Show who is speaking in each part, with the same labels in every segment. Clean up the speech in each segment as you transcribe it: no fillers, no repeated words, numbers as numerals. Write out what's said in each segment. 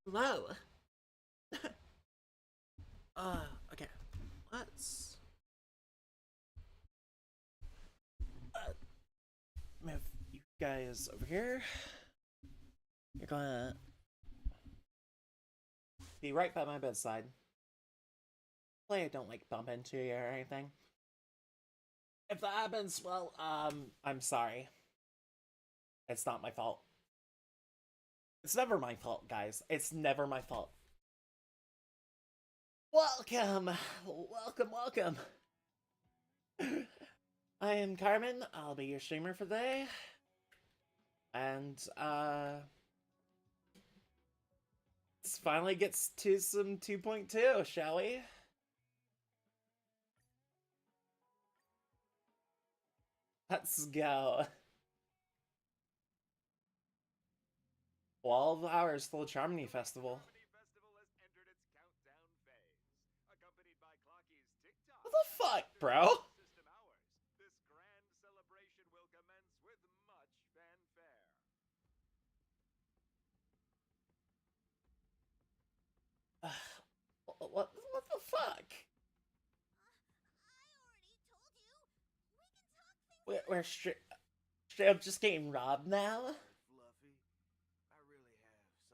Speaker 1: Hello. Okay. Let's move you guys over here. You're gonna be right by my bedside. Hopefully I don't like bump into you or anything. If that happens, well, I'm sorry. It's not my fault. It's never my fault, guys. It's never my fault. Welcome! Welcome, welcome! I am Carmen. I'll be your streamer for the day. And, let's finally get to some 2.2, shall we? Let's go. 12 hours till Charmony Festival. What the fuck, bro?
Speaker 2: This grand celebration will commence with much fanfare.
Speaker 1: What the fuck? We're straight up just getting robbed now?
Speaker 2: Fluffy, I really have something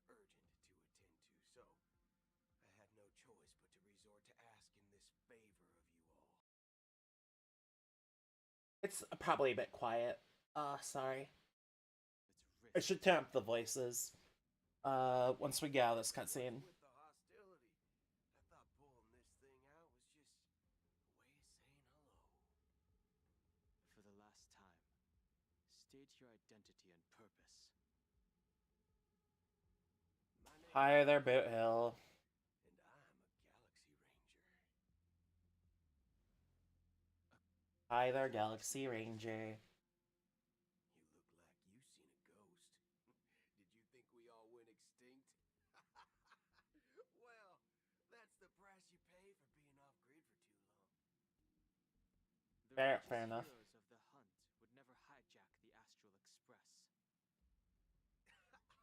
Speaker 2: urgent to attend to, so I had no choice but to resort to asking this favor of you all.
Speaker 1: It's probably a bit quiet. Sorry. I
Speaker 2: It's
Speaker 1: should turn up the voices. Once we get out of this cutscene.
Speaker 2: with the hostility. I thought pulling this thing out was just a way of saying hello.
Speaker 3: For the last time, state your identity and purpose.
Speaker 2: My name
Speaker 1: Hi there, Boot Hill.
Speaker 2: and I'm a Galaxy Ranger.
Speaker 1: Hi there, Galaxy Ranger.
Speaker 2: You look like you seen a ghost. Did you think we all went extinct? Well,
Speaker 3: The
Speaker 1: Fair
Speaker 3: righteous
Speaker 1: enough.
Speaker 3: heroes of the hunt would never hijack the Astral Express.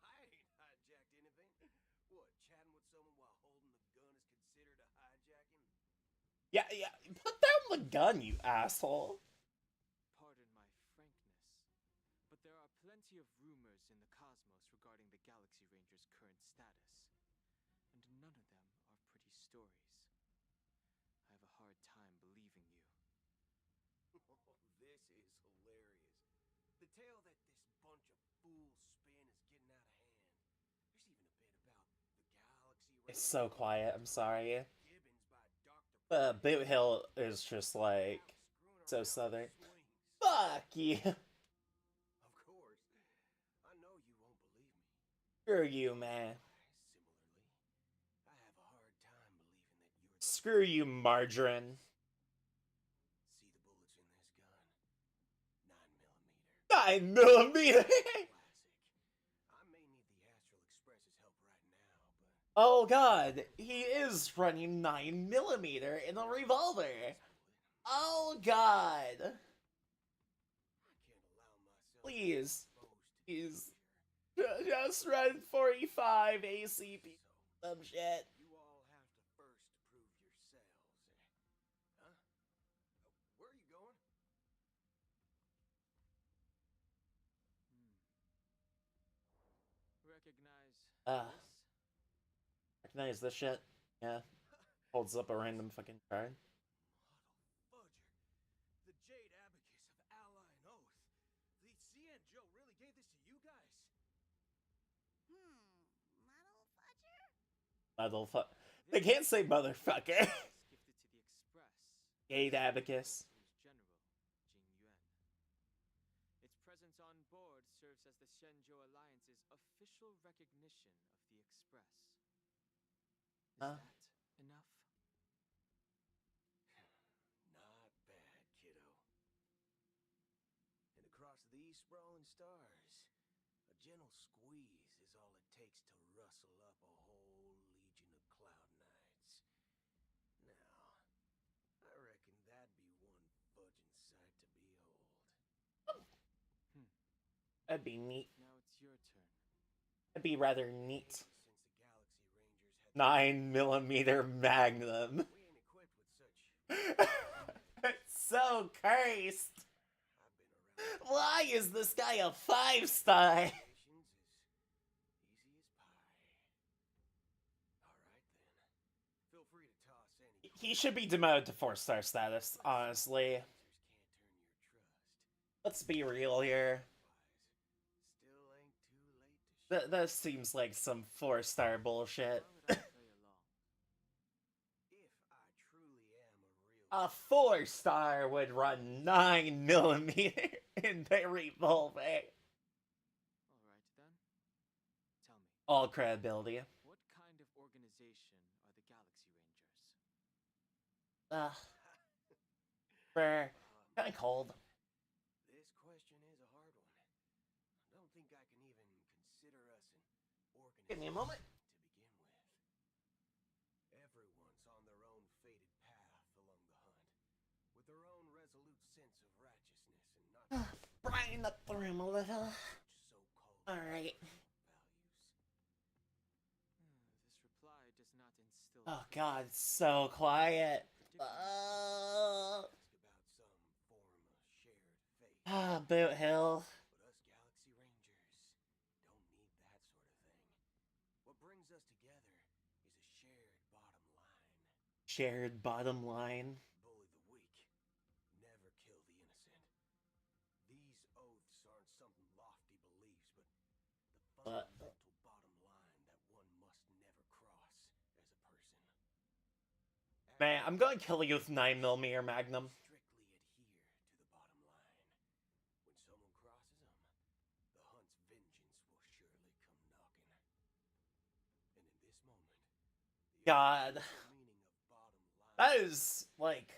Speaker 2: I ain't hijacked anything. What, chatting with someone while holding the gun is considered a hijacking?
Speaker 1: Yeah, yeah. Put down the gun, you asshole.
Speaker 3: Pardon my frankness, but there are plenty of rumors in the cosmos regarding the Galaxy Ranger's current status, and none of them are pretty stories. I have a hard time believing you.
Speaker 2: This is hilarious. The tale that this bunch of fools spin is getting out of hand. There's even a bit about the Galaxy
Speaker 1: It's so quiet. I'm sorry.
Speaker 2: Gibbons by Dr.
Speaker 1: Boot Hill is just like so southern. Fuck you.
Speaker 2: Of course. I know you won't believe me.
Speaker 1: Screw you, man.
Speaker 2: Similarly, I have a hard time believing that you're
Speaker 1: Screw you, margarine.
Speaker 2: See the bullets in this gun? 9mm.
Speaker 1: 9mm.
Speaker 2: Classic. I may need the Astral Express's help right now, but
Speaker 1: Oh god, he is running 9mm in a revolver. Oh god.
Speaker 2: I can't allow myself
Speaker 1: Please.
Speaker 2: to boast
Speaker 1: Please.
Speaker 2: here.
Speaker 1: Just run 45 ACP. Some shit.
Speaker 2: You all have to first prove yourselves. Huh? Where are you going?
Speaker 3: Recognize
Speaker 1: Ah.
Speaker 3: this?
Speaker 1: Recognize this shit? Yeah. Holds up a random fucking card.
Speaker 2: Fudger. The Jade Abacus of Ally and Oath. The CN Joe really gave this to you guys?
Speaker 4: Muddle fudger?
Speaker 1: Motherfucker. They can't say motherfucker.
Speaker 3: Gifted to the Express.
Speaker 1: Jade Abacus.
Speaker 3: General, Jing Yuan. Its presence on board serves as the Shenzhou Alliance's official recognition of the Express. Is
Speaker 1: Huh?
Speaker 3: that enough?
Speaker 2: Not bad, kiddo. And across these sprawling stars, a gentle squeeze is all it takes to rustle up a whole legion of Cloud Knights. Now, I reckon that'd be one fudging sight to behold.
Speaker 1: That'd be neat.
Speaker 3: Now it's your turn.
Speaker 1: That'd be rather neat.
Speaker 2: Since the Galaxy Rangers had
Speaker 1: 9mm Magnum.
Speaker 2: we ain't equipped with such.
Speaker 1: It's so cursed.
Speaker 2: I've been around.
Speaker 1: Why is this guy a 5-star?
Speaker 2: Patience is easy as pie. All right then. Feel free to toss any.
Speaker 1: He should be demoted to 4-star status, honestly.
Speaker 2: Rangers can't turn your trust.
Speaker 1: Let's be real here.
Speaker 2: Still ain't too late to
Speaker 1: That seems like some 4-star bullshit.
Speaker 3: Why would I play along?
Speaker 2: If I truly am a real.
Speaker 1: A 4-star would run 9mm in the revolver.
Speaker 3: All right then. Tell me,
Speaker 1: All credibility.
Speaker 3: what kind of organization are the Galaxy Rangers?
Speaker 1: Brr. Kinda cold.
Speaker 2: This question is a hard one. I don't think I can even consider us an organization.
Speaker 1: Give me a moment.
Speaker 2: To begin with. Everyone's on their own fated path along the hunt, with their own resolute sense of righteousness and not
Speaker 1: Brighten up the room a little.
Speaker 2: so-called
Speaker 1: Alright.
Speaker 2: values.
Speaker 3: This reply does not instill.
Speaker 1: Oh god, it's so quiet.
Speaker 2: Ask about some form of shared faith.
Speaker 1: Boot Hill.
Speaker 2: But us Galaxy Rangers don't need that sort of thing. What brings us together is a shared bottom line.
Speaker 1: Shared bottom line.
Speaker 2: Bully the weak. Never kill the innocent. These oaths aren't some lofty beliefs, but the fundamental bottom line that one must never cross as a person.
Speaker 1: Man, I'm gonna kill you with 9mm Magnum.
Speaker 2: Strictly adhere to the bottom line. When someone crosses them, the hunt's vengeance will surely come knocking. And in this moment, the
Speaker 1: God.
Speaker 2: actual meaning of bottom line.
Speaker 1: That is, like...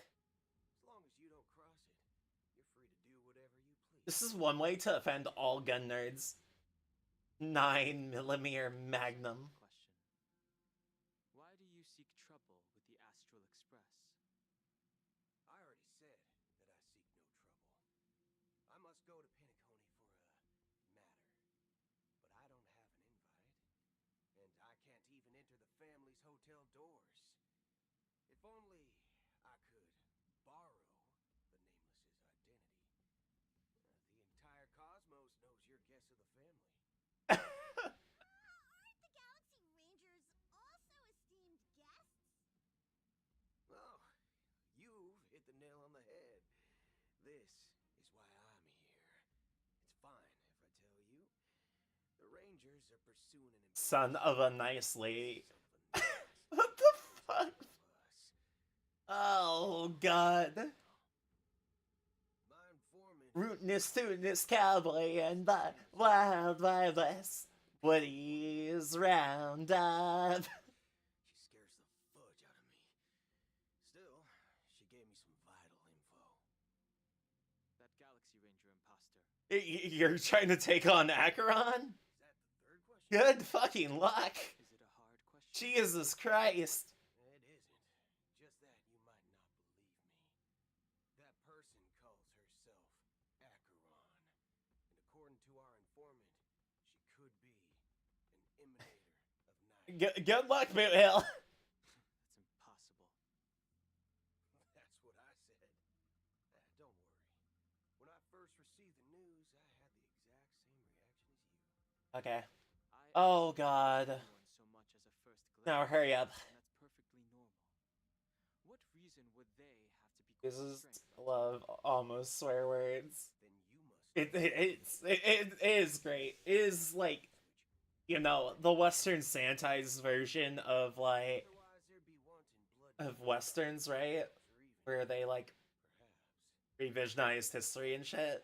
Speaker 2: As long as you don't cross it, you're free to do whatever you please.
Speaker 1: This is one way to offend all gun nerds. 9mm Magnum.
Speaker 3: Question. Why do you seek trouble with the Astral Express?
Speaker 2: I already said that I seek family's hotel doors. If only I could borrow the Nameless's identity. The entire cosmos knows you're guests of the family.
Speaker 4: Aren't the Galaxy Rangers also esteemed guests?
Speaker 2: Oh, you've hit the nail on the head. This is why I'm here. It's fine if I tell you. The Rangers are pursuing an
Speaker 1: Son of a nice lady.
Speaker 2: son of a
Speaker 1: What the fuck?
Speaker 2: of us.
Speaker 1: Oh god.
Speaker 2: My informant
Speaker 1: Rootinest, tootinest cowboy and the wild, wild west. Woody's roundup.
Speaker 2: She scares the fudge out of me. Still, she gave me some vital info.
Speaker 3: That Galaxy Ranger imposter.
Speaker 1: You're trying to take on Acheron?
Speaker 2: Is that the third question?
Speaker 1: Good fucking luck.
Speaker 3: Is it a hard question?
Speaker 1: Jesus Christ.
Speaker 2: It isn't. Just that you might not believe me. That person calls herself Acheron. And according to our informant, she could be an emanator of night.
Speaker 1: Good luck, Boot Hill.
Speaker 3: That's impossible.
Speaker 2: That's what I said. Don't worry. When I first received the news, I had the exact same reaction as you.
Speaker 1: Okay.
Speaker 3: I
Speaker 1: Oh,
Speaker 3: actually
Speaker 1: God.
Speaker 3: don't know anyone so much as a first glimpse,
Speaker 1: Now hurry up.
Speaker 3: and that's perfectly normal. What reason would they have to be
Speaker 1: This
Speaker 3: called
Speaker 1: is
Speaker 3: strength?
Speaker 1: love almost swear words.
Speaker 2: Then you must
Speaker 1: It is great. It is like, you know, the Western sanitized version of like
Speaker 2: otherwise there'd be wanton blood
Speaker 1: of westerns, right?
Speaker 2: or even
Speaker 1: Where they like
Speaker 2: perhaps
Speaker 1: revisionized history and shit.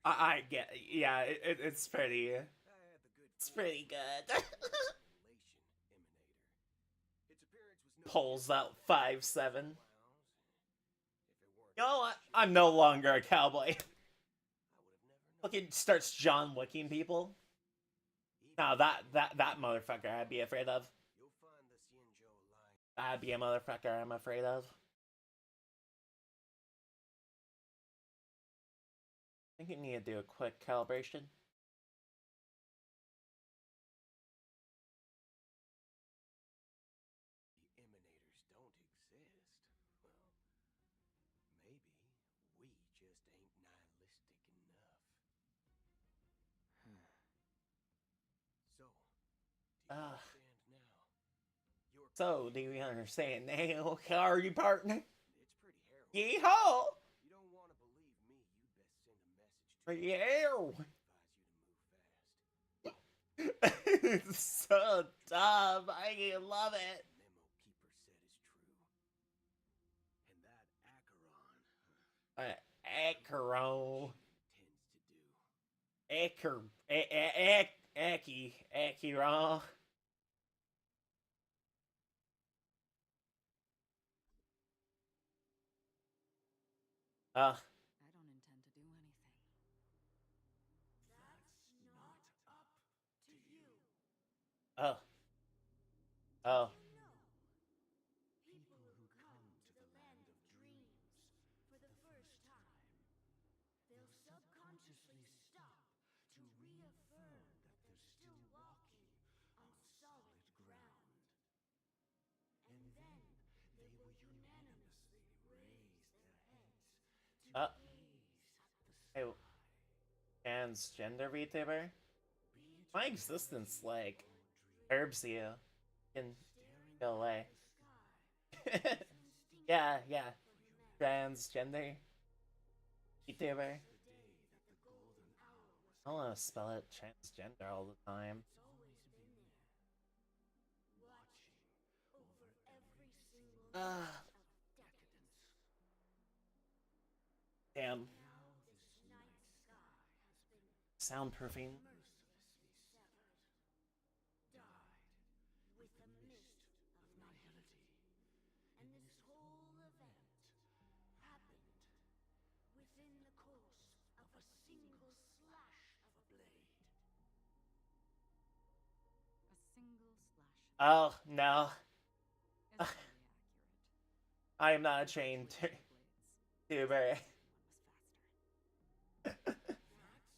Speaker 1: I get, yeah, it's pretty,
Speaker 2: I had the good
Speaker 1: it's
Speaker 2: fortune
Speaker 1: pretty good.
Speaker 2: of Relation Emanator. Its appearance was no
Speaker 1: Pulls
Speaker 2: different
Speaker 1: out
Speaker 2: from
Speaker 1: 5'7".
Speaker 2: clowns, and if it weren't
Speaker 1: You know
Speaker 2: for
Speaker 1: what?
Speaker 2: the
Speaker 1: I'm
Speaker 2: shit,
Speaker 1: no longer a cowboy.
Speaker 2: I would have never known.
Speaker 1: Fucking starts John Wicking people.
Speaker 2: Even
Speaker 1: Now
Speaker 2: if
Speaker 1: that motherfucker I'd be afraid of.
Speaker 2: you'll find the Xianzhou lying
Speaker 1: That'd be a motherfucker I'm afraid of. I think you need to do a quick calibration.
Speaker 2: the emanators don't exist. Well, maybe we just ain't nihilistic enough. So, do you
Speaker 1: Ah.
Speaker 2: understand now? Your
Speaker 1: So, do you understand now, Cardi partner?
Speaker 2: it's pretty harrowing.
Speaker 1: Yeehaw!
Speaker 2: You don't want to believe me, you'd best send a message to her.
Speaker 1: Yeah!
Speaker 2: I advise you to move fast.
Speaker 1: It's so dumb. I love it.
Speaker 2: The memo Keeper said is true. And that Acheron,
Speaker 1: Acheron.
Speaker 2: she intends to do.
Speaker 1: Acheron.
Speaker 5: I don't intend to do anything.
Speaker 2: That's not up to you.
Speaker 1: Oh. Oh.
Speaker 4: You know, people who come to the land of dreams for the first time, they'll subconsciously stop to reaffirm that they're still walking on solid ground. And then they will unanimously raise their heads to
Speaker 1: Uh.
Speaker 4: gaze
Speaker 1: Hey,
Speaker 4: at the sky.
Speaker 1: transgender VTuber?
Speaker 2: Be it
Speaker 1: My
Speaker 2: whatever
Speaker 1: existence,
Speaker 2: your
Speaker 1: like,
Speaker 2: dream,
Speaker 1: herbs you. Can
Speaker 4: Staring
Speaker 1: go
Speaker 4: up
Speaker 1: away.
Speaker 4: at the sky is an instinct
Speaker 1: Yeah.
Speaker 4: for humanity.
Speaker 1: Transgender VTuber.
Speaker 2: the day that the golden hour was
Speaker 1: I want to spell it transgender all the time.
Speaker 4: It's always been there, watching over every single
Speaker 1: Ah.
Speaker 4: moment of decadence.
Speaker 1: Damn.
Speaker 4: Now this night sky has been
Speaker 1: Soundproofing.
Speaker 2: mercilessly severed.
Speaker 4: dyed with the mist of nihility. And this whole event happened within the course of a single slash of a blade.
Speaker 5: A single slash
Speaker 1: Oh, no.
Speaker 5: is very accurate.
Speaker 1: I am not a trained
Speaker 5: Switch blades.
Speaker 1: tuber.
Speaker 5: One was faster.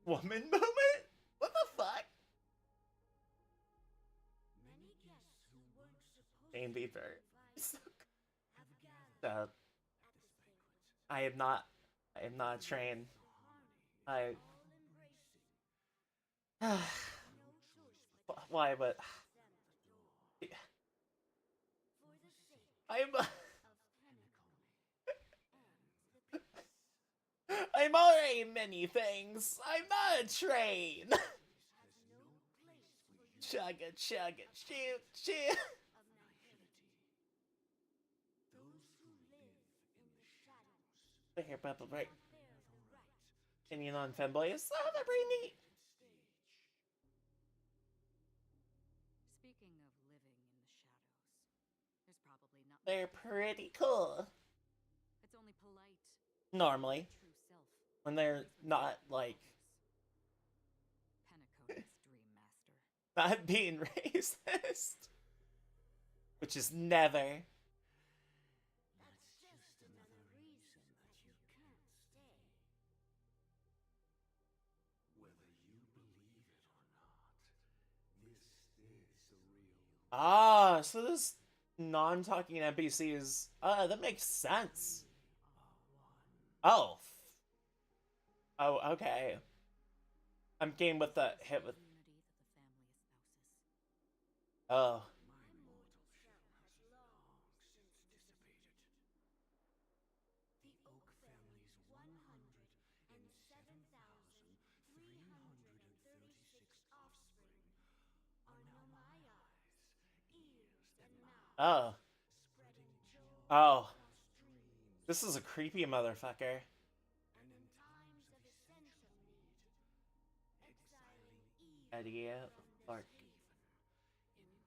Speaker 1: Woman moment? What the fuck?
Speaker 4: Many guests who
Speaker 1: Jane Beaver.
Speaker 4: have gathered
Speaker 1: So,
Speaker 4: at this banquet.
Speaker 1: I am not. I am not trained. I.
Speaker 4: All embracing. No choice but to
Speaker 1: Why? But
Speaker 4: them the door. For the sake
Speaker 1: I'm.
Speaker 4: of Penacony and the peace.
Speaker 1: I'm already many things. I'm not a train.
Speaker 4: Has no place for you
Speaker 1: Chugga chugga shoot shoot.
Speaker 4: of nihility. Those who live in the shadows
Speaker 1: Here, Peppa, right?
Speaker 4: bear the right
Speaker 1: Opinion on Femboy is they're pretty neat.
Speaker 2: Stage.
Speaker 5: Speaking of living in the shadows, there's probably not much
Speaker 1: They're
Speaker 5: to
Speaker 1: pretty cool.
Speaker 5: It's only polite.
Speaker 1: Normally,
Speaker 5: True self.
Speaker 1: when they're not like
Speaker 5: Penacony's dream master.
Speaker 1: not being racist, which is never.
Speaker 4: That's just another reason that you can't stay.
Speaker 2: Whether you believe it or not, this is the real.
Speaker 1: Ah, so this non-talking NPC is. That makes sense. Oh. Oh, okay. I'm game with the hit with.
Speaker 5: Unity that the family espouses.
Speaker 1: Oh.
Speaker 2: My mortal shell has long since dissipated.
Speaker 4: The Oak family's 107,336 offspring are now my eyes, ears, and mouth,
Speaker 1: Oh.
Speaker 4: spreading joy
Speaker 1: Oh.
Speaker 4: across dreams.
Speaker 1: This is a creepy motherfucker.
Speaker 2: And in
Speaker 4: Times of essential need, exiling evil
Speaker 1: Idea.
Speaker 4: from this
Speaker 1: Bark.
Speaker 4: haven in my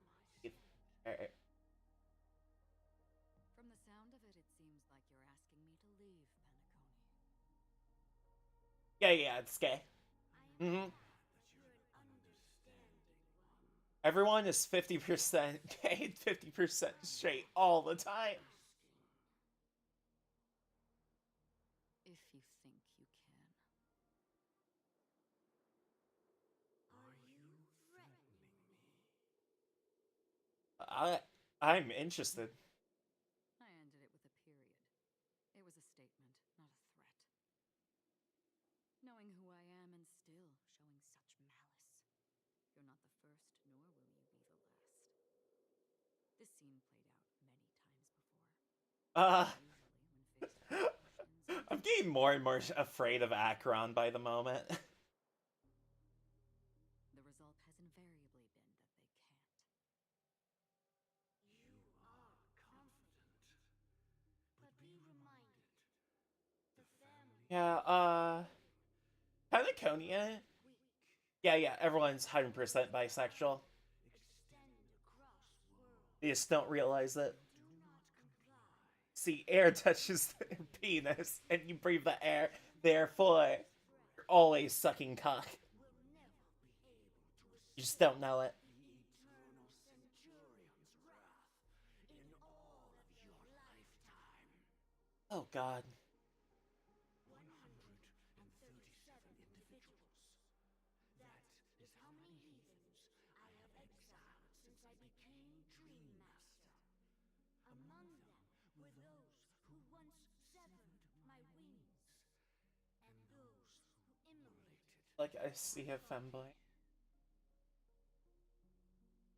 Speaker 1: Er,
Speaker 5: From the sound of it, it seems like you're asking me to leave, Penacony.
Speaker 1: Yeah, it's gay.
Speaker 4: I am
Speaker 1: Mhm.
Speaker 4: glad that you're an understanding one.
Speaker 1: Everyone is 50% gay and 50% straight all the time.
Speaker 5: If you think you can.
Speaker 4: Are you threatening me?
Speaker 1: I'm interested.
Speaker 5: I ended it with a period. It was a statement, not a threat. Knowing who I am and still showing such malice. You're not the first, nor will you be the last. This scene played out many times before. Usually, when faced with questions,
Speaker 1: I'm getting more and more afraid of Akron by the moment.
Speaker 5: the result has invariably been that they can't.
Speaker 2: You are confident.
Speaker 4: But be reminded, the family
Speaker 1: Yeah, Patagonia?
Speaker 4: weak,
Speaker 1: Yeah, everyone's 100% bisexual.
Speaker 4: extend across worlds.
Speaker 1: They just don't realize it.
Speaker 4: Do not comply.
Speaker 1: See, air touches their penis, and you breathe the air. Therefore, you're always sucking cock.
Speaker 4: Will never be able to
Speaker 1: You just don't know it.
Speaker 2: the eternal centurion's wrath in all of your lifetime.
Speaker 1: Oh god.
Speaker 2: 137 individuals. That is how many heathens I have exiled since I became Dream Master.
Speaker 4: Among them were those who once severed my wings, and those who immolated.
Speaker 1: Like, I see a femboy.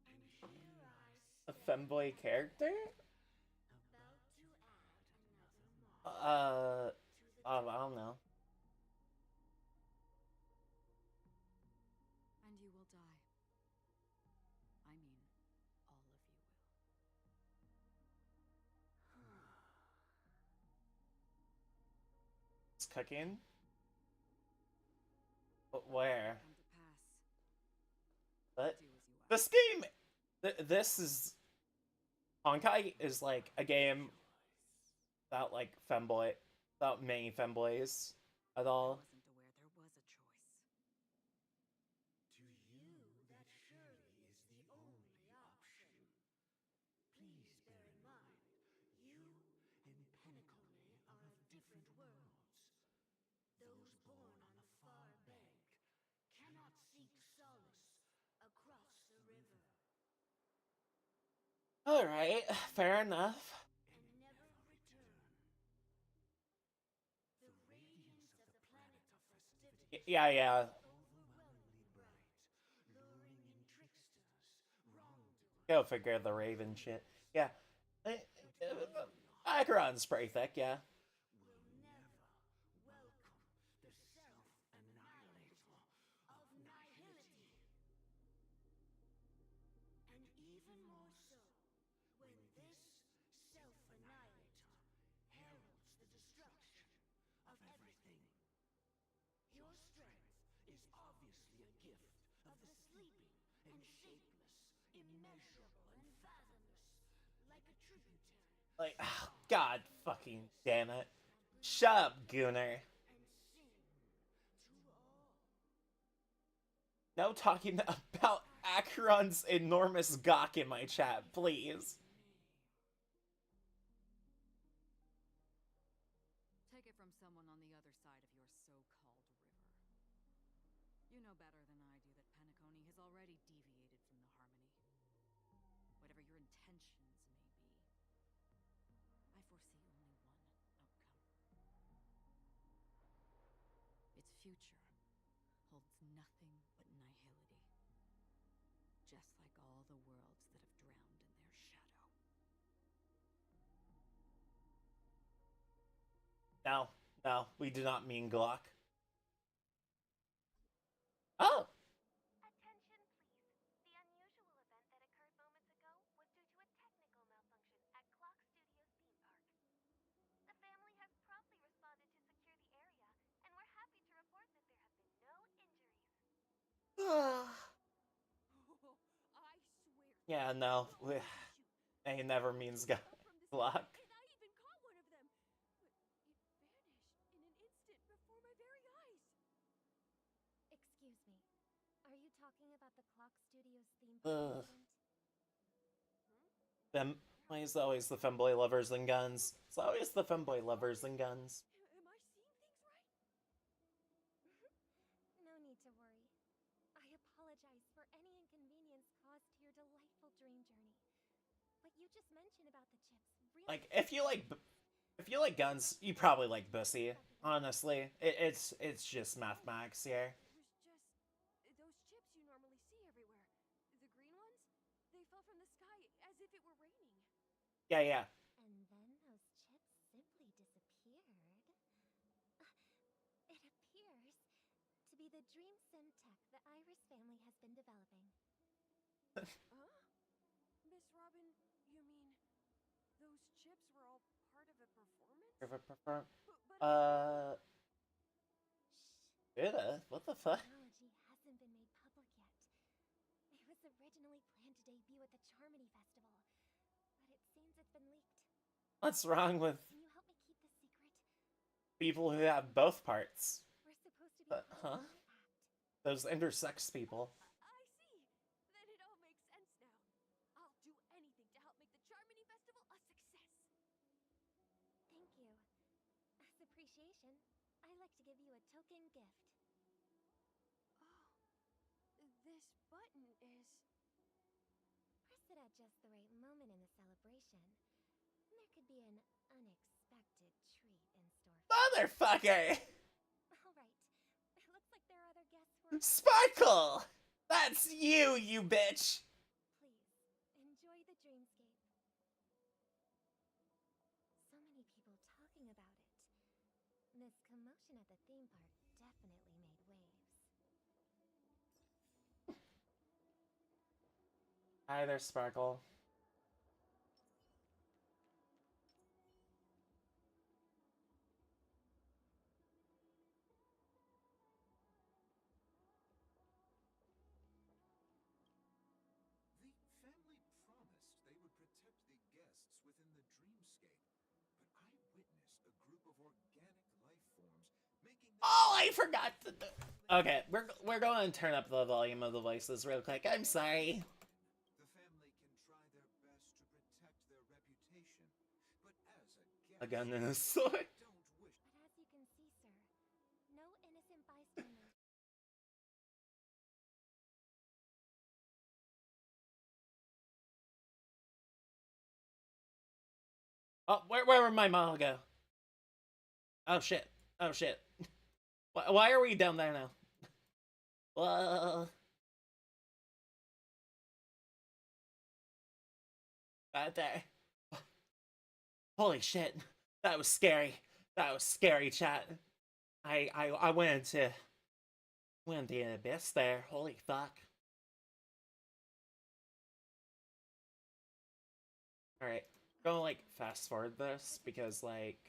Speaker 4: And here
Speaker 1: A
Speaker 4: I
Speaker 1: femboy character?
Speaker 4: about to add another mark to the
Speaker 1: I don't know.
Speaker 5: And you will die. I mean, all of you will.
Speaker 1: It's cooking? But where?
Speaker 5: Come to pass.
Speaker 1: What?
Speaker 5: Do as you ask.
Speaker 1: This game... this is... Honkai is like a game without like femboy... without many femboys at
Speaker 5: I
Speaker 1: all.
Speaker 5: wasn't aware there was a choice.
Speaker 2: To you, that surely is the only option. Please bear in mind, you and Penacony are of different worlds.
Speaker 4: Those born on the far bank cannot seek solace across the river.
Speaker 1: Alright, fair enough.
Speaker 4: and never return. The radiance of the planet of festivity
Speaker 1: Yeah.
Speaker 4: is overwhelmingly bright, luring in tricksters, wrongdoers.
Speaker 1: Go figure the Raven shit. Yeah. Acheron's pretty thick, yeah.
Speaker 4: Will never welcome the self-annihilator of nihility. And even more so, when this self-annihilator heralds the destruction of everything. Your strength is obviously a gift of the sleeping and shapeless, immeasurable and fathomless, like a tributary.
Speaker 1: Like, oh, God fucking damn it. Shut up, Gunnar.
Speaker 4: And sing to all.
Speaker 1: No talking about Acheron's enormous gawk in my chat, please.
Speaker 5: Take it from someone on the other side of your so-called river. You know better than I do that Penacony has already deviated from the harmony. Whatever your intentions may be, I foresee only one outcome. Its future holds nothing but nihility. Just like all the worlds that have drowned in their shadow.
Speaker 1: No, we do not mean Glock. Oh!
Speaker 6: Attention, please. The unusual event that occurred moments ago was due to a technical malfunction at Clock Studios theme park. The family has promptly responded to secure the area, and we're happy to report that there have been no injuries.
Speaker 5: I swear.
Speaker 1: Yeah, no. It never means Glock.
Speaker 5: And I even caught one of them. But it vanished in an instant before my very eyes.
Speaker 6: Excuse me. Are you talking about the Clock Studios theme
Speaker 1: Ugh.
Speaker 6: park incident?
Speaker 1: Why is it always the femboy lovers and guns? It's always the femboy lovers and guns.
Speaker 5: Am I seeing things right?
Speaker 6: No need to worry. I apologize for any inconvenience caused to your delightful dream journey. What you just mentioned about the chips really...
Speaker 1: Like, if you like guns, you probably like Bussy. Honestly, it's just mathematics here.
Speaker 5: It was just those chips you normally see everywhere. The green ones? They fell from the sky as if it were raining.
Speaker 1: Yeah.
Speaker 6: And then those chips simply disappeared. It appears to be the dream sim tech the Iris family has been developing.
Speaker 5: Huh? Miss Robin, you mean those chips were all part of a performance?
Speaker 1: What the fuck?
Speaker 6: Technology hasn't been made public yet. It was originally planned to debut at the Charmony Festival, but it seems it's been leaked.
Speaker 1: What's wrong with
Speaker 6: Can you help me keep this secret?
Speaker 1: people who have both parts?
Speaker 6: We're supposed to be part
Speaker 1: Huh?
Speaker 6: of one act.
Speaker 1: Those intersex people.
Speaker 5: I see. Then it all makes sense now. I'll do anything to help make the Charmony Festival a success.
Speaker 6: Thank you. As appreciation, I'd like to give you a token gift.
Speaker 5: Oh, this button is...
Speaker 6: Press it at just the right moment in the celebration. There could be an unexpected treat in store.
Speaker 1: Motherfucker!
Speaker 6: Alright. It looks like there are other guests who are...
Speaker 1: Sparkle! That's you, you bitch!
Speaker 6: Please, enjoy the dreamscape. So many people talking about it. This commotion at the theme park definitely made waves.
Speaker 1: Hi there, Sparkle.
Speaker 7: The family promised they would protect the guests within the dreamscape, but I witnessed a group of organic life forms making...
Speaker 1: Oh, I forgot to do... Okay, we're going to turn up the volume of the voices real quick. I'm sorry.
Speaker 7: The family can try their best to protect their reputation, but as a guest...
Speaker 1: A gun and a sword.
Speaker 7: don't wish...
Speaker 6: But as you can see, sir, no innocent bystanders
Speaker 1: Oh, where would my model go? Oh shit. Oh shit. Why are we down there now? Whoa. Right there. Holy shit. That was scary. That was scary, chat. I went into the abyss there. Holy fuck. Alright. Gonna like fast forward this because like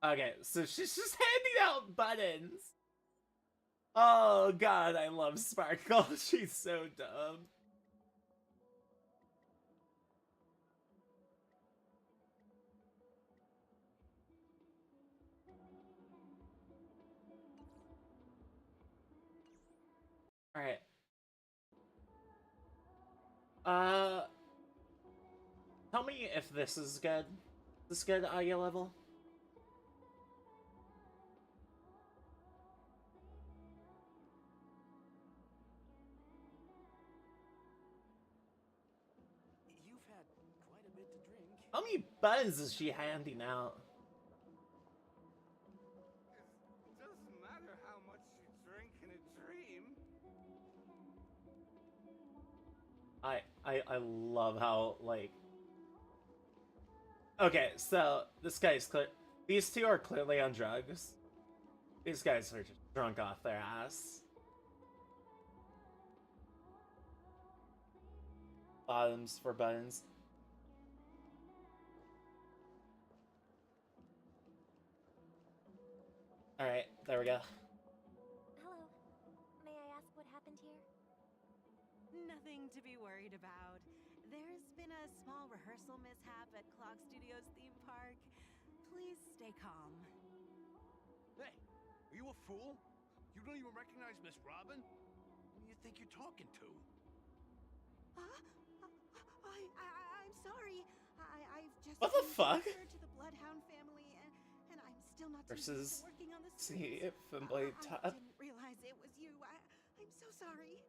Speaker 1: okay, so she's just handing out buttons. Oh god, I love Sparkle. She's so dumb. Alright. Tell me if this is good. Is this good audio level?
Speaker 2: You've had quite a bit to drink.
Speaker 1: How many buttons is she handing out?
Speaker 8: It doesn't matter how much you drink in a dream.
Speaker 1: I love how, like... Okay, so this guy's clear. These two are clearly on drugs. These guys are just drunk off their ass. Bottoms for buttons. Alright, there we go.
Speaker 6: Hello. May I ask what happened here?
Speaker 5: Nothing to be worried about. There's been a small rehearsal mishap at Clock Studios theme park. Please stay calm.
Speaker 9: Hey, are you a fool? You don't even recognize Miss Robin? Who do you think you're talking to?
Speaker 5: I'm sorry. I've just
Speaker 1: What the fuck?
Speaker 5: to the Bloodhound family, and I'm still not too
Speaker 1: Versus
Speaker 5: used to working on the
Speaker 1: see
Speaker 5: script.
Speaker 1: if and blade
Speaker 5: I
Speaker 1: top.
Speaker 5: didn't realize it was you. I'm so sorry.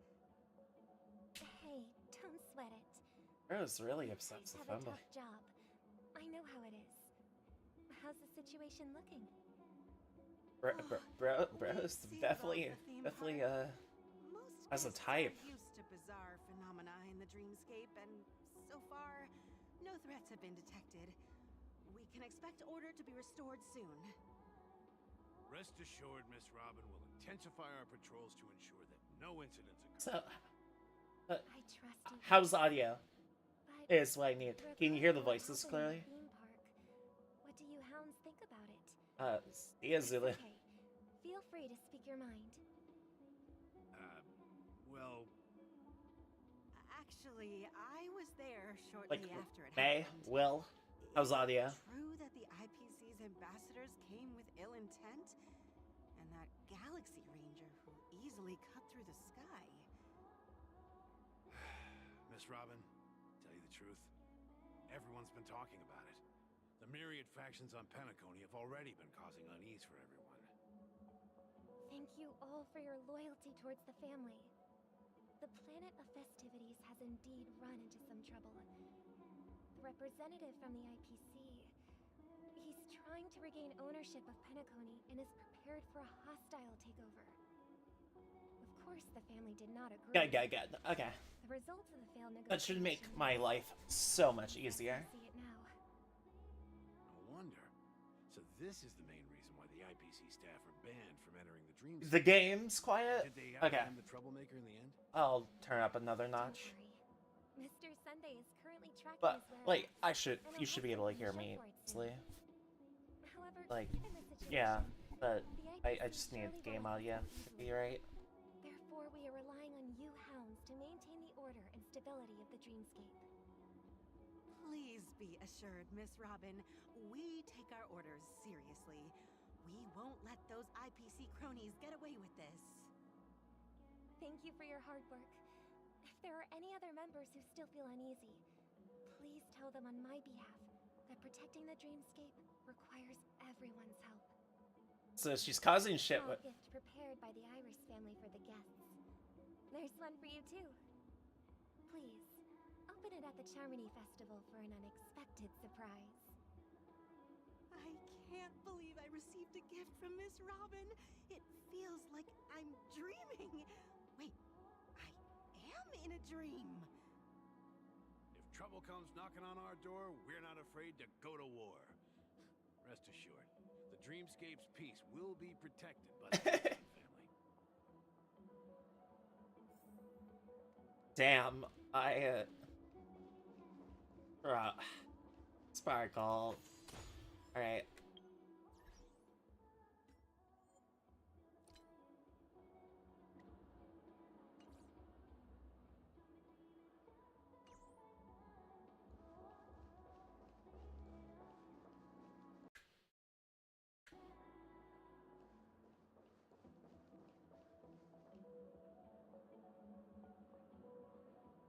Speaker 6: Hey, don't sweat it.
Speaker 1: Bro's really
Speaker 6: You
Speaker 1: upset
Speaker 6: guys
Speaker 1: with
Speaker 6: have a
Speaker 1: Fumble.
Speaker 6: tough job. I know how it is. How's the situation looking?
Speaker 1: Bro's
Speaker 5: We've
Speaker 1: definitely,
Speaker 5: sealed off the theme Most
Speaker 1: has a
Speaker 5: guests
Speaker 1: type.
Speaker 5: are used to bizarre phenomena in the dreamscape, and so far, no threats have been detected. We can expect order to be restored soon.
Speaker 9: Rest assured, Miss Robin will intensify our patrols to ensure that no incidents occur.
Speaker 1: So,
Speaker 6: I trust you.
Speaker 1: how's audio?
Speaker 6: But
Speaker 1: Is what I need.
Speaker 6: we're
Speaker 1: Can you
Speaker 6: going
Speaker 1: hear the
Speaker 6: to what
Speaker 1: voices
Speaker 6: happened in
Speaker 1: clearly?
Speaker 6: the theme park. What do you hounds think about it?
Speaker 1: See ya, Zulu.
Speaker 6: Okay. Feel free to speak your mind.
Speaker 9: Well,
Speaker 5: Actually, I was there shortly
Speaker 1: Like,
Speaker 5: after it
Speaker 1: May,
Speaker 5: happened.
Speaker 1: Will, how's
Speaker 5: Is it
Speaker 1: audio?
Speaker 5: true that the IPC's ambassadors came with ill intent? And that Galaxy Ranger who easily cut through the sky?
Speaker 9: Miss Robin, tell you the truth, everyone's been talking about it. The myriad factions on Penacony have already been causing unease for everyone.
Speaker 6: Thank you all for your loyalty towards the family. The planet of festivities has indeed run into some trouble. The representative from the IPC, he's trying to regain ownership of Penacony and is prepared for a hostile takeover. Of course, the family did not agree.
Speaker 1: Good. Okay.
Speaker 6: The results of the failed negotiation.
Speaker 1: That should make my life so much easier.
Speaker 6: I see it now.
Speaker 9: No wonder. So this is the main reason why the IPC staff are banned from entering the dream.
Speaker 1: The game's quiet?
Speaker 9: Did they
Speaker 1: Okay.
Speaker 9: apprehend the troublemaker in the end?
Speaker 1: I'll turn up another
Speaker 6: Don't
Speaker 1: notch.
Speaker 6: worry. Mr. Sunday is currently tracking
Speaker 1: But,
Speaker 6: his
Speaker 1: like,
Speaker 6: whereabouts,
Speaker 1: you should be able to hear me easily.
Speaker 6: However,
Speaker 1: Like,
Speaker 6: given the situation,
Speaker 1: yeah, but
Speaker 6: the
Speaker 1: I
Speaker 6: IPC
Speaker 1: just need
Speaker 6: surely
Speaker 1: game
Speaker 6: won't
Speaker 1: audio
Speaker 6: accept
Speaker 1: to
Speaker 6: easily.
Speaker 1: be right.
Speaker 6: Therefore, we are relying on you hounds to maintain the order and stability of the dreamscape.
Speaker 5: Please be assured, Miss Robin, we take our orders seriously. We won't let those IPC cronies get away with this.
Speaker 6: Thank you for your hard work. If there are any other members who still feel uneasy, please tell them on my behalf that protecting the dreamscape requires everyone's help.
Speaker 1: So she's causing shit
Speaker 6: Small
Speaker 1: with.
Speaker 6: gift prepared by the Iris family for the guests. There's one for you too. Please, open open it at the Charmony Festival for an unexpected surprise.
Speaker 10: I can't believe I received a gift from Miss Robin. It feels like I'm dreaming. Wait, I am in a dream.
Speaker 9: If trouble comes knocking on our door, we're not afraid to go to war. Rest assured, the Dreamscape's peace will be protected by the Pelican family.
Speaker 1: Damn, Sparkle. Alright.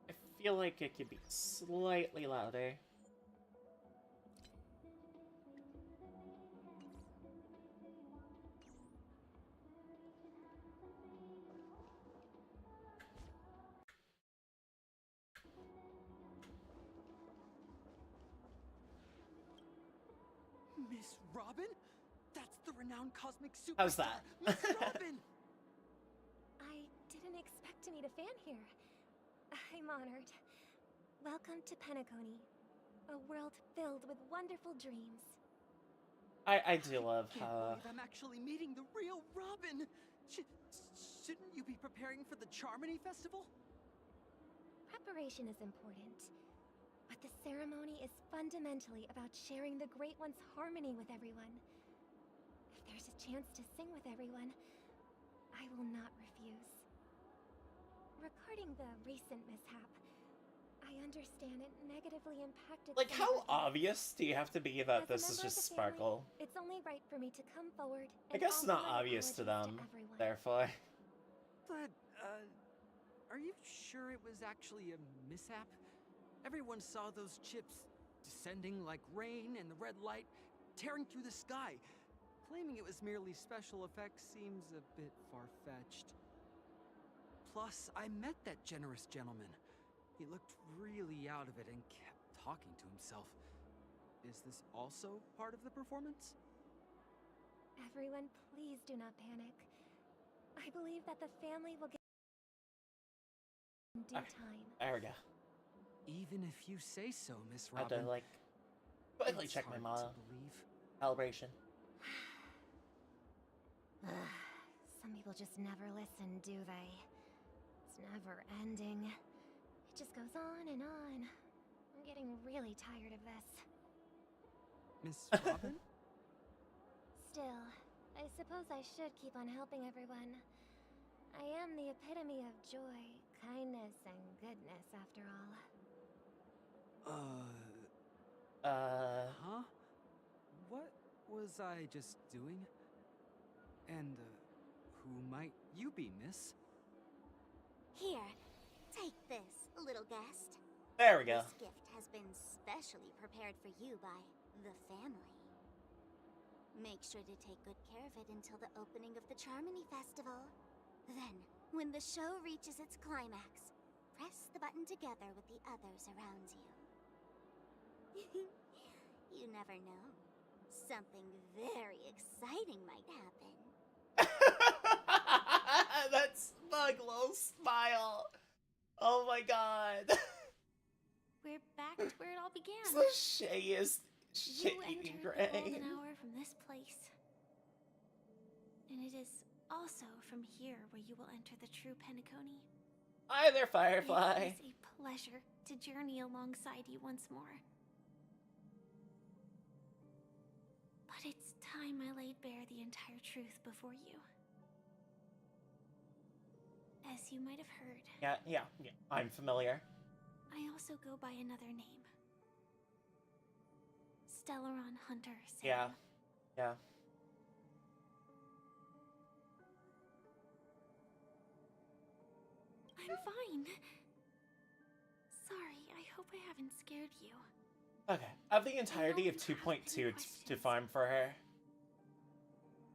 Speaker 1: I feel like it could be slightly louder.
Speaker 10: Miss Robin? That's the renowned cosmic superstar.
Speaker 1: How's that?
Speaker 10: Miss Robin!
Speaker 6: I didn't expect to meet a fan here. I'm honored. Welcome to Penacony, a world filled with wonderful dreams.
Speaker 1: I do love
Speaker 10: Can't believe I'm actually meeting the real Robin. Shouldn't you be preparing for the Charmony Festival?
Speaker 6: Preparation is important, but the ceremony is fundamentally about sharing the Great One's harmony with everyone. If there's a chance to sing with everyone, I will not refuse. Regarding the recent mishap, I understand it negatively impacted.
Speaker 1: Like,
Speaker 6: some
Speaker 1: how
Speaker 6: of our
Speaker 1: obvious do you have to be that
Speaker 6: As a
Speaker 1: this is
Speaker 6: member of
Speaker 1: just
Speaker 6: the family,
Speaker 1: Sparkle?
Speaker 6: It's only right for me to come forward.
Speaker 1: I
Speaker 6: And
Speaker 1: guess
Speaker 6: offer
Speaker 1: not
Speaker 6: my
Speaker 1: obvious to
Speaker 6: apologies
Speaker 1: them,
Speaker 6: everyone.
Speaker 1: therefore.
Speaker 10: But, are you sure it was actually a mishap? Everyone saw those chips descending like rain and the red light tearing through the sky. Claiming it was merely special effects seems a bit far-fetched. Plus, I met that generous gentleman. He looked really out of it and kept talking to himself. Is this also part of the performance?
Speaker 6: Everyone, please do not panic. I believe that the family will get in due time.
Speaker 1: There we go.
Speaker 10: Even if you say so, Miss
Speaker 1: I had to,
Speaker 10: Robin.
Speaker 1: like, quickly
Speaker 10: It's
Speaker 1: check my
Speaker 10: hard to believe.
Speaker 1: calibration.
Speaker 6: Some people just never listen, do they? It's never ending. It just goes on and on. I'm getting really tired of this.
Speaker 10: Miss Robin?
Speaker 6: Still, I suppose I should keep on helping everyone. I am the epitome of joy, kindness, and goodness, after all.
Speaker 10: Huh? What was I just doing? And, who might you be, miss?
Speaker 4: Here, take this, little guest.
Speaker 1: There we go.
Speaker 4: This gift has been specially prepared for you by the family. Make sure to take good care of it until the opening of the Charmony Festival. Then, when the show reaches its climax, press the button together with the others around you. You never know. Something very exciting might happen.
Speaker 1: That smug little smile. Oh my god.
Speaker 4: We're back to where it all
Speaker 1: It's
Speaker 4: began.
Speaker 1: the shadiest shit
Speaker 4: You
Speaker 1: you can
Speaker 4: entered the
Speaker 1: grade.
Speaker 4: golden hour from this place. And it is also from here where you will enter the true Penacony.
Speaker 1: Hi there, Firefly.
Speaker 4: It is a pleasure to journey alongside you once more. But it's time I laid bare the entire truth before you. As you might have heard,
Speaker 1: Yeah, I'm familiar.
Speaker 4: I also go by another name. Stellaron Hunter Sam.
Speaker 1: Yeah.
Speaker 4: I'm fine. Sorry, I hope I haven't scared you.
Speaker 1: Okay, I have the entirety of
Speaker 4: you have many
Speaker 1: 2.2 to
Speaker 4: questions.
Speaker 1: farm for her.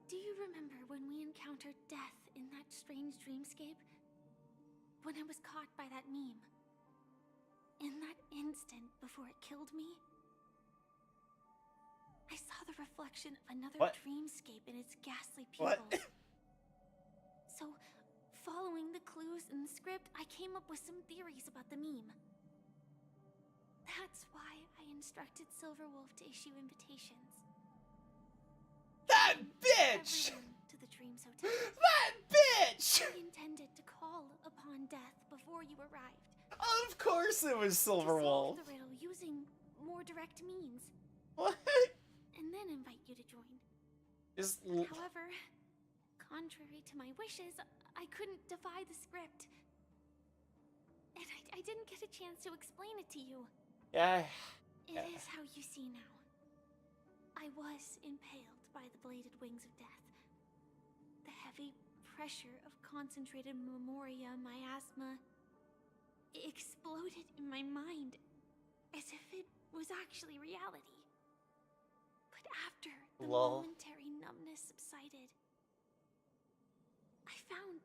Speaker 4: Do you remember when we encountered death in that strange dreamscape? When I was caught by that meme?
Speaker 6: In that instant before it killed me, I saw the reflection of another
Speaker 1: What?
Speaker 6: dreamscape in its ghastly
Speaker 1: What?
Speaker 6: pupils. So, following the clues in the script, I came up with some theories about the meme. That's why I instructed Silverwolf to issue invitations.
Speaker 1: That
Speaker 6: Inviting
Speaker 1: bitch!
Speaker 6: everyone to the Dreams Hotel.
Speaker 1: That bitch!
Speaker 6: I intended to call upon death before you arrived.
Speaker 1: Of course it was
Speaker 6: To solve
Speaker 1: Silverwolf.
Speaker 6: the riddle using more direct means,
Speaker 1: What?
Speaker 6: and then invite you to join.
Speaker 1: Just
Speaker 6: However, contrary to my wishes, I couldn't defy the script. And I didn't get a chance to explain it to you.
Speaker 1: yeah.
Speaker 6: It is how you see now. I was impaled by the bladed wings of death. The heavy pressure of concentrated memoria miasma exploded in my mind as if it was actually reality. But after the
Speaker 1: Lol.
Speaker 6: momentary numbness subsided, I found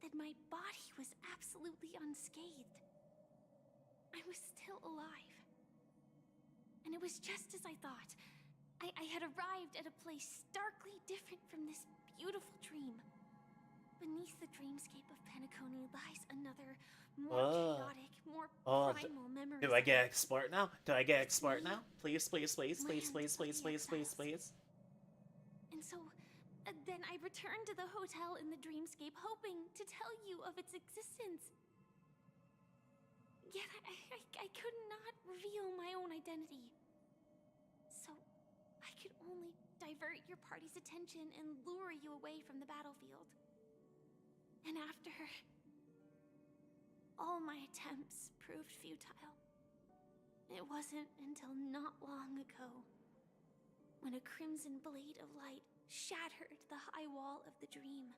Speaker 6: that my body was absolutely unscathed. I was still alive. And it was just as I thought. I had arrived at a place starkly different from this beautiful dream. Beneath the dreamscape of Penacony lies another, more chaotic, more primal memory.
Speaker 1: Do I get export now? Do I get export now? Please, please, please, please, please, please, please, please, please.
Speaker 6: And so, then I returned to the hotel in the dreamscape, hoping to tell you of its existence. Yet I could not reveal my own identity. So, I could only divert your party's attention and lure you away from the battlefield. And after all my attempts proved futile, it wasn't until not long ago when a crimson blade of light shattered the high wall of the dream,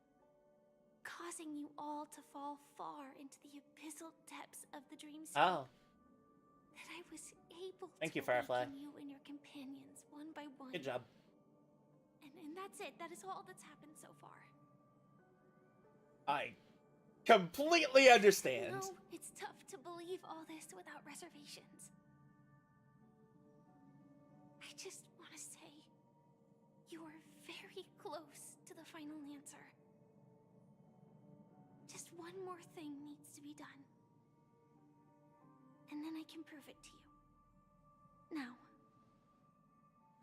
Speaker 6: causing you all to fall far into the abyssal depths of the dreamscape.
Speaker 1: Oh.
Speaker 6: That I was able
Speaker 1: Thank
Speaker 6: to
Speaker 1: you, Firefly.
Speaker 6: awaken you and your companions one by one.
Speaker 1: Good job.
Speaker 6: And that's it. That is all that's happened so far.
Speaker 1: I completely understand.
Speaker 6: No, it's tough to believe all this without reservations. I just want to say, you are very close to the final answer. Just one more thing needs to be done. And then I can prove it to you. Now,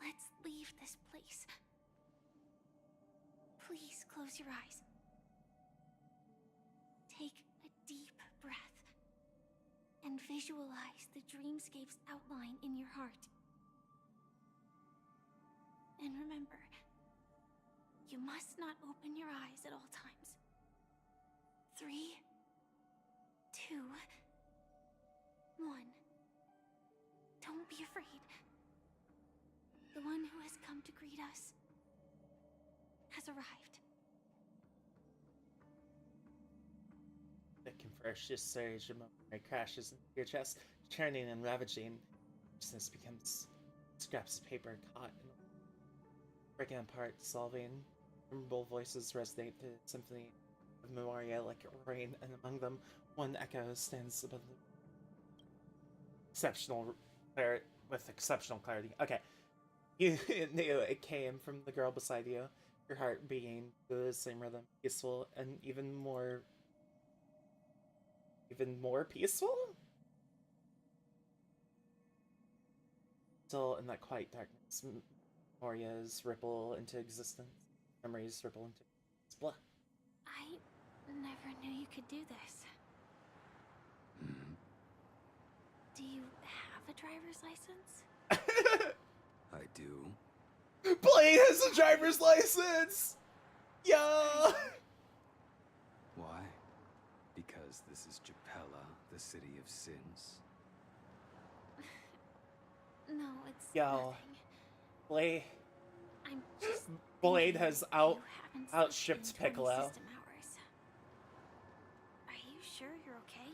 Speaker 6: let's leave this place. Please close your eyes. Take a deep breath and visualize the dreamscape's outline in your heart. And remember, you must not open your eyes at all times. 3, 2, 1. Don't be afraid. The one who has come to greet us has arrived.
Speaker 1: The conversion surge of memory crashes into your chest, churning and ravaging. Consciousness becomes scraps of paper caught in breaking apart, dissolving. Memorable voices resonate the symphony of memoria like rain, and among them, one echo stands above the with exceptional clarity. Okay, you knew it came from the girl beside you. Your heart beating to the same rhythm, peaceful and even more peaceful? Still in that quiet darkness, memorias ripple into existence. Memories ripple into existence. Blah.
Speaker 6: I never knew you could do this. Do you have a driver's license?
Speaker 10: I do.
Speaker 1: Blade has a driver's license! Yeah!
Speaker 10: Why? Because this is Japella, the city of sins.
Speaker 6: No, it's
Speaker 1: Yo.
Speaker 6: nothing.
Speaker 1: Blade.
Speaker 6: I'm just
Speaker 1: Blade
Speaker 6: thinking
Speaker 1: has
Speaker 6: you haven't slept
Speaker 1: outshipped
Speaker 6: in 20
Speaker 1: Piccolo.
Speaker 6: system hours. Are you sure you're okay?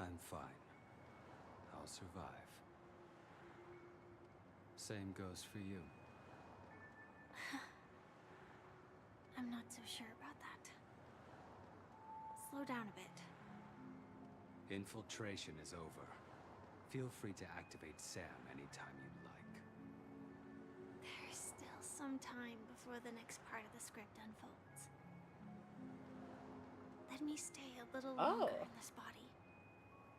Speaker 10: I'm fine. I'll survive. Same goes for you.
Speaker 6: I'm not so sure about that. Slow down a bit.
Speaker 10: Infiltration is over. Feel free to activate Sam anytime you'd like.
Speaker 6: There's still some time before the next part of the script unfolds. Let me stay a little longer in this body.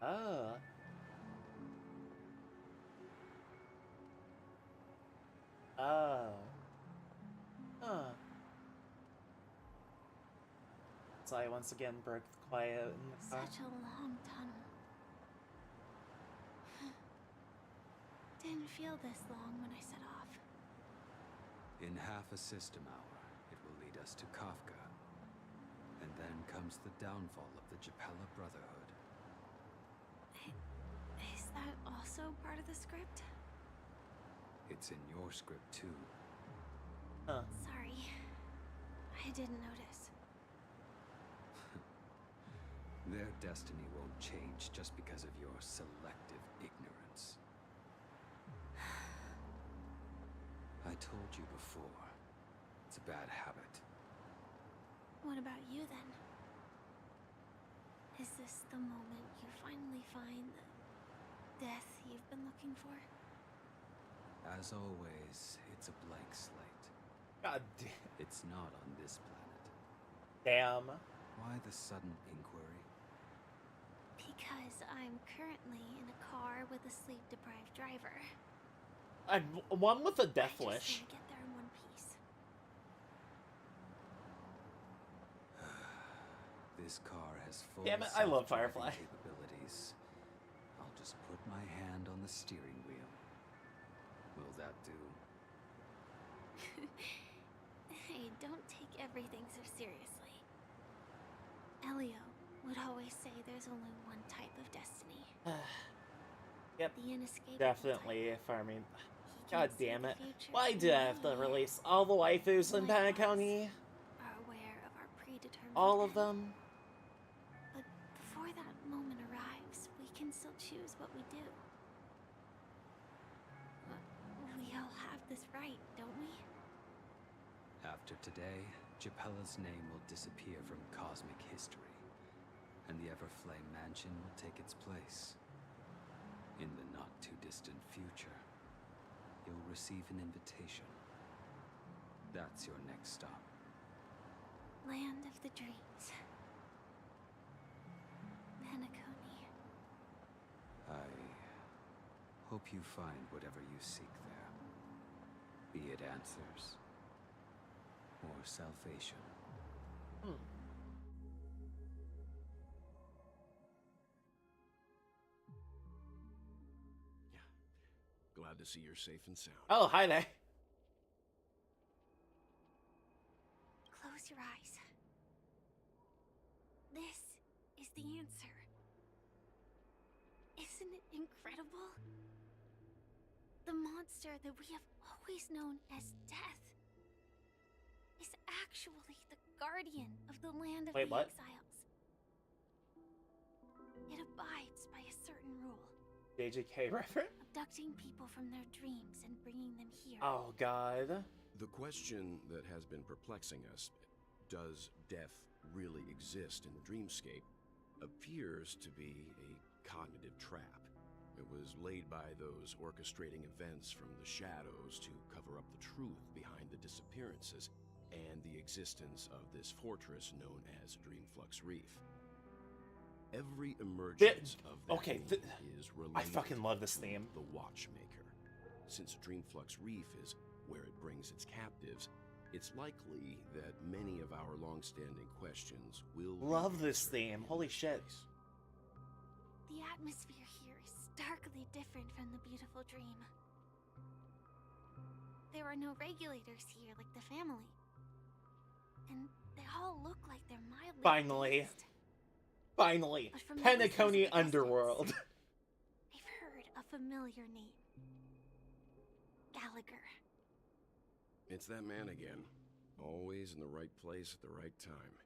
Speaker 1: Oh. Oh. Huh. So I once again broke the quiet in the car.
Speaker 6: Such a long tunnel. Didn't feel this long when I set off.
Speaker 10: In half a system hour, it will lead us to Kafka. And then comes the downfall of the Japella Brotherhood.
Speaker 6: Is that also part of the script?
Speaker 10: It's in your script too.
Speaker 1: Huh.
Speaker 6: Sorry. I didn't notice.
Speaker 10: Their destiny won't change just because of your selective ignorance. I told you before, it's a bad habit.
Speaker 6: What about you then? Is this the moment you finally find the death you've been looking for?
Speaker 10: As always, it's a blank slate.
Speaker 1: God damn.
Speaker 10: It's not on this planet.
Speaker 1: Damn.
Speaker 10: Why the sudden inquiry?
Speaker 6: Because I'm currently in a car with a sleep-deprived driver.
Speaker 1: I'm one with a death
Speaker 6: I
Speaker 1: wish.
Speaker 6: just need to get there in one piece.
Speaker 10: This car has full
Speaker 1: Damn it, I love
Speaker 10: self-driving
Speaker 1: Firefly.
Speaker 10: capabilities. I'll just put my hand on the steering wheel. Will that do?
Speaker 6: Hey, don't take everything so seriously. Elio would always say there's only one type of destiny.
Speaker 1: Yep.
Speaker 6: The inescapable
Speaker 1: Definitely,
Speaker 6: type.
Speaker 1: if I mean...
Speaker 6: He
Speaker 1: God
Speaker 6: can see
Speaker 1: damn
Speaker 6: the
Speaker 1: it.
Speaker 6: future,
Speaker 1: Why
Speaker 6: and
Speaker 1: did I have to
Speaker 6: we
Speaker 1: release all the waifus in
Speaker 6: likewise,
Speaker 1: Panaconi?
Speaker 6: are aware of our predetermined
Speaker 1: All of
Speaker 6: end.
Speaker 1: them?
Speaker 6: But before that moment arrives, we can still choose what we do. We all have this right, don't we?
Speaker 10: After today, Japella's name will disappear from cosmic history, and the Everflame Mansion will take its place. In the not-too-distant future, you'll receive an invitation. That's your next stop.
Speaker 6: Land of the dreams. Penacony.
Speaker 10: I hope you find whatever you seek there. Be it answers or salvation.
Speaker 7: Glad to see you're safe and sound.
Speaker 1: Oh, hi there.
Speaker 6: Close your eyes. This is the answer. Isn't it incredible? The monster that we have always known as Death is actually the guardian of the land of
Speaker 1: Wait,
Speaker 6: the
Speaker 1: what?
Speaker 6: exiles. It abides by a certain rule.
Speaker 1: JJK reference?
Speaker 6: Abducting people from their dreams and bringing them here.
Speaker 1: Oh, God.
Speaker 7: The question that has been perplexing us, does death really exist in the dreamscape, appears to be a cognitive trap. It was laid by those orchestrating events from the shadows to cover up the truth behind the disappearances and the existence of this fortress known as Dreamflux Reef. Every emergence of that
Speaker 1: okay,
Speaker 7: theme is
Speaker 1: I
Speaker 7: related
Speaker 1: fucking love this theme.
Speaker 7: to the Watchmaker. Since Dreamflux Reef is where it brings its captives, it's likely that many of our long-standing questions will be
Speaker 1: Love this
Speaker 7: answered
Speaker 1: theme.
Speaker 7: in
Speaker 1: Holy
Speaker 7: this
Speaker 1: shit.
Speaker 7: place.
Speaker 6: The atmosphere here is starkly different from the beautiful dream. There are no regulators here like the family. And they all look like they're mildly
Speaker 1: Finally.
Speaker 6: dazed.
Speaker 1: Finally.
Speaker 6: But from the whispers of
Speaker 1: Penacony
Speaker 6: the
Speaker 1: Underworld.
Speaker 6: distance, I've heard a familiar name. Gallagher.
Speaker 7: It's that man again. Always in the right place at the right time.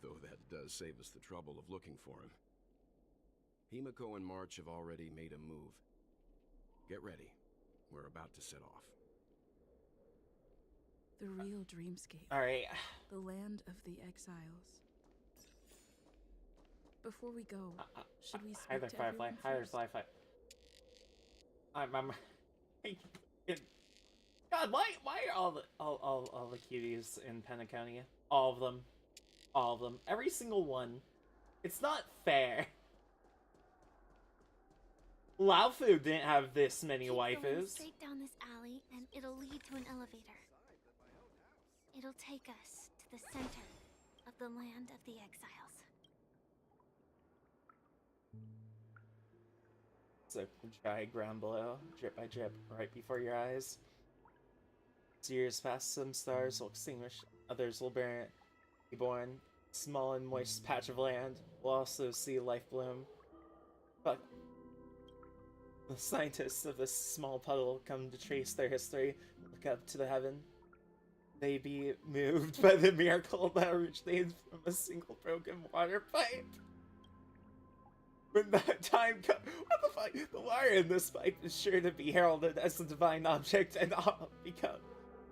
Speaker 7: Though that does save us the trouble of looking for him. Himiko and March have already made a move. Get ready. We're about to set off.
Speaker 11: The real dreamscape.
Speaker 1: Alright.
Speaker 11: The land of the exiles.
Speaker 5: Before we go, should we
Speaker 1: Hi
Speaker 5: speak
Speaker 1: there,
Speaker 5: to
Speaker 1: Firefly.
Speaker 5: everyone
Speaker 1: Hi there,
Speaker 5: first?
Speaker 1: Firefly. I'm God, why are all the cuties in Penacony? All of them. All of them. Every single one. It's not fair. Laofu didn't have this many
Speaker 6: Keep going
Speaker 1: waifus.
Speaker 6: straight down this alley, and it'll lead to an elevator. It'll take us to the center of the land of the exiles.
Speaker 1: So dry ground below, drip by drip, right before your eyes. As years pass, some stars will extinguish, others will burn, be born. Small and moist patch of land will also see life bloom. But the scientists of this small puddle come to trace their history, look up to the heaven. They be moved by the miracle that originates from a single broken water pipe. When that time comes, what the fuck? The water in this pipe is sure to be heralded as a divine object and become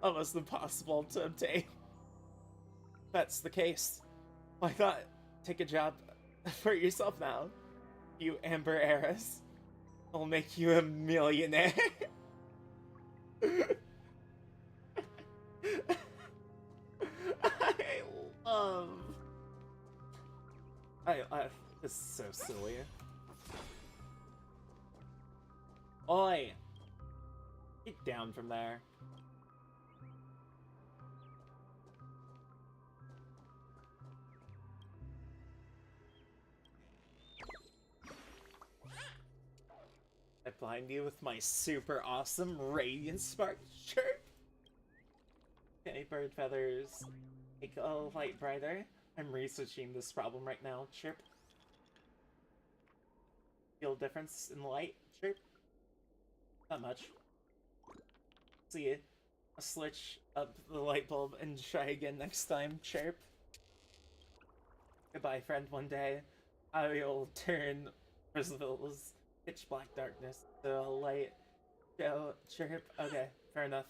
Speaker 1: almost impossible to obtain. If that's the case, why not take a job for yourself now? You Amber Heiress. I'll make you a millionaire. I love. This is so silly. Oi! Get down from there. I blind you with my super awesome radiant spark shirt. Okay, bird feathers. Make a light brighter. I'm researching this problem right now. Chirp. Feel a difference in the light? Chirp. Not much. See it. I'll switch up the light bulb and try again next time. Chirp. Goodbye, friend. One day, I will turn Brazil's pitch black darkness to a light show. Chirp. Okay, fair enough.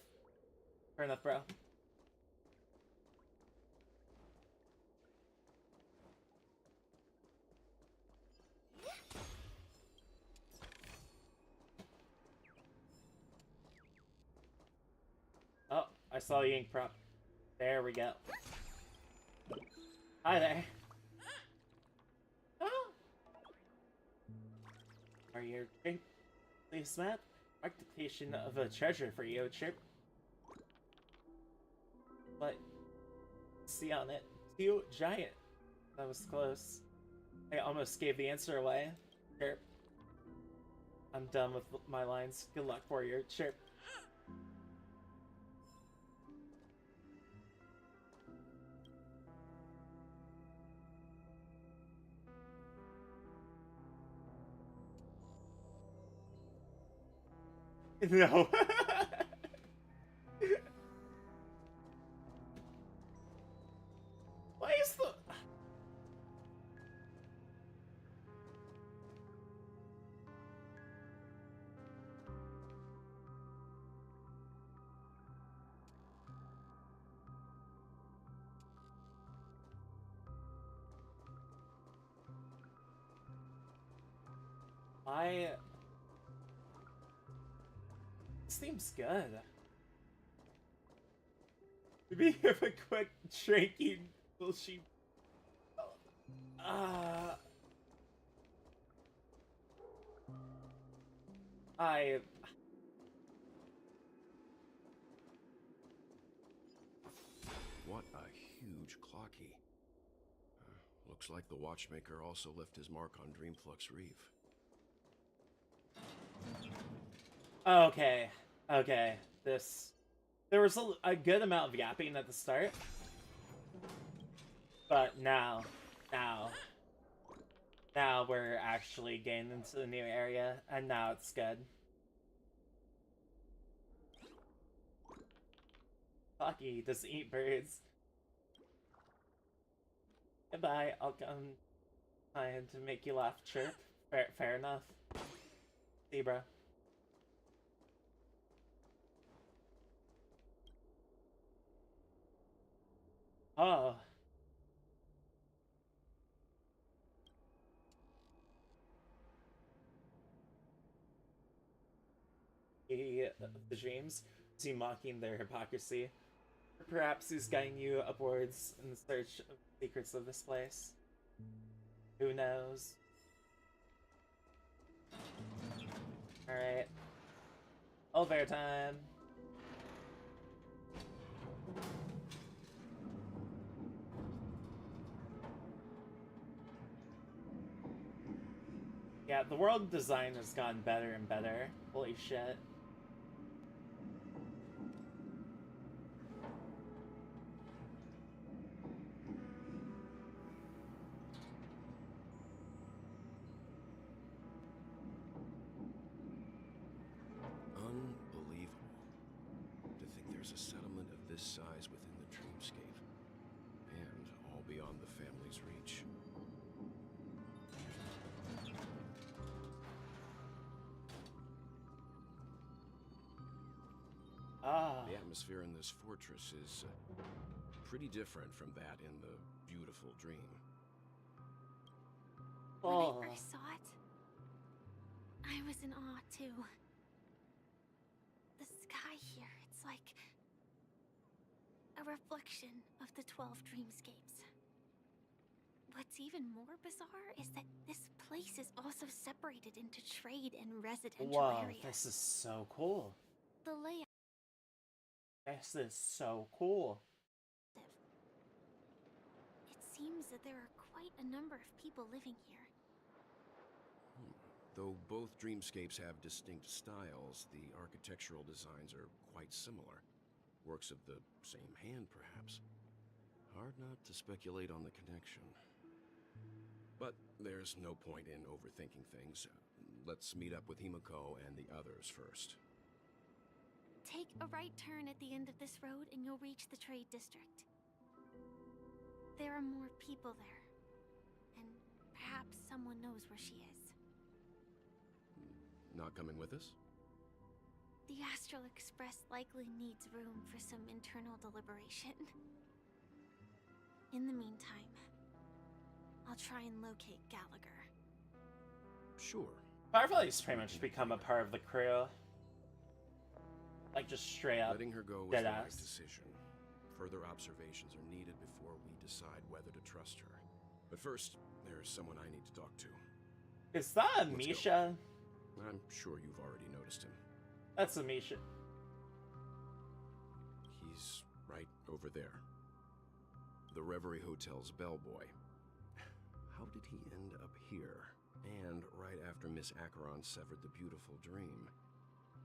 Speaker 1: Fair enough, bro. Oh, I saw the ink prop. There we go. Hi there. Oh. Are you please, map? Mark dictation of a treasure for you, Chirp. But see on it. Too giant. That was close. I almost gave the answer away. Chirp. I'm done with my lines. Good luck, warrior. Chirp. No. Why is the... This seems good. Maybe have a quick drinking. Will she... I...
Speaker 7: What a huge clocky. Looks like the watchmaker also left his mark on Dreamflux Reef.
Speaker 1: Okay. Okay. This... There was a good amount of yapping at the start. But now we're actually getting into the new area, and now it's good. Fucky does eat birds. Goodbye, I'll come trying to make you laugh. Chirp. Fair enough. See, bro. Oh. the dreams? Is he mocking their hypocrisy? Or perhaps he's guiding you upwards in the search of the secrets of this place? Who knows? Alright. Over time. Yeah, the world design has gotten better and better. Holy shit.
Speaker 7: Unbelievable. To think there's a settlement of this size within the dreamscape. And all beyond the family's reach.
Speaker 1: Ah.
Speaker 7: The atmosphere in this fortress is pretty different from that in the beautiful dream.
Speaker 1: Oh.
Speaker 6: When I first saw it, I was in awe too. The sky here, it's like a reflection of the 12 dreamscapes. What's even more bizarre is that this place is also separated into trade and residential
Speaker 1: Whoa,
Speaker 6: areas.
Speaker 1: this is so cool.
Speaker 6: The layout.
Speaker 1: This is so cool.
Speaker 6: It seems that there are quite a number of people living here.
Speaker 7: Though both dreamscapes have distinct styles, the architectural designs are quite similar. Works of the same hand, perhaps. Hard not to speculate on the connection. But there's no point in overthinking things. Let's meet up with Himiko and the others first.
Speaker 6: Take a right turn at the end of this road and you'll reach the trade district. There are more people there. And perhaps someone knows where she is.
Speaker 7: Not coming with us?
Speaker 6: The Astral Express likely needs room for some internal deliberation. In the meantime, I'll try and locate Gallagher.
Speaker 7: Sure.
Speaker 1: Firefly's pretty much become a part of the crew. Like, just straight up.
Speaker 7: Letting her go was
Speaker 1: dead
Speaker 7: the right
Speaker 1: ass.
Speaker 7: decision. Further observations are needed before we decide whether to trust her. But first, there's someone I need to talk to.
Speaker 1: Is that
Speaker 7: Let's go.
Speaker 1: Misha?
Speaker 7: I'm sure you've already noticed him.
Speaker 1: That's a Misha.
Speaker 7: He's right over there. The Reverie Hotel's bellboy. How did he end up here? And right after Miss Acheron severed the beautiful dream.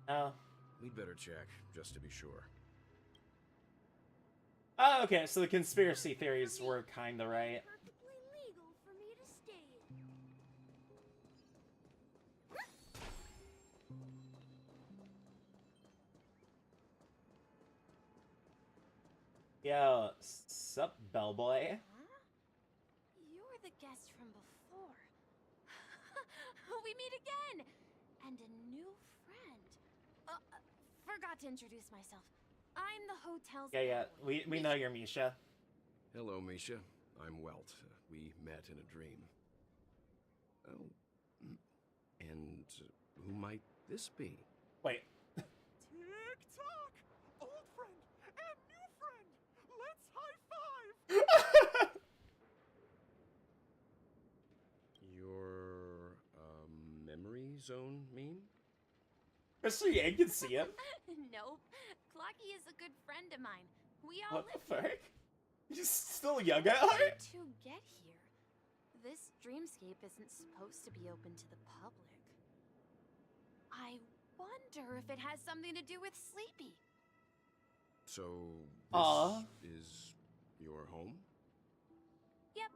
Speaker 1: Oh.
Speaker 7: We'd better check, just to be sure.
Speaker 1: Oh, okay, so the conspiracy theories were kinda right.
Speaker 4: Perfectly legal for me to stay in.
Speaker 1: Yo, sup, bellboy?
Speaker 6: Huh? You're the guest from before. We meet again! And a new friend. Forgot to introduce myself. I'm the hotel's
Speaker 1: Yeah,
Speaker 6: bellboy.
Speaker 1: we know you're Misha.
Speaker 7: Hello, Misha. I'm Welt. We met in a dream. Oh, and who might this be?
Speaker 1: Wait.
Speaker 10: Tick-tock! Old friend and new friend! Let's high-five!
Speaker 7: Your, memory zone meme?
Speaker 1: Especially I can see him.
Speaker 6: Nope. Clocky is a good friend of mine. We all
Speaker 1: What the
Speaker 6: live
Speaker 1: fuck? He's still young at heart?
Speaker 6: to get here. This dreamscape isn't supposed to be open to the public. I wonder if it has something to do with Sleepy.
Speaker 7: So,
Speaker 1: Aw.
Speaker 7: this is your home?
Speaker 6: Yep.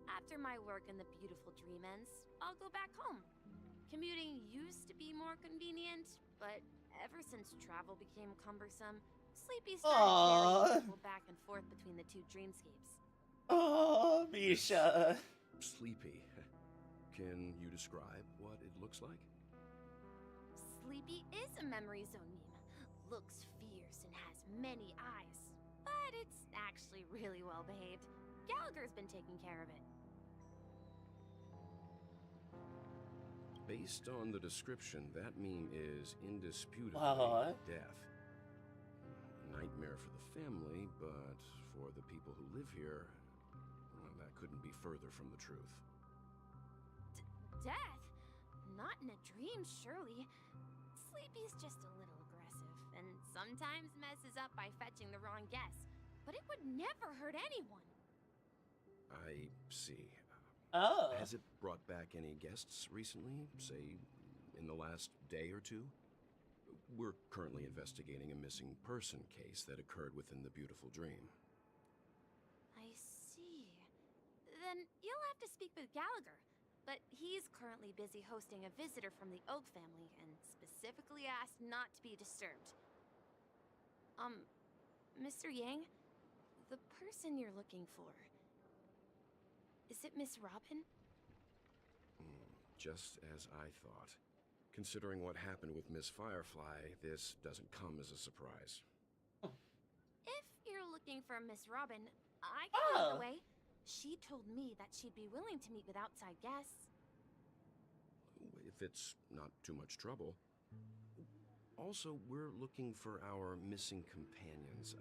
Speaker 6: After my work in the beautiful dream ends, I'll go back home. Commuting used to be more convenient, but ever since travel became cumbersome, Sleepy started
Speaker 1: Aw.
Speaker 6: carrying people back and forth between the two dreamscapes.
Speaker 1: Oh, Misha.
Speaker 7: Sleepy. Can you describe what it looks like?
Speaker 6: Sleepy is a memory zone meme. Looks fierce and has many eyes, but it's actually really well behaved. Gallagher's been taking care of it.
Speaker 7: Based on the description, that meme is indisputably death. Nightmare for the family, but for the people who live here, well, that couldn't be further from the truth.
Speaker 6: Death? Not in a dream, surely. Sleepy's just a little aggressive, and sometimes messes up by fetching the wrong guess. But it would never hurt anyone.
Speaker 7: I see.
Speaker 1: Oh.
Speaker 7: Has it brought back any guests recently, say, in the last day or two? We're currently investigating a missing person case that occurred within the beautiful dream.
Speaker 6: I see. Then you'll have to speak with Gallagher. But he's currently busy hosting a visitor from the Oak family and specifically asked not to be disturbed. Mr. Yang, the person you're looking for, is it Miss Robin?
Speaker 7: Just as I thought. Considering what happened with Miss Firefly, this doesn't come as a surprise.
Speaker 6: If you're looking for Miss Robin, I can lead the way. She told me that she'd be willing to meet with outside guests.
Speaker 7: If it's not too much trouble. Also, we're looking for our missing companions.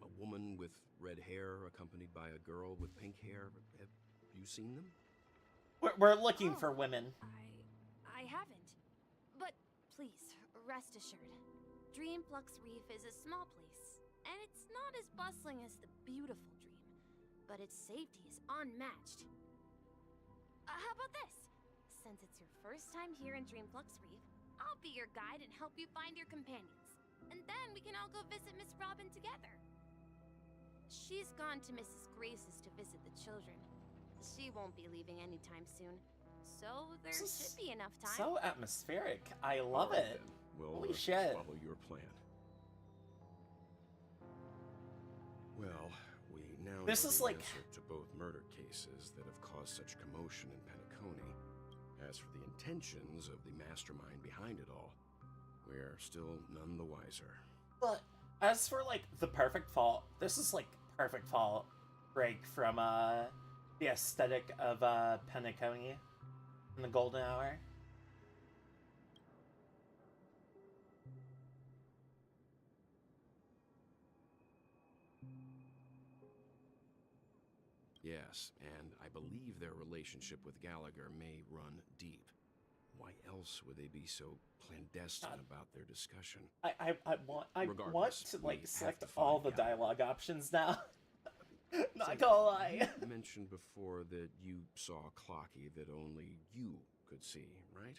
Speaker 7: A woman with red hair accompanied by a girl with pink hair. Have you seen them?
Speaker 1: We're looking for women.
Speaker 6: I haven't. But please, rest assured. Dreamflux Reef is a small place, and it's not as bustling as the beautiful Dream, but its safety is unmatched. How about this? Since it's your first time here in Dreamflux Reef, I'll be your guide and help you find your companions. And then we can all go visit Miss Robin together. She's gone to Mrs. Grace's to visit the children. She won't be leaving anytime soon. So there should be enough time.
Speaker 1: So atmospheric. I love
Speaker 7: All right,
Speaker 1: it.
Speaker 7: then. We'll
Speaker 1: Holy shit.
Speaker 7: follow your plan. Well, we now
Speaker 1: This
Speaker 7: know
Speaker 1: is
Speaker 7: the
Speaker 1: like-
Speaker 7: answer to both murder cases that have caused such commotion in Penacony. As for the intentions of the mastermind behind it all, we're still none the wiser.
Speaker 1: But as for like the perfect fall, this is like perfect fall break from the aesthetic of Penacony in the golden hour.
Speaker 7: Yes, and I believe their relationship with Gallagher may run deep. Why else would they be so clandestine about their discussion?
Speaker 1: I want
Speaker 7: Regardless,
Speaker 1: to
Speaker 7: we
Speaker 1: like
Speaker 7: have
Speaker 1: select
Speaker 7: to
Speaker 1: all
Speaker 7: find
Speaker 1: the
Speaker 7: Gallagher.
Speaker 1: dialogue options now. Not
Speaker 7: So,
Speaker 1: gonna lie.
Speaker 7: You mentioned before that you saw a Clocky that only you could see, right?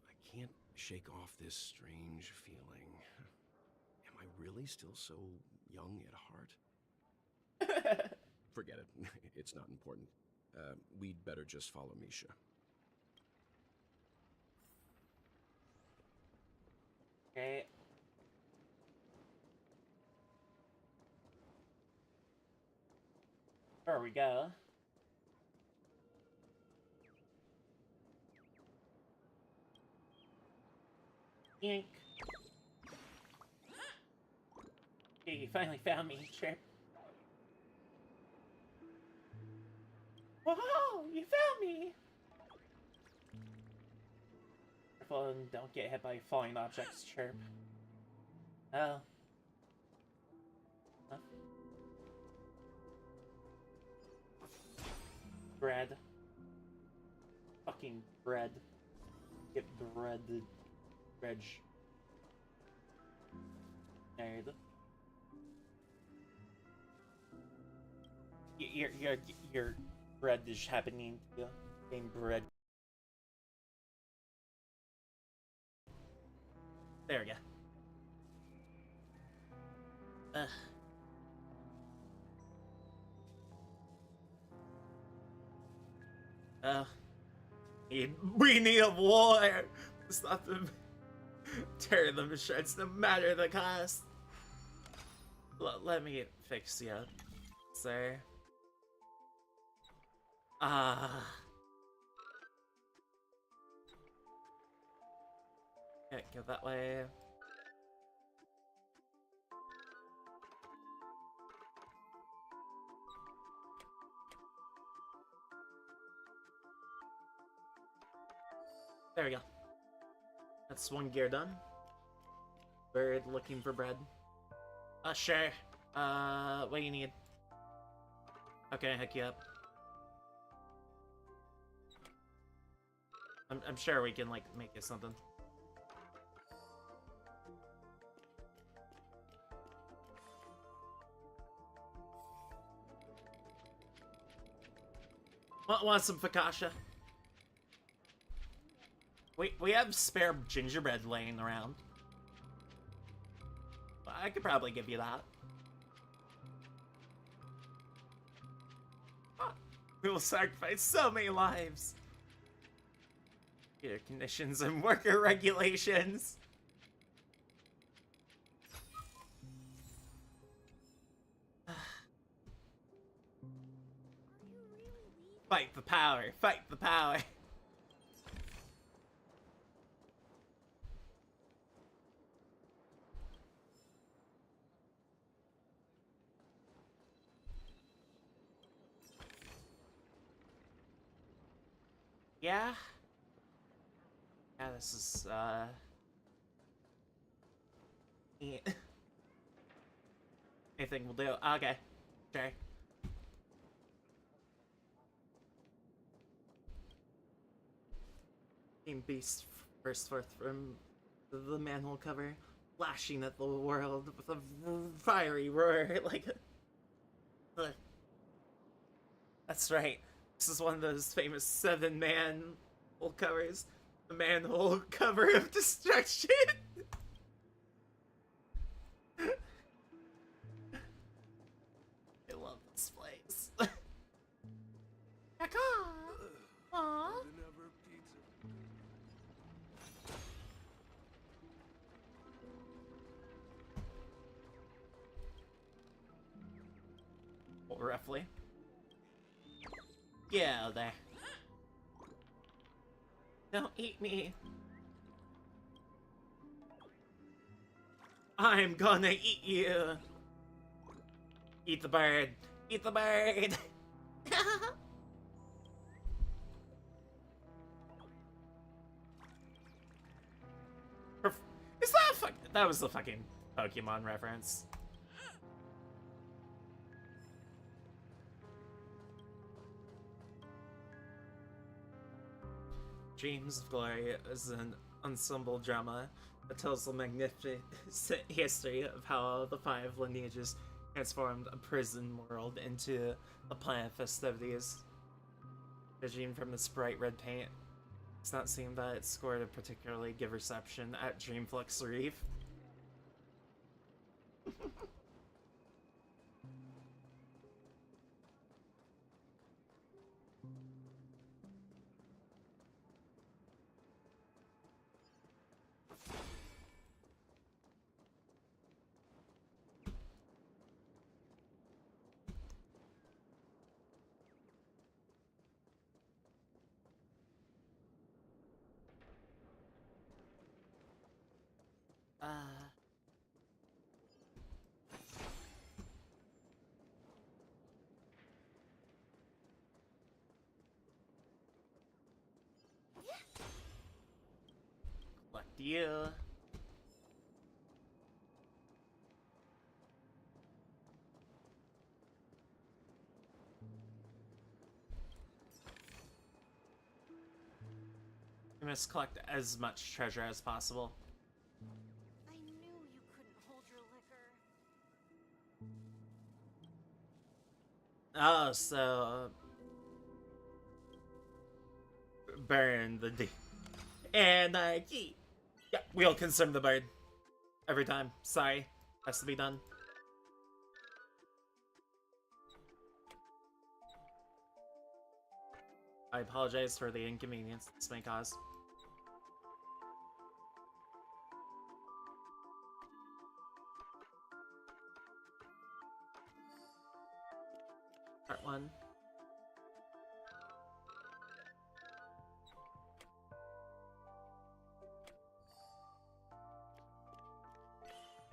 Speaker 7: I can't shake off this strange feeling. Am I really still so young at heart? Forget it. It's not important. We'd better just follow Misha.
Speaker 1: Okay. There we go. Ink. Okay, you finally found me, Chip. Whoa, you found me! Careful and don't get hit by falling objects, Chirp. Oh. Huh? Bread. Fucking bread. Get bread. Reg. Nerd. Your bread is happening to you. Game bread. There we go. Ugh. We need a war! Stop them. Tear them to shreds, no matter the cost. Let me fix you, sir. Can't go that way. There we go. That's one gear done. Bird looking for bread. Sure. What do you need? Okay, hook you up. I'm sure we can, like, make it something. Want some focaccia? We have spare gingerbread laying around. I could probably give you that. We will sacrifice so many lives. Air conditions and worker regulations. Fight the power. Fight the power. Yeah. Yeah, this is, yeah. Anything will do. Okay. Sure. Team Beast burst forth from the manhole cover, flashing at the world with a fiery roar like a... That's right. This is one of those famous 7 manhole covers. The manhole cover of destruction. I love this place. Aww. Roughly. Yeah, there. Don't eat me. I'm gonna eat you. Eat the bird. Eat the bird. Is that a fuck? That was the fucking Pokemon reference. Dreams of Glory is an ensemble drama that tells the magnificent history of how the 5 lineages transformed a prison world into a planet of festivities. Judging from its bright red paint, it's not seem that it scored a particularly good reception at Dreamflux Reef. Collect you. You must collect as much treasure as possible.
Speaker 6: I knew you couldn't hold your liquor.
Speaker 1: Oh, so burn the D. And yeah, we'll consume the bird every time. Sorry, has to be done. I apologize for the inconvenience this may cause. Part 1.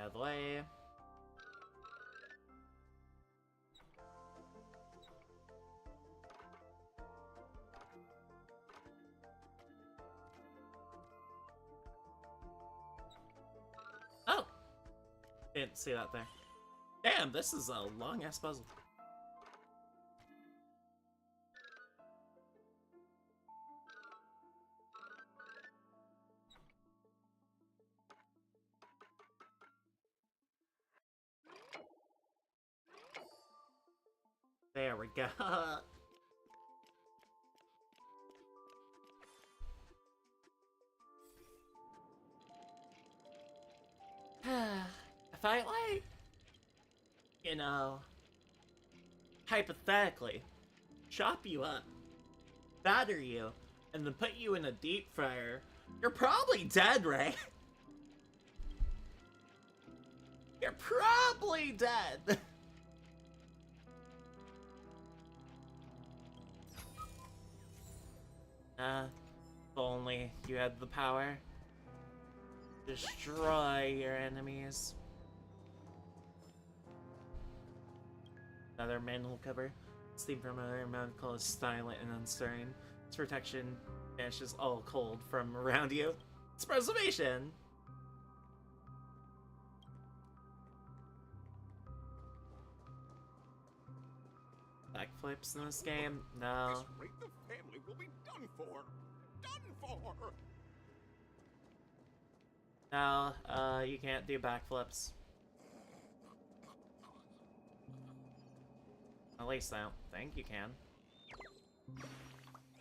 Speaker 1: Out of the way. see that there. Damn, this is a long-ass puzzle. There we go. If I, like, you know, hypothetically, chop you up, batter you, and then put you in a deep fryer, you're probably dead, right? You're probably dead. If only you had the power. Destroy your enemies. Another manhole cover. Steam from another medical is silent and unstirring. Its protection banishes all cold from around you. It's preservation! Backflips in this game? No.
Speaker 9: This rate, the family will be done for. Done for.
Speaker 1: No, you can't do backflips. At least I don't think you can.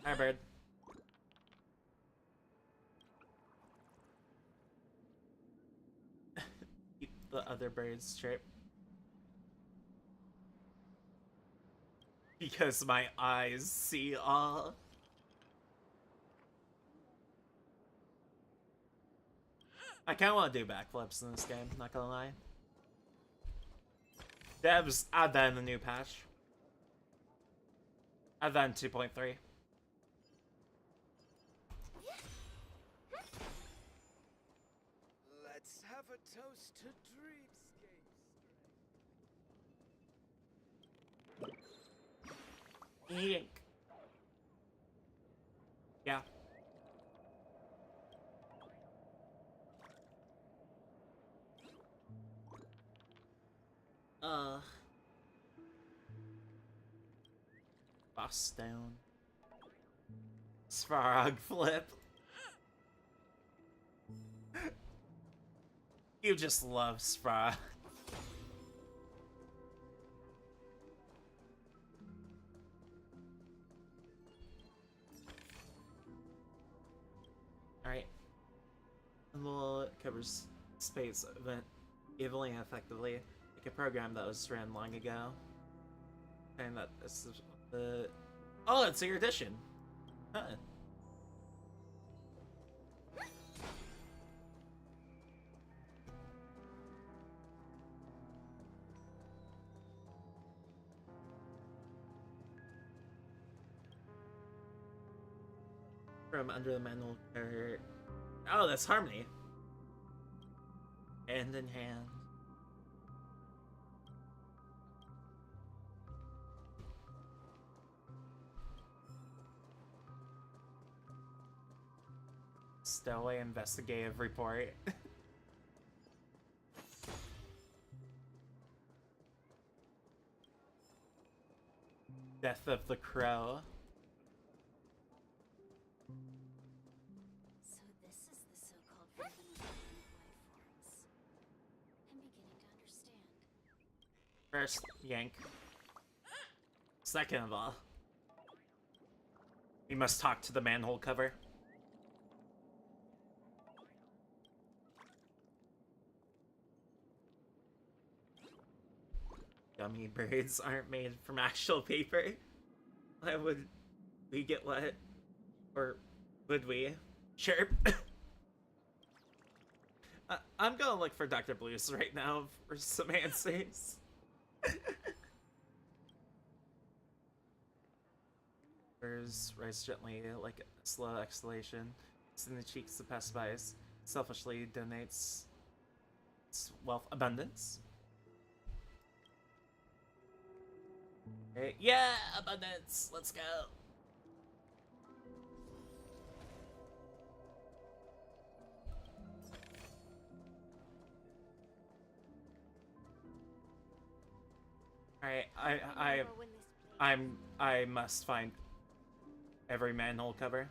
Speaker 1: Hi, bird. Keep the other birds straight. Because my eyes see all. I kinda wanna do backflips in this game, not gonna lie. Devs, add that in the new patch. Add that in 2.3.
Speaker 2: Let's have a toast to dreamscapes.
Speaker 1: Yank. Yeah. Boss down. Svarog flip. You just love Svarog. Alright. Well, it covers space event evilly and effectively, like a program that was ran long ago. And that this is the... Oh, it's your edition! Huh. From under the manhole cover. Oh, that's Harmony. Hand in hand. Stowaway investigative report. Death of the Crow.
Speaker 4: So this is the so-called forbidden life forms. I'm beginning to understand.
Speaker 1: First, yank. Second of all, we must talk to the manhole cover. Gummy birds aren't made from actual paper. Why would we get wet? Or would we? Chirp. I'm gonna look for Dr. Blues right now for some answers. Birds rise gently like a slow exhalation. It's in the cheeks to passerbys. Selfishly donates its wealth abundance. Okay, yeah, abundance. Let's go. Alright,
Speaker 6: Remember when this place
Speaker 1: I must find every manhole cover.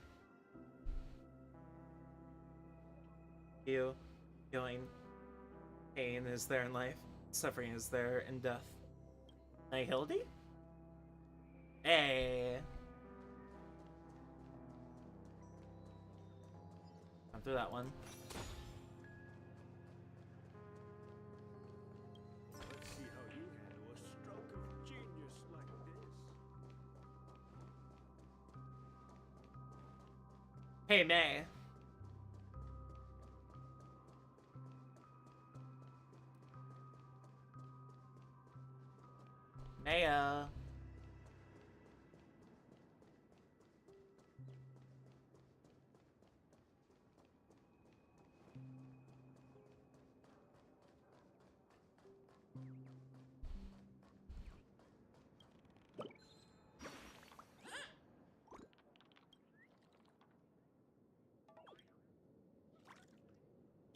Speaker 1: Feeling pain is there in life, suffering is there in death. Hey, Hildy? Hey! I'm through that one.
Speaker 9: Let's see how you handle a stroke of genius like this.
Speaker 1: Hey, May. Maya.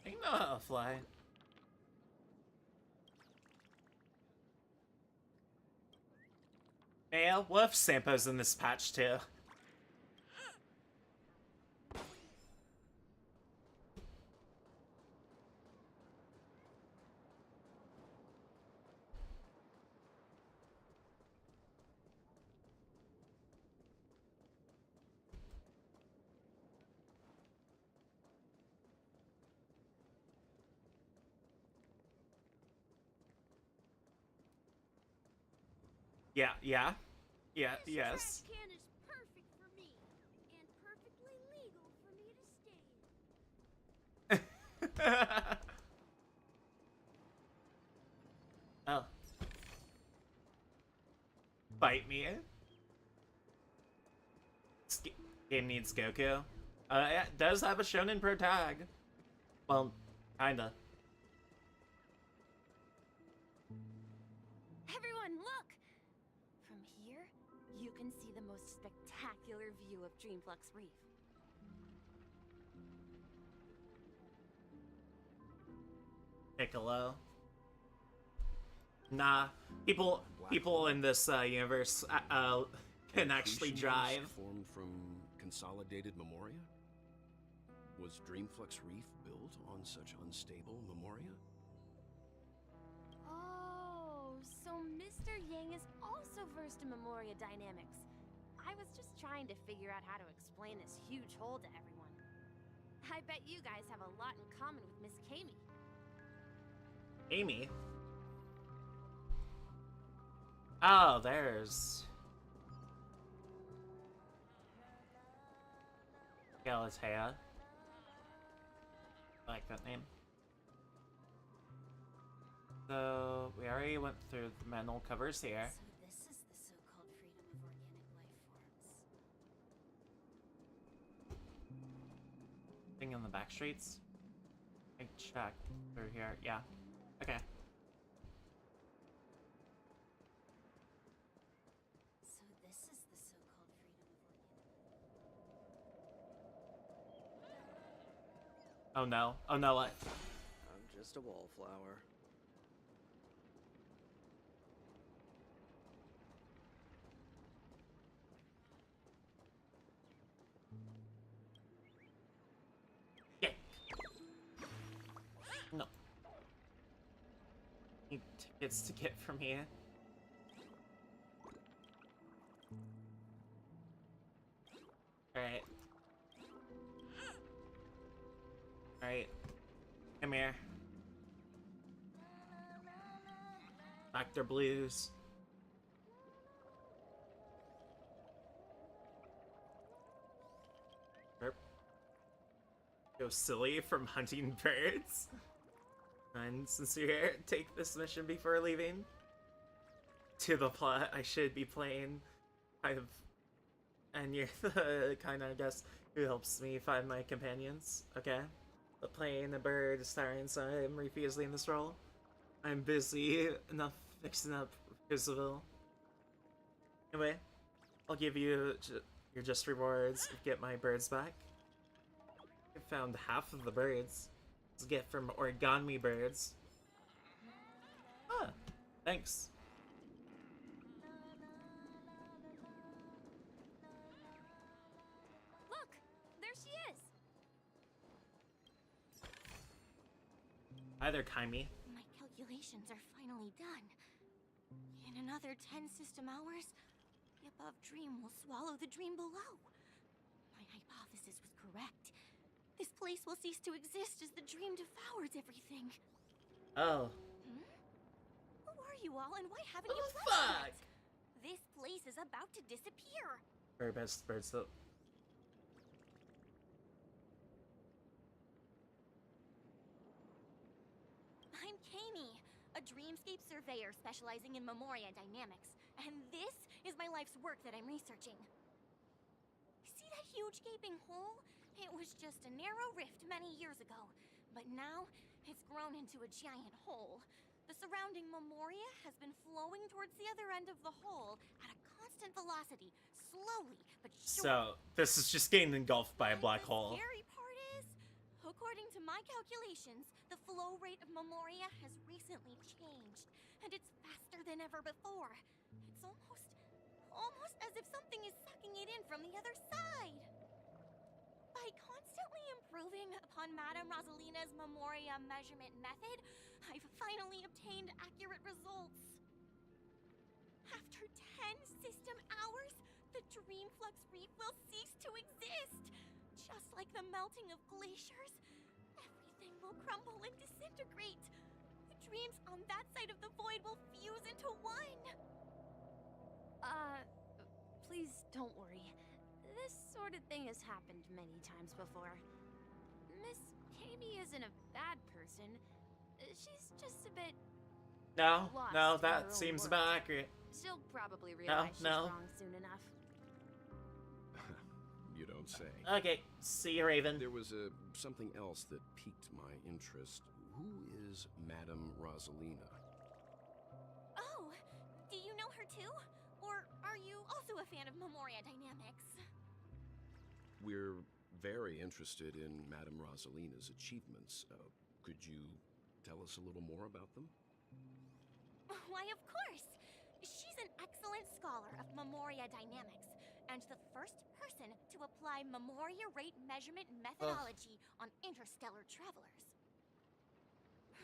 Speaker 1: You know how to fly. Maya, what if Sampo's in this patch too? Yeah, yes.
Speaker 6: This trash can is perfect for me, and perfectly legal for me to stay in.
Speaker 1: Oh. Bite me. This game needs Goku. It does have a Shonen Pro tag. Well, kinda.
Speaker 6: Everyone, look! From here, you can see the most spectacular view of Dreamflux Reef.
Speaker 1: Piccolo. Nah, people in this universe can actually
Speaker 7: Crucibles
Speaker 1: drive.
Speaker 7: formed from consolidated memoria? Was Dreamflux Reef built on such unstable memoria?
Speaker 6: Oh, so Mr. Yang is also versed in Memoria dynamics. I was just trying to figure out how to explain this huge hole to everyone. I bet you guys have a lot in common with Miss Kami.
Speaker 1: Amy. Oh, there's Galatea. I like that name. So we already went through the manual covers here.
Speaker 6: So this is the so-called freedom of organic life forms.
Speaker 1: Thing on the back streets. I check through here. Yeah. Okay.
Speaker 6: So this is the so-called freedom of organic.
Speaker 1: Oh no. Oh no, what?
Speaker 10: I'm just a wallflower.
Speaker 1: Yeah. No. Need tickets to get from here. Alright. Alright. Come here. Dr. Blues. Derp. Go silly from hunting birds. And since you're here, take this mission before leaving. To the plot, I should be playing. And you're the kind of, I guess, who helps me find my companions. Okay? But playing a bird is tiring, so I'm refusing this role. I'm busy enough fixing up Isabel. Anyway, I'll give you your just rewards to get my birds back. I found half of the birds. It's a gift from Origami Birds. Ah, thanks. Hi there, Kaimi.
Speaker 6: My calculations are finally done. In another 10 system hours, the above dream will swallow the dream below. My hypothesis was correct. This place will cease to exist as the dream devours everything.
Speaker 1: Oh.
Speaker 6: Hmm? Who are you all, and why haven't
Speaker 1: What
Speaker 6: you
Speaker 1: the
Speaker 6: left
Speaker 1: fuck?
Speaker 6: yet? This place is about to disappear.
Speaker 1: Very best birds though.
Speaker 6: I'm Kami, a dreamscape surveyor specializing in Memoria dynamics, and this is my life's work that I'm researching. See that huge gaping hole? It was just a narrow rift many years ago, but now it's grown into a giant hole. The surrounding Memoria has been flowing towards the other end of the hole at a constant velocity, slowly but surely.
Speaker 1: So this is just getting engulfed by a black hole.
Speaker 6: The scary part is, according to my calculations, the flow rate of Memoria has recently changed, and it's faster than ever before. It's almost as if something is sucking it in from the other side. By constantly improving upon Madame Rosalina's Memoria measurement method, I've finally obtained accurate results. After 10 system hours, the Dreamflux Reef will cease to exist. Just like the melting of glaciers, everything will crumble and disintegrate. The dreams on that side of the void will fuse into one.
Speaker 11: Please don't worry. This sort of thing has happened many times before. Miss Kami isn't a bad person. She's just a bit
Speaker 1: No,
Speaker 11: lost
Speaker 1: no,
Speaker 11: in her
Speaker 1: that
Speaker 11: own
Speaker 1: seems
Speaker 11: world.
Speaker 1: about accurate.
Speaker 11: She'll probably realize she's
Speaker 1: no.
Speaker 11: wrong soon enough.
Speaker 7: You don't say.
Speaker 1: Okay, see you, Raven.
Speaker 7: There was something else that piqued my interest. Who is Madame Rosalina?
Speaker 6: Oh, do you know her too? Or are you also a fan of Memoria dynamics?
Speaker 7: We're very interested in Madame Rosalina's achievements. Could you tell us a little more about them?
Speaker 6: Why, of course! She's an excellent scholar of Memoria dynamics, and the first person to apply Memoria rate measurement methodology on interstellar travelers.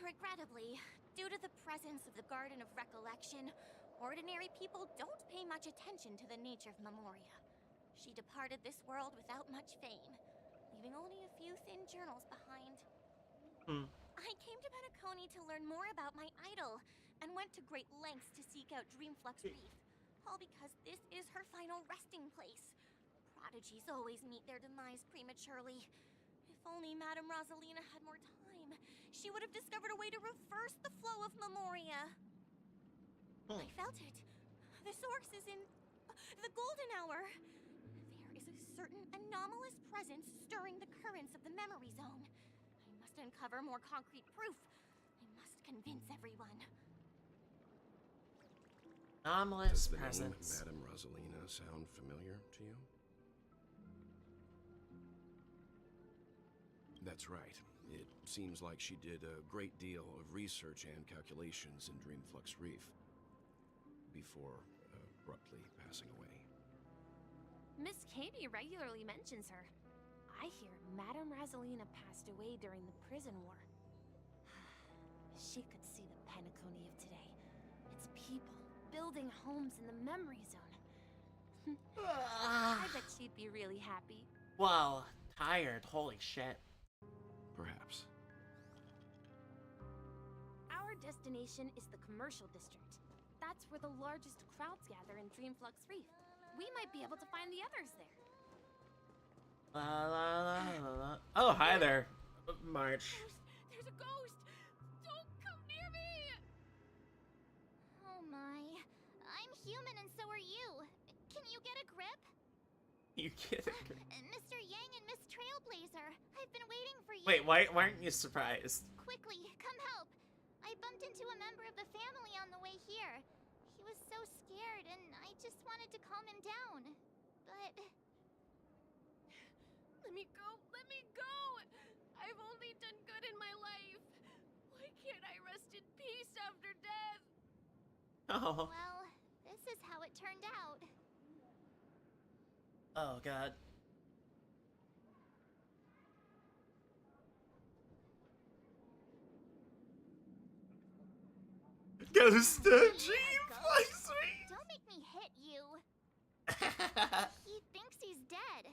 Speaker 6: Regrettably, due to the presence of the Garden of Recollection, ordinary people don't pay much attention to the nature of Memoria. She departed this world without much fame, leaving only a few thin journals behind. I came to Penacony to learn more about my idol, and went to great lengths to seek out Dreamflux Reef, all because this is her final resting place. Prodigies always meet their demise prematurely. If only Madame Rosalina had more time, she would have discovered a way to reverse the flow of Memoria. I felt it. The source is in the golden hour. There is a certain anomalous presence stirring the currents of the memory zone. I must uncover more concrete proof. I must convince everyone.
Speaker 1: Anomalous
Speaker 7: Does the
Speaker 1: presence.
Speaker 7: name Madame Rosalina sound familiar to you? That's right. It seems like she did a great deal of research and calculations in Dreamflux Reef before abruptly passing away.
Speaker 11: Miss Kami regularly mentions her. I hear Madame Rosalina passed away during the prison war. She could see the Penacony of today. Its people building homes in the memory zone. I bet she'd be really happy.
Speaker 1: Wow, tired. Holy shit.
Speaker 7: Perhaps.
Speaker 11: Our destination is the commercial district. That's where the largest crowds gather in Dreamflux Reef. We might be able to find the others there.
Speaker 1: La, la, la, la, la. Oh, hi there, March.
Speaker 11: There's a ghost! Don't come near me!
Speaker 6: Oh my. I'm human and so are you. Can you get a grip?
Speaker 1: You kidding?
Speaker 6: Mr. Yang and Miss Trailblazer, I've been waiting for you.
Speaker 1: Wait, why aren't you surprised?
Speaker 6: Quickly, come help. I bumped into a member of the family on the way here. He was so scared and I just wanted to calm him down. But...
Speaker 11: Let me go! Let me go! I've only done good in my life. Why can't I rest in peace after death?
Speaker 1: Oh.
Speaker 6: well, this is how it turned out.
Speaker 1: Oh god. Ghost of Dream
Speaker 6: Ghost? Don't make me hit you. He thinks he's dead.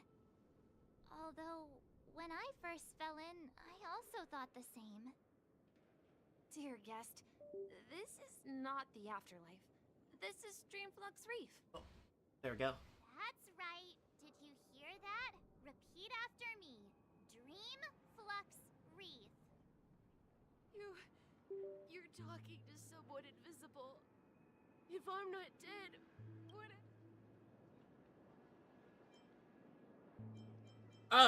Speaker 6: Although, when I first fell in, I also thought the same.
Speaker 11: Dear guest, this is not the afterlife. This is Dreamflux Reef.
Speaker 1: Oh, there we go.
Speaker 6: That's right. Did you hear that? Repeat after me. Dream Flux Reef.
Speaker 4: You're talking to someone invisible. If I'm not dead, what?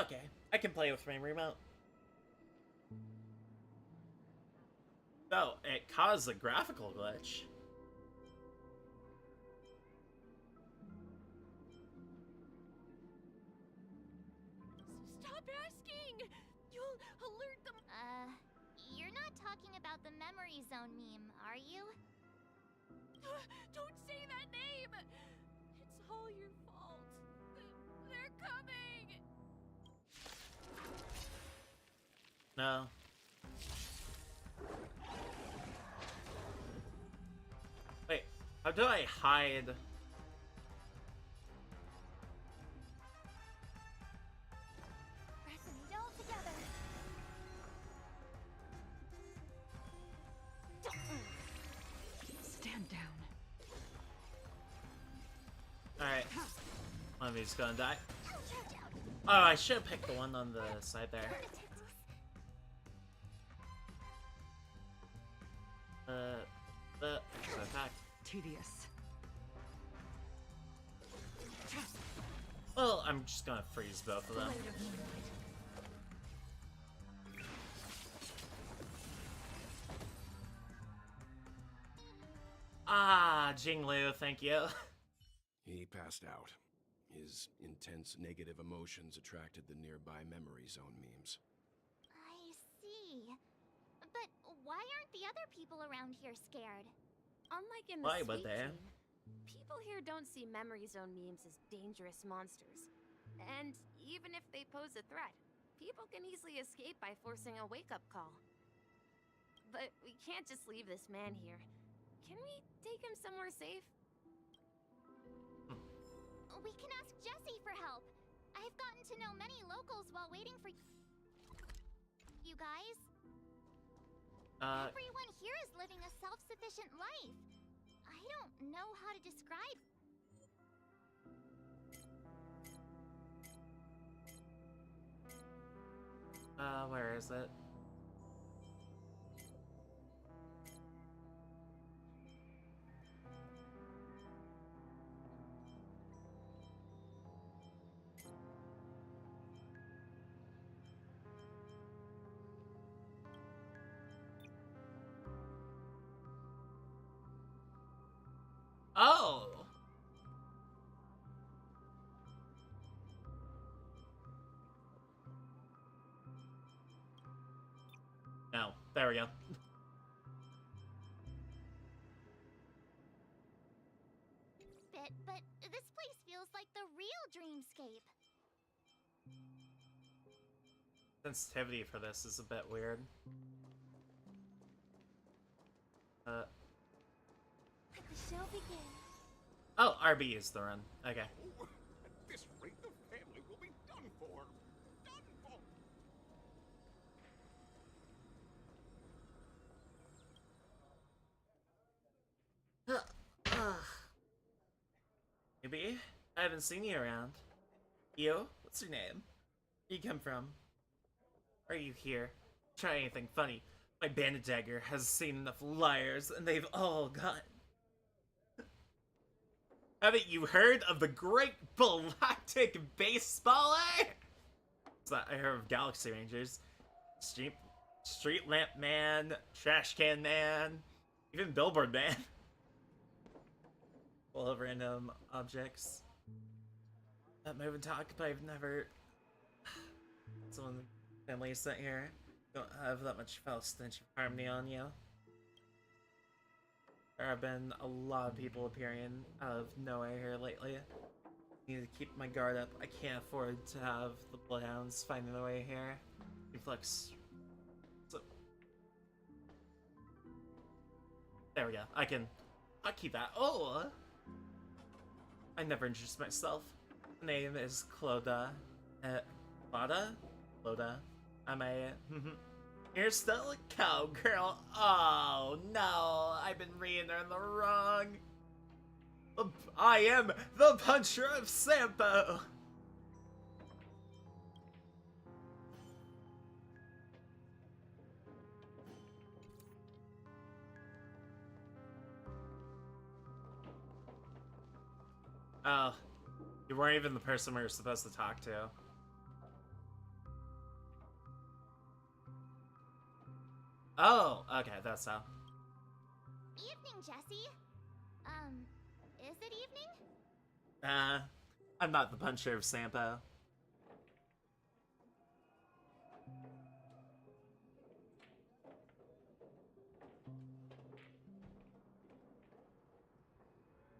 Speaker 1: Okay, I can play with my remote. Oh, it caused a graphical glitch.
Speaker 4: Stop asking! You'll alert them.
Speaker 6: You're not talking about the memory zone meme, are you?
Speaker 4: Don't say that name! It's all your fault. They're coming!
Speaker 1: No. Wait, how do I hide?
Speaker 6: Resonate all together.
Speaker 5: Stand down.
Speaker 1: Alright. One of these gonna die. Oh, I should have picked the one on the side there. Attack.
Speaker 5: Tedious.
Speaker 1: Well, I'm just gonna freeze both of them. Ah, Jinglu, thank you.
Speaker 7: He passed out. His intense negative emotions attracted the nearby memory zone memes.
Speaker 6: I see. But why aren't the other people around here scared?
Speaker 11: Unlike in the
Speaker 1: Why would
Speaker 11: Sweet
Speaker 1: they?
Speaker 11: Dream, people here don't see memory zone memes as dangerous monsters. And even if they pose a threat, people can easily escape by forcing a wake-up call. But we can't just leave this man here. Can we take him somewhere safe?
Speaker 6: We can ask Jessie for help. I've gotten to know many locals while waiting for you guys. Everyone here is living a self-sufficient life. I don't know how to describe.
Speaker 1: Where is it? Oh! No, there we go.
Speaker 6: But this place feels like the real dreamscape.
Speaker 1: Sensitivity for this is a bit weird.
Speaker 6: Let the show begin.
Speaker 1: Oh, RB is the run. Okay.
Speaker 8: At this rate, the family will be done for. Done for.
Speaker 1: Maybe? I haven't seen you around. You? What's your name? Where you come from? Are you here? Try anything funny. My bandit dagger has seen enough liars, and they've all gone. Haven't you heard of the Great Galactic Baseballer? It's that I heard of Galaxy Rangers, Street Lamp Man, Trash Can Man, even Billboard Man. Full of random objects that move and talk, but I've never. Someone family sent here. Don't have that much foul stench of harmony on you. There have been a lot of people appearing out of nowhere here lately. Need to keep my guard up. I can't afford to have the bloodhounds finding their way here. Reflex. So, There we go. I'll keep that. Oh! I never introduced myself. Name is Cloda. Cloda? Cloda. I'm a... You're still a cowgirl. Oh, no. I've been reading her the wrong. I am the puncher of Sampo. Oh, you weren't even the person we were supposed to talk to. Oh, okay, that's how.
Speaker 6: Evening, Jesse. Is it evening?
Speaker 1: I'm not the puncher of Sampo.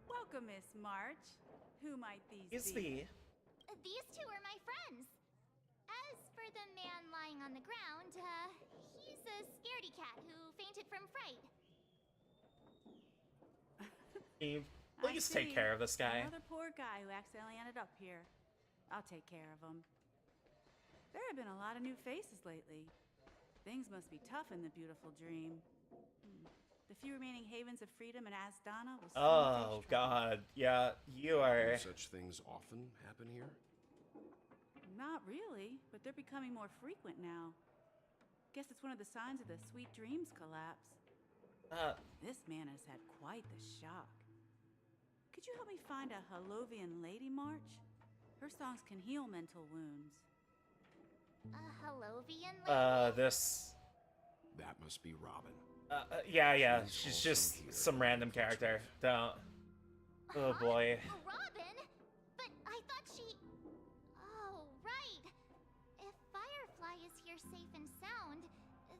Speaker 12: Welcome, Miss March. Who might these
Speaker 1: It's
Speaker 12: be?
Speaker 6: These two are my friends. As for the man lying on the ground, he's a scaredy cat who fainted from fright.
Speaker 1: Eve, please take care of this guy.
Speaker 12: Another poor guy who accidentally ended up here. I'll take care of him. There have been a lot of new faces lately. Things must be tough in the beautiful dream. The few remaining havens of freedom in Asdana will soon
Speaker 1: Oh,
Speaker 12: face trouble.
Speaker 1: God. Yeah, you are...
Speaker 7: Do such things often happen here?
Speaker 12: Not really, but they're becoming more frequent now. Guess it's one of the signs of the Sweet Dreams collapse. This man has had quite the shock. Could you help me find a Halovian lady, March? Her songs can heal mental wounds.
Speaker 6: A Halovian lady?
Speaker 1: This...
Speaker 7: That must be Robin.
Speaker 1: Yeah, she's just some random character. Don't... Oh, boy.
Speaker 6: Robin? But I thought she... Oh, right. If Firefly is here safe and sound,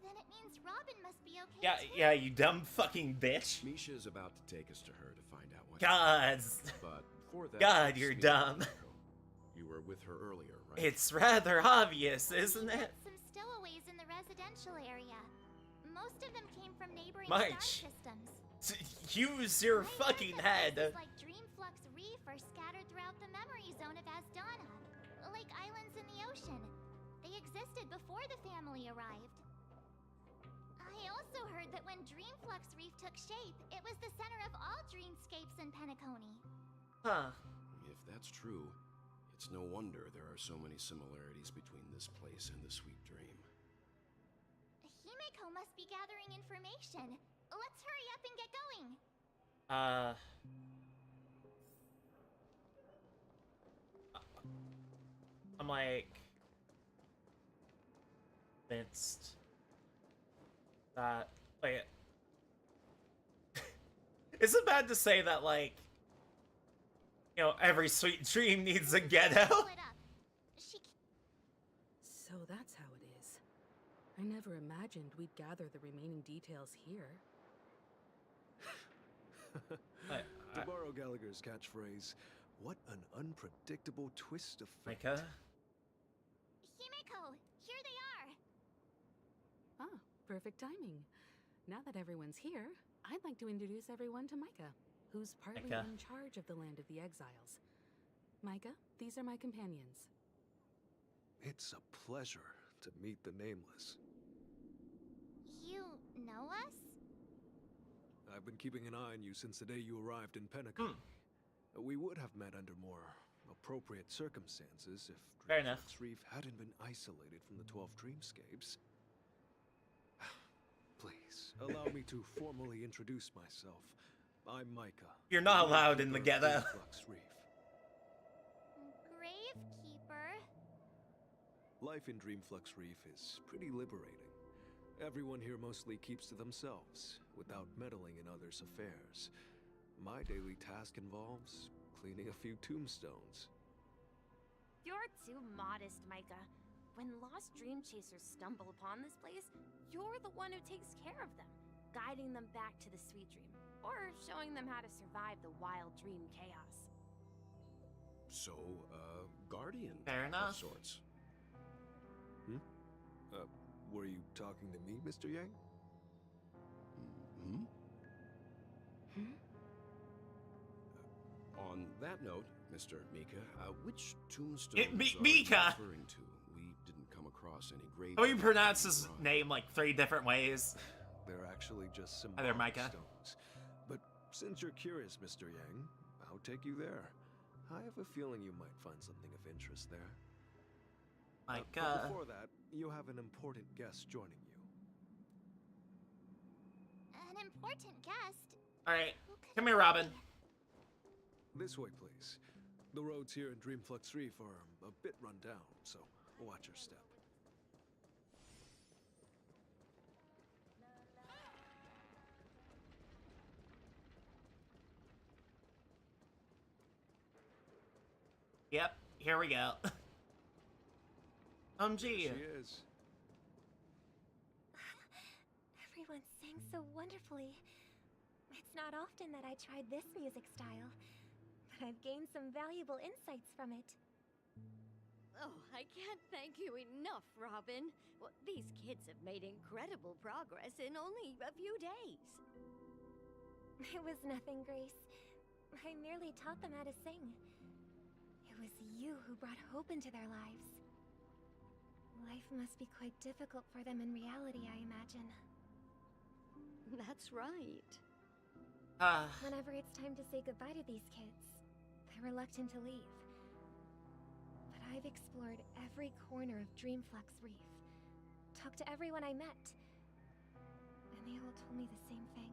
Speaker 6: then it means Robin must be okay too.
Speaker 1: Yeah, you dumb fucking bitch.
Speaker 7: Misha's about to take us to her to find out what...
Speaker 1: God.
Speaker 7: But before that...
Speaker 1: God, you're dumb.
Speaker 7: You were with her earlier, right?
Speaker 1: It's rather obvious, isn't it?
Speaker 6: Some stowaways in the residential area. Most of them came from neighboring
Speaker 1: March.
Speaker 6: star systems.
Speaker 1: Use your fucking head.
Speaker 6: Places like Dreamflux Reef are scattered throughout the memory zone of Asdana, like islands in the ocean. They existed before the family arrived. I also heard that when Dreamflux Reef took shape, it was the center of all dreamscapes in Penacony.
Speaker 1: Huh.
Speaker 7: If that's true, it's no wonder there are so many similarities between this place and the Sweet Dream.
Speaker 6: Himeko must be gathering information. Let's hurry up and get going.
Speaker 1: I'm like... convinced that... Wait. Is it bad to say that, like... You know, every sweet dream needs a ghetto?
Speaker 5: So that's how it is. I never imagined we'd gather the remaining details here.
Speaker 13: To borrow Gallagher's catchphrase, what an unpredictable twist of fate.
Speaker 1: Micah?
Speaker 6: Himeko, here they are.
Speaker 5: Ah, perfect timing. Now that everyone's here, I'd like to introduce everyone to Micah, who's partly
Speaker 1: Micah.
Speaker 5: in charge of the Land of the Exiles. Micah, these are my companions.
Speaker 13: It's a pleasure to meet the Nameless.
Speaker 6: You know us?
Speaker 13: I've been keeping an eye on you since the day you arrived in Penacony. We would have met under more appropriate circumstances if
Speaker 1: Fair enough.
Speaker 13: Dreamflux Reef hadn't been isolated from the 12 dreamscapes. Please, allow me to formally introduce myself. I'm Micah.
Speaker 1: You're not allowed in the
Speaker 13: Gravekeeper of
Speaker 1: ghetto.
Speaker 13: Dreamflux Reef.
Speaker 6: Gravekeeper?
Speaker 13: Life in Dreamflux Reef is pretty liberating. Everyone here mostly keeps to themselves, without meddling in others' affairs. My daily task involves cleaning a few tombstones.
Speaker 11: You're too modest, Micah. When lost dream chasers stumble upon this place, you're the one who takes care of them, guiding them back to the sweet dream, or showing them how to survive the wild dream chaos.
Speaker 7: So, guardian
Speaker 1: Fair
Speaker 7: of
Speaker 1: enough.
Speaker 7: sorts.
Speaker 13: Were you talking to me, Mr. Yang?
Speaker 7: Hmm? On that note, Mr. Mika, which tombstones
Speaker 1: Mika!
Speaker 7: are you referring to? We didn't come across any grave.
Speaker 1: Oh, you pronounce his name like 3 different ways.
Speaker 13: They're actually just
Speaker 1: Hi there,
Speaker 13: symbolic
Speaker 1: Micah.
Speaker 13: stones. But since you're curious, Mr. Yang, I'll take you there. I have a feeling you might find something of interest there. But before that, you have an important guest joining you.
Speaker 6: An important guest?
Speaker 1: Alright, come here, Robin.
Speaker 13: This way, please. The roads here in Dreamflux Reef are a bit run down, so watch your step.
Speaker 1: Yep, here we go. Gee.
Speaker 13: There she is.
Speaker 6: Everyone sang so wonderfully. It's not often that I tried this music style, but I've gained some valuable insights from it.
Speaker 4: Oh, I can't thank you enough, Robin. Well, these kids have made incredible progress in only a few days.
Speaker 6: It was nothing, Grace. I merely taught them how to sing. It was you who brought hope into their lives. Life must be quite difficult for them in reality, I imagine.
Speaker 4: That's right.
Speaker 6: Whenever it's time to say goodbye to these kids, they're reluctant to leave. But I've explored every corner of Dreamflux Reef, talked to everyone I met, and they all told me the same thing.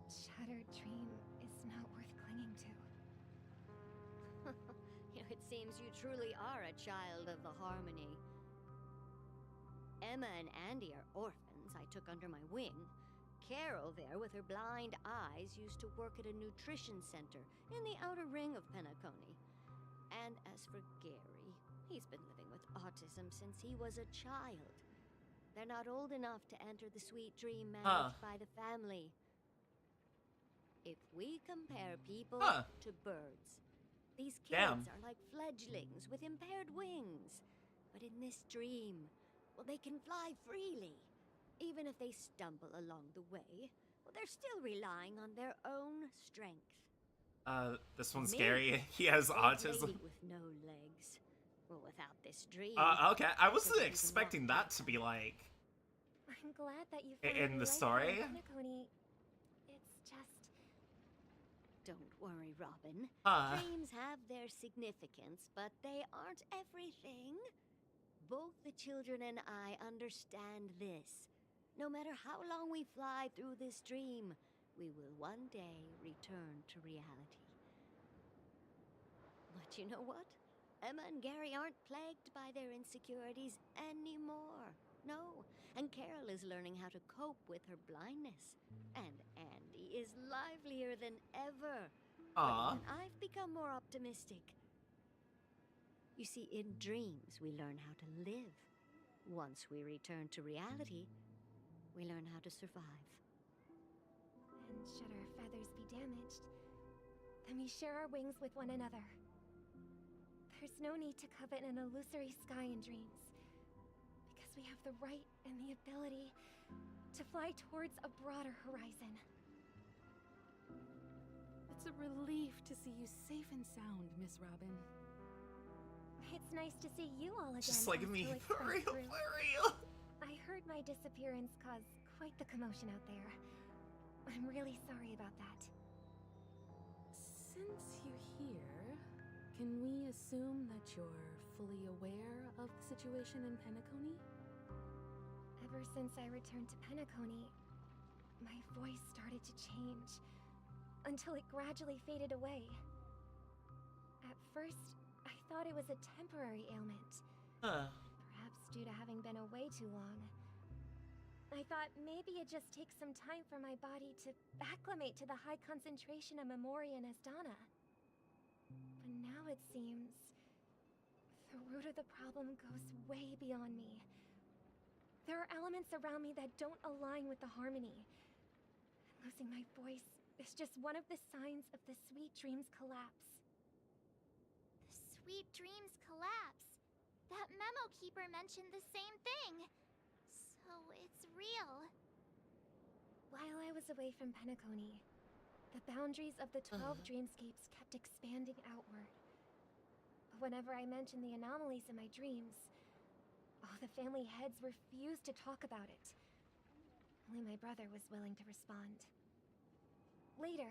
Speaker 6: This shattered dream is not worth clinging to.
Speaker 4: It seems you truly are a child of the Harmony. Emma and Andy are orphans I took under my wing. Carol there, with her blind eyes, used to work at a nutrition center in the outer ring of Penacony. And as for Gary, he's been living with autism since he was a child. They're not old enough to enter the sweet dream managed by the family. If we compare people to birds, these kids are like fledglings with impaired wings. But in this dream, well, they can fly freely. Even if they stumble along the way, well, they're still relying on their own strength.
Speaker 1: This one's scary. He has autism.
Speaker 4: Lady with no legs. Well, without this dream.
Speaker 1: Okay, I wasn't expecting that to be like.
Speaker 6: I'm glad that you found
Speaker 1: in the story.
Speaker 6: Penacony. It's just.
Speaker 4: Don't worry, Robin. Dreams have their significance, but they aren't everything. Both the children and I understand this. No matter how long we fly through this dream, we will one day return to reality. But you know what? Emma and Gary aren't plagued by their insecurities anymore. No, and Carol is learning how to cope with her blindness. And Andy is livelier than ever. And I've become more optimistic. You see, in dreams, we learn how to live. Once we return to reality, we learn how to survive.
Speaker 6: And should our feathers be damaged, then we share our wings with one another. There's no need to covet an illusory sky in dreams, because we have the right and the ability to fly towards a broader horizon.
Speaker 12: It's a relief to see you safe and sound, Miss Robin.
Speaker 6: It's nice to see you all again.
Speaker 1: Just like me, for real.
Speaker 6: I heard my disappearance caused quite the commotion out there. I'm really sorry about that.
Speaker 12: Since you're here, can we assume that you're fully aware of the situation in Penacony?
Speaker 6: Ever since I returned to Penacony, my voice started to change, until it gradually faded away. At first, I thought it was a temporary ailment. Perhaps due to having been away too long. I thought maybe it just takes some time for my body to acclimate to the high concentration of Memoria and Asdana. But now it seems the root of the problem goes way beyond me. There are elements around me that don't align with the Harmony. Losing my voice is just one of the signs of the Sweet Dreams collapse.
Speaker 14: The Sweet Dreams collapse? That memo keeper mentioned the same thing. So it's real.
Speaker 6: While I was away from Penacony, the boundaries of the 12 dreamscapes kept expanding outward. Whenever I mentioned the anomalies in my dreams, the family heads refused to talk about it. Only my brother was willing to respond. Later,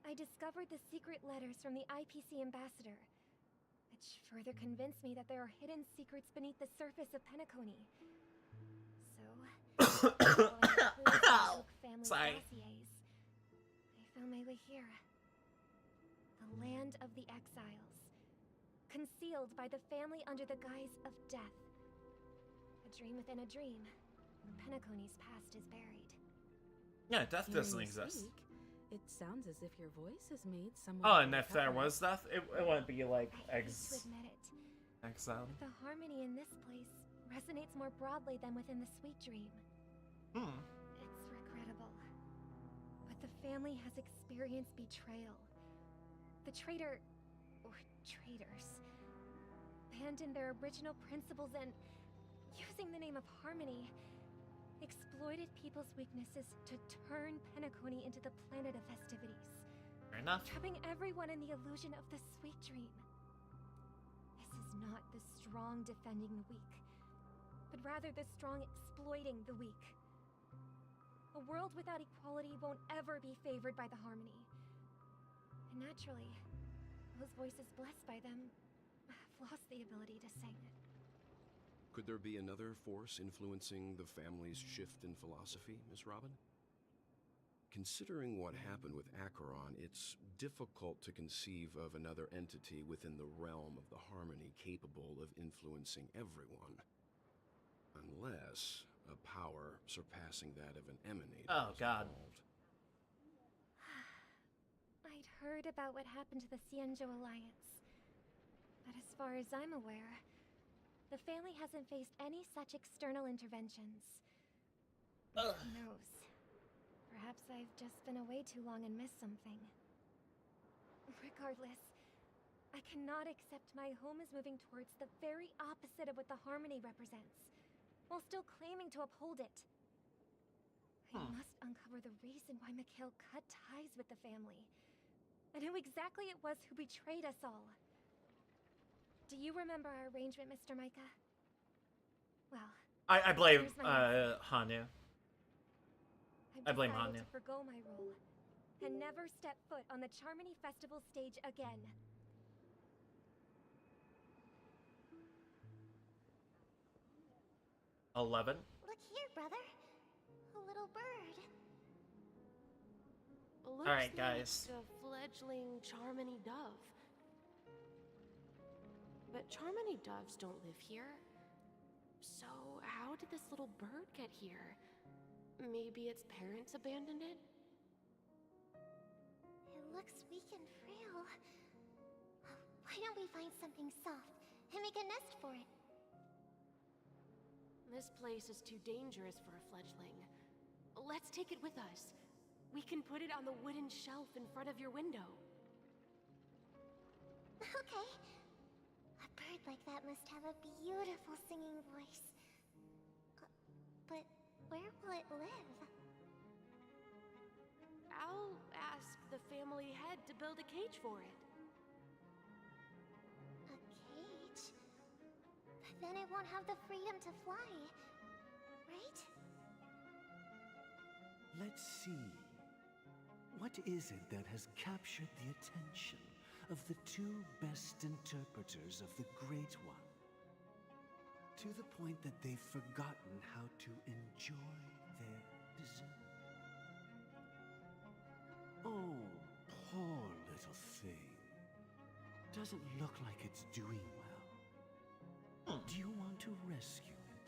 Speaker 6: I discovered the secret letters from the IPC ambassador, which further convinced me that there are hidden secrets beneath the surface of Penacony. So, following Oak family dossiers, I found my way here. The land of the exiles, concealed by the family under the guise of death. A dream within a dream. Penacony's past is buried.
Speaker 1: Yeah, death doesn't
Speaker 5: Hearing you
Speaker 1: exist.
Speaker 5: speak, it sounds as if your voice is made somewhat.
Speaker 1: Oh, and if there was death, it wouldn't be like
Speaker 6: I hate to admit it,
Speaker 1: exile.
Speaker 6: but the harmony in this place resonates more broadly than within the sweet dream. It's regrettable, but the family has experienced betrayal. The traitor, or traitors, abandoned their original principles and, using the name of harmony, exploited people's weaknesses to turn Penacony into the planet of festivities.
Speaker 1: Fair enough.
Speaker 6: Trapping everyone in the illusion of the sweet dream. This is not the strong defending the weak, but rather the strong exploiting the weak. A world without equality won't ever be favored by the harmony. And naturally, those voices blessed by them have lost the ability to sing.
Speaker 7: Could there be another force influencing the family's shift in philosophy, Miss Robin? Considering what happened with Acheron, it's difficult to conceive of another entity within the realm of the harmony capable of influencing everyone. Unless a power surpassing that of an emanator is involved.
Speaker 6: I'd heard about what happened to the Cienjo Alliance. But as far as I'm aware, the family hasn't faced any such external interventions. Who knows? Perhaps I've just been away too long and missed something. Regardless, I cannot accept my home is moving towards the very opposite of what the harmony represents, while still claiming to uphold it. I must uncover the reason why Mikhail cut ties with the family, and who exactly it was who betrayed us all. Do you remember our arrangement, Mr. Micah? Well,
Speaker 1: I blame
Speaker 6: here's my answer.
Speaker 1: Hanu.
Speaker 6: I've
Speaker 1: I blame
Speaker 6: decided
Speaker 1: Hanu.
Speaker 6: to forgo my role and never step foot on the Charmony Festival stage again.
Speaker 1: $11.
Speaker 14: Look here, brother. A little bird.
Speaker 15: Looks
Speaker 1: Alright, guys.
Speaker 15: like a fledgling Charmony dove. But Charmony doves don't live here. So how did this little bird get here? Maybe its parents abandoned it?
Speaker 14: It looks weak and frail. Why don't we find something soft and make a nest for it?
Speaker 15: This place is too dangerous for a fledgling. Let's take it with us. We can put it on the wooden shelf in front of your window.
Speaker 14: Okay. A bird like that must have a beautiful singing voice. But where will it live?
Speaker 15: I'll ask the family head to build a cage for it.
Speaker 14: A cage? But then it won't have the freedom to fly, right?
Speaker 16: Let's see. What is it that has captured the attention of the two best interpreters of the Great One? To the point that they've forgotten how to enjoy their dessert. Oh, poor little thing. Doesn't look like it's doing well. Do you want to rescue it?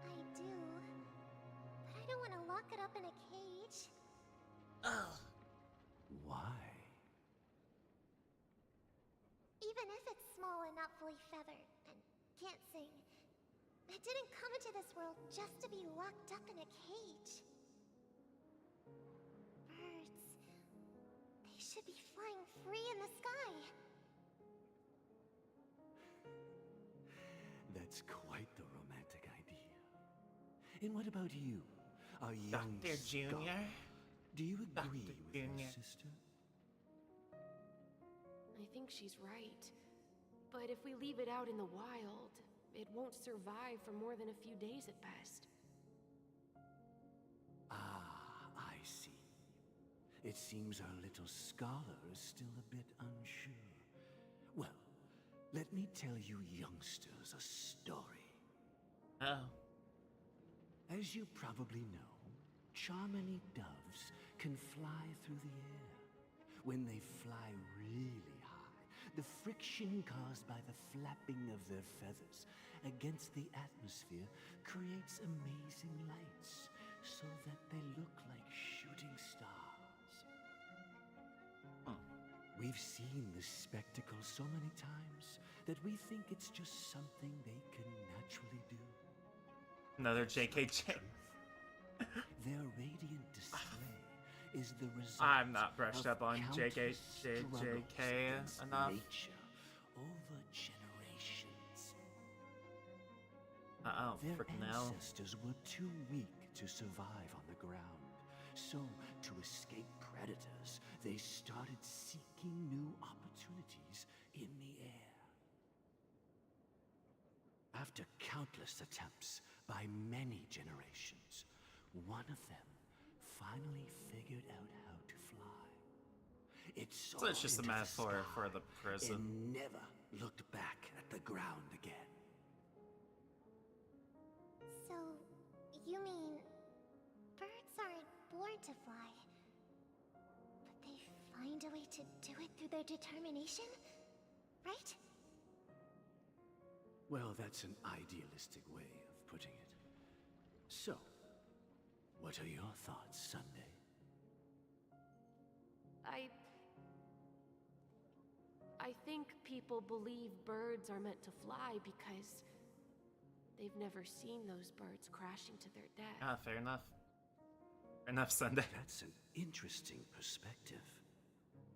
Speaker 14: I do. But I don't want to lock it up in a cage.
Speaker 16: Why?
Speaker 14: Even if it's small and not fully feathered, and can't sing, it didn't come into this world just to be locked up in a cage. Birds, they should be flying free in the sky.
Speaker 16: That's quite the romantic idea. And what about you? our young
Speaker 1: Dr. Junior?
Speaker 16: scholar. Do you agree
Speaker 1: Dr.
Speaker 16: with
Speaker 1: Junior.
Speaker 16: me, sister?
Speaker 15: I think she's right. But if we leave it out in the wild, it won't survive for more than a few days at best.
Speaker 16: Ah, I see. It seems our little scholar is still a bit unsure. Well, let me tell you youngsters a story.
Speaker 1: Oh.
Speaker 16: As you probably know, Charmony doves can fly through the air. When they fly really high, the friction caused by the flapping of their feathers against the atmosphere creates amazing lights, so that they look like shooting stars. We've seen this spectacle so many times that we think it's just something they can naturally do.
Speaker 1: Another JKJ.
Speaker 16: Their radiant display is the result.
Speaker 1: I'm not brushed up on
Speaker 16: countless
Speaker 1: JK
Speaker 16: struggles against
Speaker 1: enough.
Speaker 16: nature over generations.
Speaker 1: Oh,
Speaker 16: Their
Speaker 1: freaking hell.
Speaker 16: ancestors were too weak to survive on the ground. So, to escape predators, they started seeking new opportunities in the air. After countless attempts by many generations, one of them finally figured out how to fly. It
Speaker 1: So
Speaker 16: soared
Speaker 1: it's just a
Speaker 16: into the
Speaker 1: metaphor
Speaker 16: sky
Speaker 1: for the prison.
Speaker 16: and never looked back at the ground again.
Speaker 14: So, you mean birds aren't born to fly, but they find a way to do it through their determination, right?
Speaker 16: Well, that's an idealistic way of putting it. So, what are your thoughts, Sunday?
Speaker 15: I think people believe birds are meant to fly because they've never seen those birds crashing to their death.
Speaker 1: Ah, fair enough. Fair enough, Sunday.
Speaker 16: That's an interesting perspective.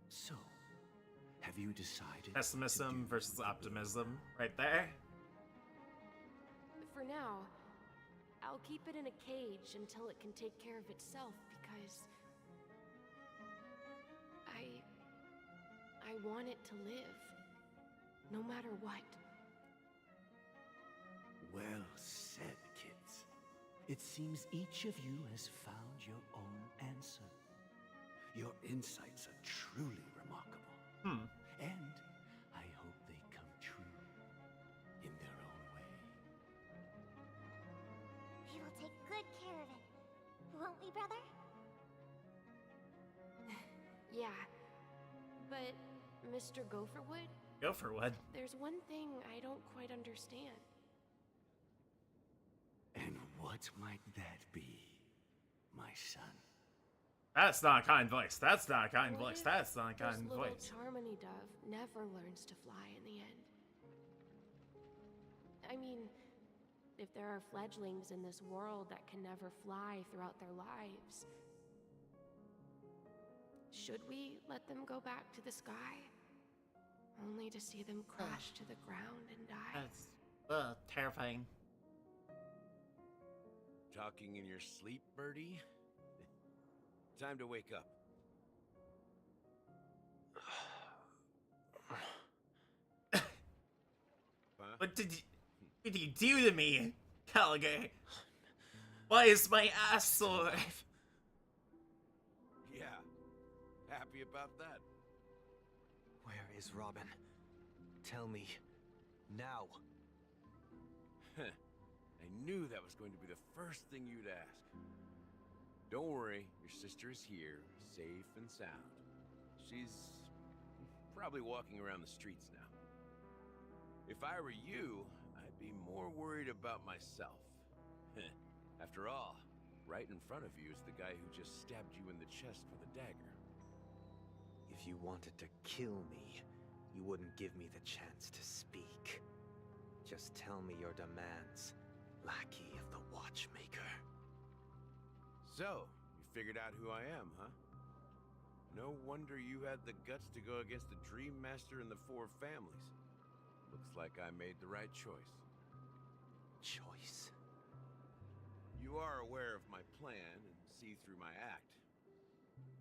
Speaker 16: So, have you decided?
Speaker 1: Pessimism versus optimism, right there.
Speaker 15: For now, I'll keep it in a cage until it can take care of itself because I want it to live, no matter what.
Speaker 16: Well said, kids. It seems each of you has found your own answer. Your insights are truly remarkable. And I hope they come true in their own way.
Speaker 14: We will take good care of it, won't we, brother?
Speaker 15: Yeah, but Mr. Gopherwood?
Speaker 1: Gopherwood?
Speaker 15: There's one thing I don't quite understand.
Speaker 16: And what might that be, my son?
Speaker 1: That's not a kind voice. That's not a kind
Speaker 15: What
Speaker 1: voice.
Speaker 15: if
Speaker 1: That's not a
Speaker 15: this
Speaker 1: kind
Speaker 15: little
Speaker 1: voice.
Speaker 15: Charmony dove never learns to fly in the end? I mean, if there are fledglings in this world that can never fly throughout their lives, should we let them go back to the sky? Only to see them crash to the ground and die?
Speaker 1: That's terrifying.
Speaker 7: Talking in your sleep, Birdie? Time to wake up. Huh?
Speaker 1: What did you do to me, Gallagher? Why is my ass sore?
Speaker 7: Yeah, happy about that.
Speaker 17: Where is Robin? Tell me. Now.
Speaker 7: I knew that was going to be the first thing you'd ask. Don't worry, your sister is here, safe and sound. She's probably walking around the streets now. If I were you, I'd be more worried about myself. After all, right in front of you is the guy who just stabbed you in the chest with a dagger.
Speaker 17: If you wanted to kill me, you wouldn't give me the chance to speak. Just tell me your demands, lackey of the Watchmaker.
Speaker 7: So, you figured out who I am, huh? No wonder you had the guts to go against the Dream Master and the Four Families. Looks like I made the right choice.
Speaker 17: Choice?
Speaker 7: You are aware of my plan and see through my act.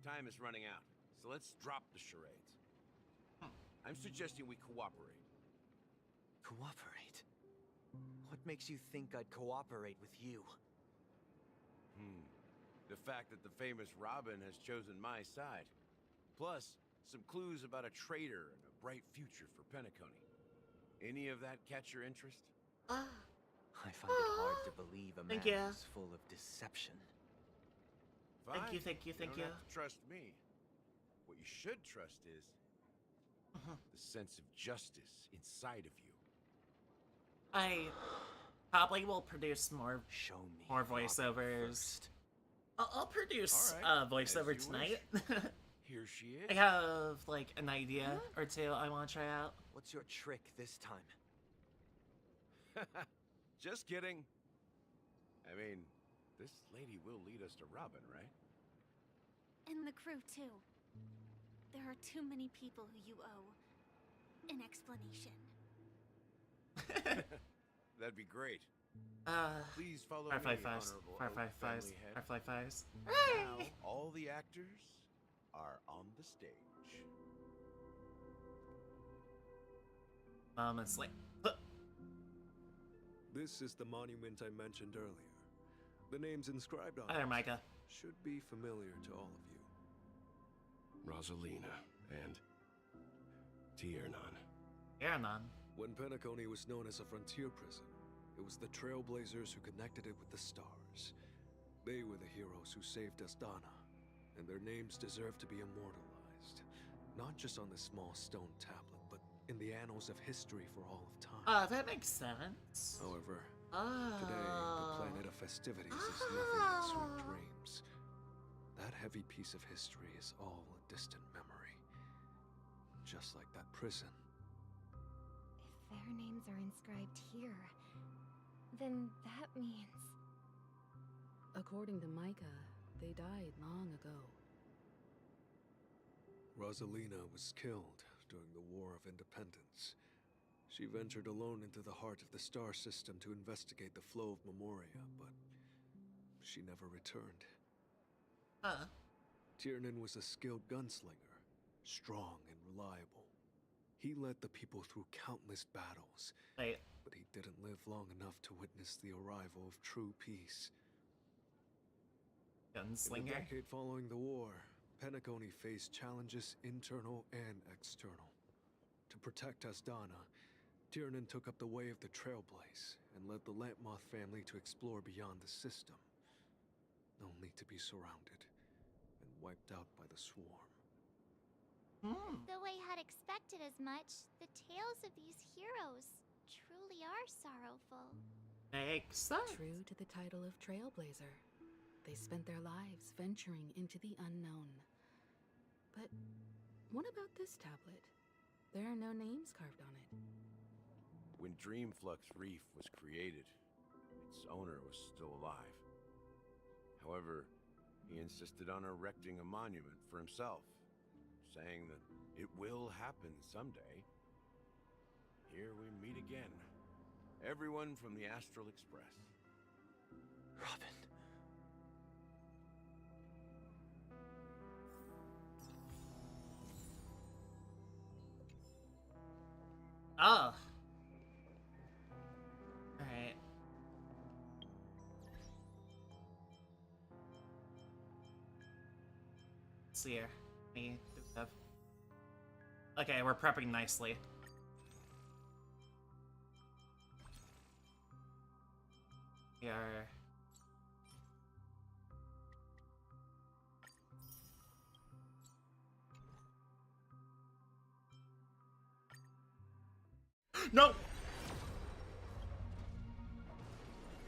Speaker 7: Time is running out, so let's drop the charades. I'm suggesting we cooperate.
Speaker 17: Cooperate? What makes you think I'd cooperate with you?
Speaker 7: The fact that the famous Robin has chosen my side. Plus, some clues about a traitor and a bright future for Penacony. Any of that catch your interest?
Speaker 17: I find it hard to believe a man
Speaker 1: Thank you.
Speaker 17: who's full of deception.
Speaker 7: Fine.
Speaker 1: Thank you.
Speaker 7: You don't have to trust me. What you should trust is the sense of justice inside of you.
Speaker 1: I probably will produce more voiceovers. I'll produce a voiceover tonight.
Speaker 7: Here she is.
Speaker 1: I have like an idea or two I want to try out.
Speaker 17: What's your trick this time?
Speaker 7: Just kidding. I mean, this lady will lead us to Robin, right?
Speaker 6: And the crew, too. There are too many people who you owe an explanation.
Speaker 7: That'd be great. Please follow me,
Speaker 1: Fireflies.
Speaker 7: Honorable
Speaker 1: Fireflies.
Speaker 7: Oak Family Head.
Speaker 1: Fireflies.
Speaker 7: Now, all the actors are on the stage.
Speaker 1: It's like...
Speaker 13: This is the monument I mentioned earlier. The names inscribed on
Speaker 1: Hi there,
Speaker 13: it
Speaker 1: Micah.
Speaker 13: should be familiar to all of you.
Speaker 7: Rosalina and Tiernan.
Speaker 1: Tiernan.
Speaker 13: When Penacony was known as a frontier prison, it was the Trailblazers who connected it with the stars. They were the heroes who saved Astana, and their names deserve to be immortalized. Not just on this small stone tablet, but in the annals of history for all of time.
Speaker 1: That makes sense.
Speaker 13: However, today, the planet of festivities is nothing but sweet dreams. That heavy piece of history is all a distant memory. Just like that prison.
Speaker 6: If their names are inscribed here, then that means...
Speaker 5: According to Micah, they died long ago.
Speaker 13: Rosalina was killed during the War of Independence. She ventured alone into the heart of the star system to investigate the flow of Memoria, but she never returned. Tiernan was a skilled gunslinger, strong and reliable. He led the people through countless battles, but he didn't live long enough to witness the arrival of true peace.
Speaker 1: Gunslinger?
Speaker 13: In the decade following the war, Penacony faced challenges internal and external. To protect Astana, Tiernan took up the way of the Trailblaze and led the Lampmoth family to explore beyond the system, only to be surrounded and wiped out by the swarm.
Speaker 14: Though I had expected as much, the tales of these heroes truly are sorrowful.
Speaker 1: Makes sense.
Speaker 5: True to the title of Trailblazer, they spent their lives venturing into the unknown. But what about this tablet? There are no names carved on it.
Speaker 7: When Dreamflux Reef was created, its owner was still alive. However, he insisted on erecting a monument for himself, saying that it will happen someday. Here we meet again. Everyone from the Astral Express.
Speaker 17: Robin.
Speaker 1: Oh. Alright. Let's see here. Me do we have... Okay, we're prepping nicely. We are... No!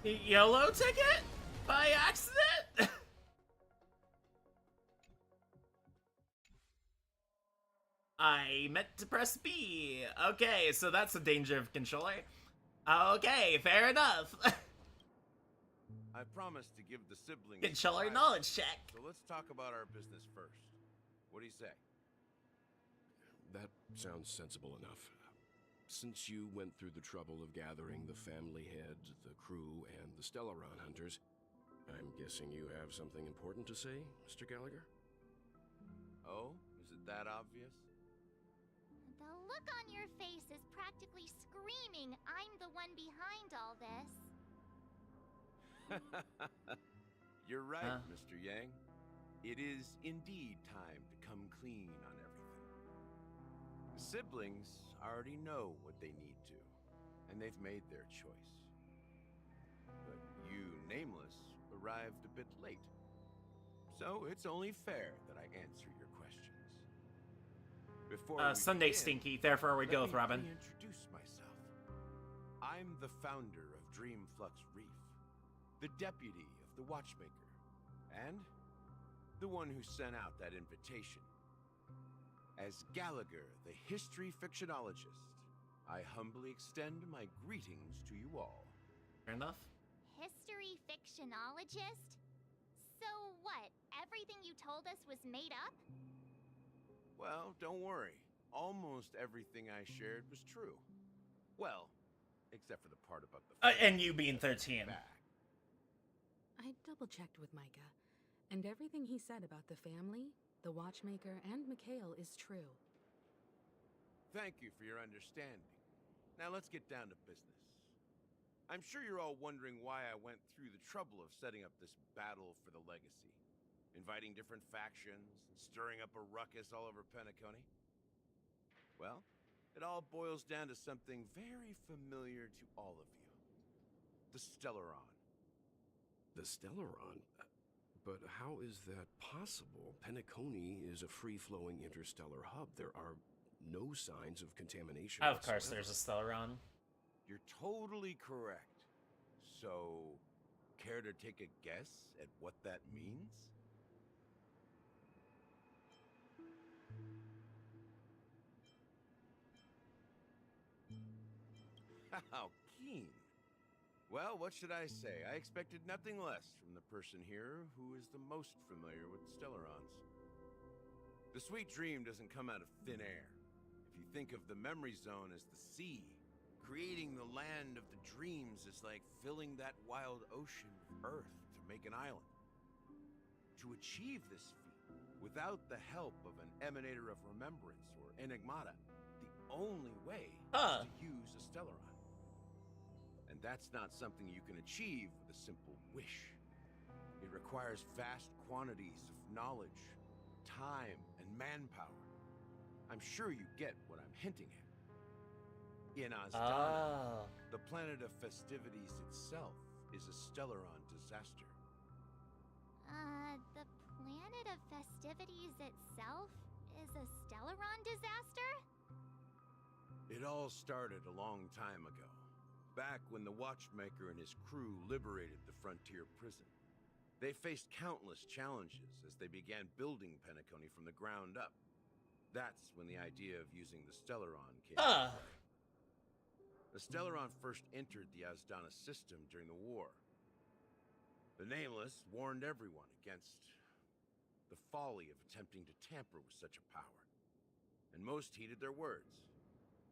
Speaker 1: YOLO ticket? By accident? I meant to press B. Okay, so that's a danger of controller. Okay, fair enough.
Speaker 7: I promised to give the siblings
Speaker 1: Controller
Speaker 7: surprise.
Speaker 1: knowledge check.
Speaker 7: So let's talk about our business first. What do you say?
Speaker 18: That sounds sensible enough. Since you went through the trouble of gathering the family head, the crew, and the Stellaron hunters, I'm guessing you have something important to say, Mr. Gallagher?
Speaker 8: Oh, is it that obvious?
Speaker 6: The look on your face is practically screaming, I'm the one behind all this.
Speaker 8: You're right, Mr. Yang. It is indeed time to come clean on everything. The siblings already know what they need to, and they've made their choice. But you, Nameless, arrived a bit late. So it's only fair that I answer your questions. Before we
Speaker 1: Sunday
Speaker 8: begin,
Speaker 1: Stinky, therefore we go with Robin.
Speaker 8: Let me reintroduce myself. I'm the founder of Dreamflux Reef, the deputy of the Watchmaker, and the one who sent out that invitation. As Gallagher, the history fictionologist, I humbly extend my greetings to you all.
Speaker 1: Fair enough.
Speaker 6: History fictionologist? So what, everything you told us was made up?
Speaker 8: Well, don't worry. Almost everything I shared was true. Well, except for the part about the
Speaker 1: And you being 13.
Speaker 5: I double-checked with Micah, and everything he said about the family, the Watchmaker, and Mikhail is true.
Speaker 8: Thank you for your understanding. Now let's get down to business. I'm sure you're all wondering why I went through the trouble of setting up this battle for the legacy, inviting different factions, and stirring up a ruckus all over Penacony. Well, it all boils down to something very familiar to all of you. The Stellaron.
Speaker 18: The Stellaron? But how is that possible? Penacony is a free-flowing interstellar hub. There are no signs of contamination
Speaker 1: Of course
Speaker 18: whatsoever.
Speaker 1: there's a Stellaron.
Speaker 8: You're totally correct. So, care to take a guess at what that means? How keen. Well, what should I say? I expected nothing less from the person here who is the most familiar with Stellarons. The sweet dream doesn't come out of thin air. If you think of the memory zone as the sea, creating the land of the dreams is like filling that wild ocean with earth to make an island. To achieve this feat, without the help of an emanator of remembrance or enigmata, the only way is to use a Stellaron. And that's not something you can achieve with a simple wish. It requires vast quantities of knowledge, time, and manpower. I'm sure you get what I'm hinting at. In Azdana, the planet of festivities itself is a Stellaron disaster.
Speaker 6: The planet of festivities itself is a Stellaron disaster?
Speaker 8: It all started a long time ago, back when the Watchmaker and his crew liberated the frontier prison. They faced countless challenges as they began building Penacony from the ground up. That's when the idea of using the Stellaron came into play. The Stellaron first entered the Azdana system during the war. The Nameless warned everyone against the folly of attempting to tamper with such a power, and most heeded their words.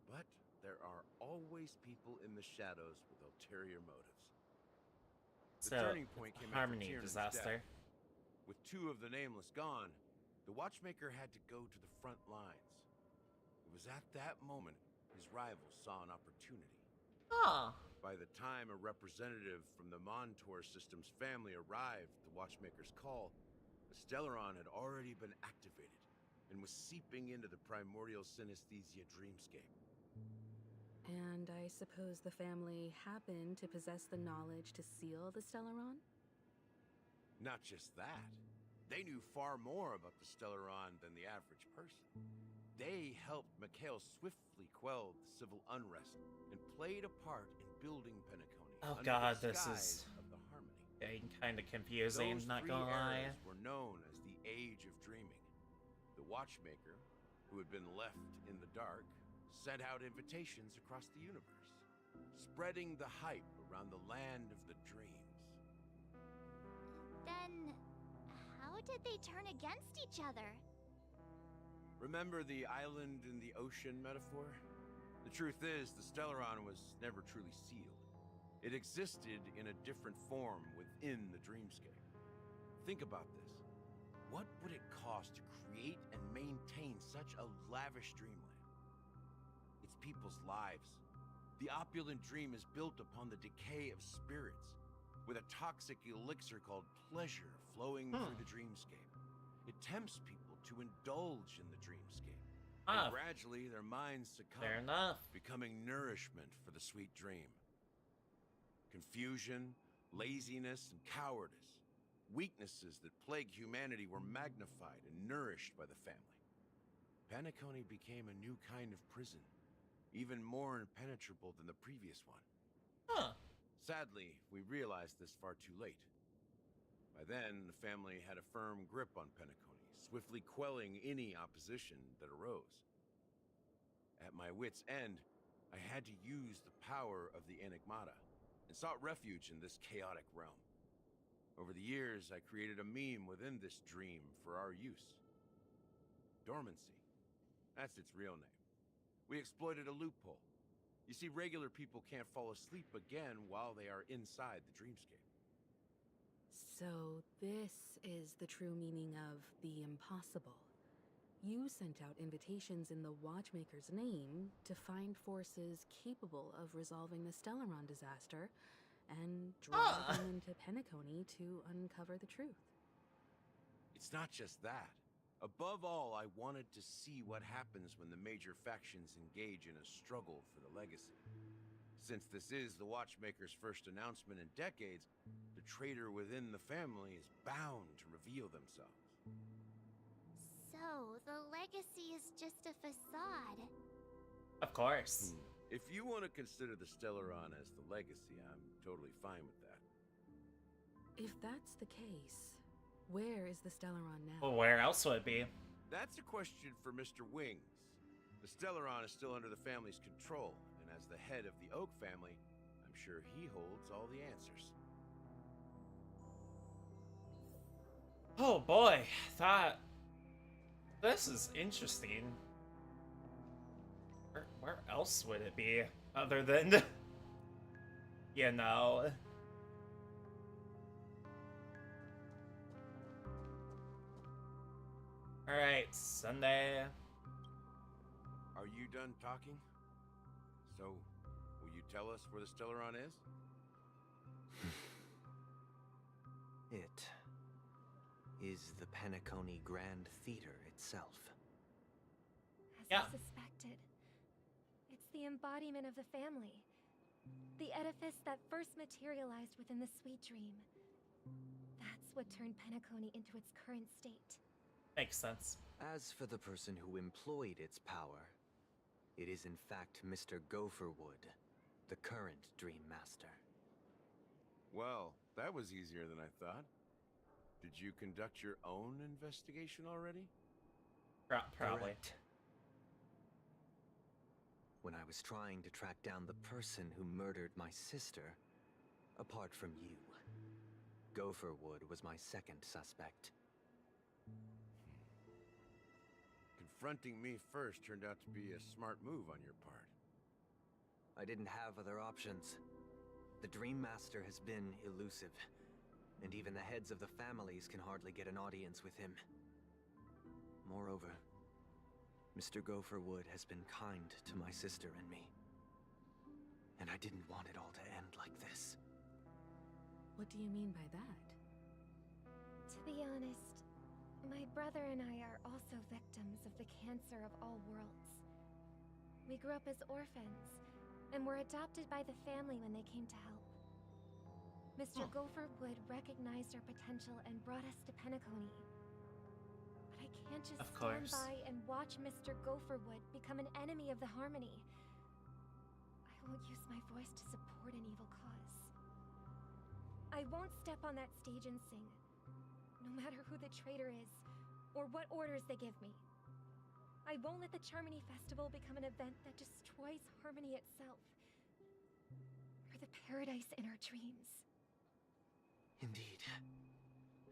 Speaker 8: But there are always people in the shadows with ulterior motives. The turning point came after
Speaker 1: Harmony
Speaker 8: Tiernan's
Speaker 1: disaster.
Speaker 8: death. With two of the Nameless gone, the Watchmaker had to go to the front lines. It was at that moment his rivals saw an opportunity. By the time a representative from the Montour System's family arrived at the Watchmaker's call, the Stellaron had already been activated and was seeping into the primordial synesthesia dreamscape.
Speaker 5: And I suppose the family happened to possess the knowledge to seal the Stellaron?
Speaker 8: Not just that. They knew far more about the Stellaron than the average person. They helped Mikhail swiftly quell the civil unrest and played a part in building Penacony.
Speaker 1: Oh
Speaker 8: under
Speaker 1: god,
Speaker 8: the
Speaker 1: this
Speaker 8: disguise
Speaker 1: is
Speaker 8: of the Harmony.
Speaker 1: getting kind of confusing,
Speaker 8: Those
Speaker 1: not
Speaker 8: three
Speaker 1: gonna lie.
Speaker 8: eras were known as the Age of Dreaming. The Watchmaker, who had been left in the dark, sent out invitations across the universe, spreading the hype around the land of the dreams.
Speaker 6: Then, how did they turn against each other?
Speaker 8: Remember the island in the ocean metaphor? The truth is, the Stellaron was never truly sealed. It existed in a different form within the dreamscape. Think about this. What would it cost to create and maintain such a lavish dreamland? It's people's lives. The opulent dream is built upon the decay of spirits, with a toxic elixir called pleasure flowing through the dreamscape. It tempts people to indulge in the dreamscape. And gradually, their minds succumb,
Speaker 1: fair enough,
Speaker 8: becoming nourishment for the sweet dream. Confusion, laziness, and cowardice, weaknesses that plague humanity, were magnified and nourished by the family. Penacony became a new kind of prison, even more impenetrable than the previous one. Sadly, we realized this far too late. By then, the family had a firm grip on Penacony, swiftly quelling any opposition that arose. At my wit's end, I had to use the power of the Enigmata, and sought refuge in this chaotic realm. Over the years, I created a meme within this dream for our use. Dormancy. That's its real name. We exploited a loophole. You see, regular people can't fall asleep again while they are inside the dreamscape.
Speaker 5: So this is the true meaning of the impossible. You sent out invitations in the Watchmaker's name to find forces capable of resolving the Stellaron disaster and draw them into Penacony to uncover the truth.
Speaker 8: It's not just that. Above all, I wanted to see what happens when the major factions engage in a struggle for the legacy. Since this is the Watchmaker's first announcement in decades, the traitor within the family is bound to reveal themselves.
Speaker 14: So, the legacy is just a facade.
Speaker 1: Of course.
Speaker 8: If you want to consider the Stellaron as the legacy, I'm totally fine with that.
Speaker 5: If that's the case, where is the Stellaron now?
Speaker 1: Well, where else would it be?
Speaker 8: That's a question for Mr. Wings. The Stellaron is still under the family's control, and as the head of the Oak family, I'm sure he holds all the answers.
Speaker 1: Oh boy, this is interesting. Where else would it be other than, you know? Alright, Sunday.
Speaker 8: Are you done talking? So, will you tell us where the Stellaron is?
Speaker 17: It is the Penacony Grand Theater itself.
Speaker 6: As I suspected, it's the embodiment of the family. The edifice that first materialized within the Sweet Dream. That's what turned Penacony into its current state.
Speaker 1: Makes sense.
Speaker 17: As for the person who employed its power, it is in fact Mr. Gopherwood, the current Dream Master.
Speaker 8: Well, that was easier than I thought. Did you conduct your own investigation already?
Speaker 1: Probably.
Speaker 17: Correct. When I was trying to track down the person who murdered my sister, apart from you, Gopherwood was my second suspect.
Speaker 8: Confronting me first turned out to be a smart move on your part.
Speaker 17: I didn't have other options. The Dream Master has been elusive, and even the heads of the families can hardly get an audience with him. Moreover, Mr. Gopherwood has been kind to my sister and me. And I didn't want it all to end like this.
Speaker 5: What do you mean by that?
Speaker 6: To be honest, my brother and I are also victims of the cancer of all worlds. We grew up as orphans, and were adopted by the family when they came to help. Mr. Gopherwood recognized our potential and brought us to Penacony. But I can't just stand by and watch Mr. Gopherwood become an enemy of the Harmony. I won't use my voice to support an evil cause. I won't step on that stage and sing, no matter who the traitor is, or what orders they give me. I won't let the Charmony Festival become an event that destroys Harmony itself, or the paradise in our dreams.
Speaker 17: Indeed,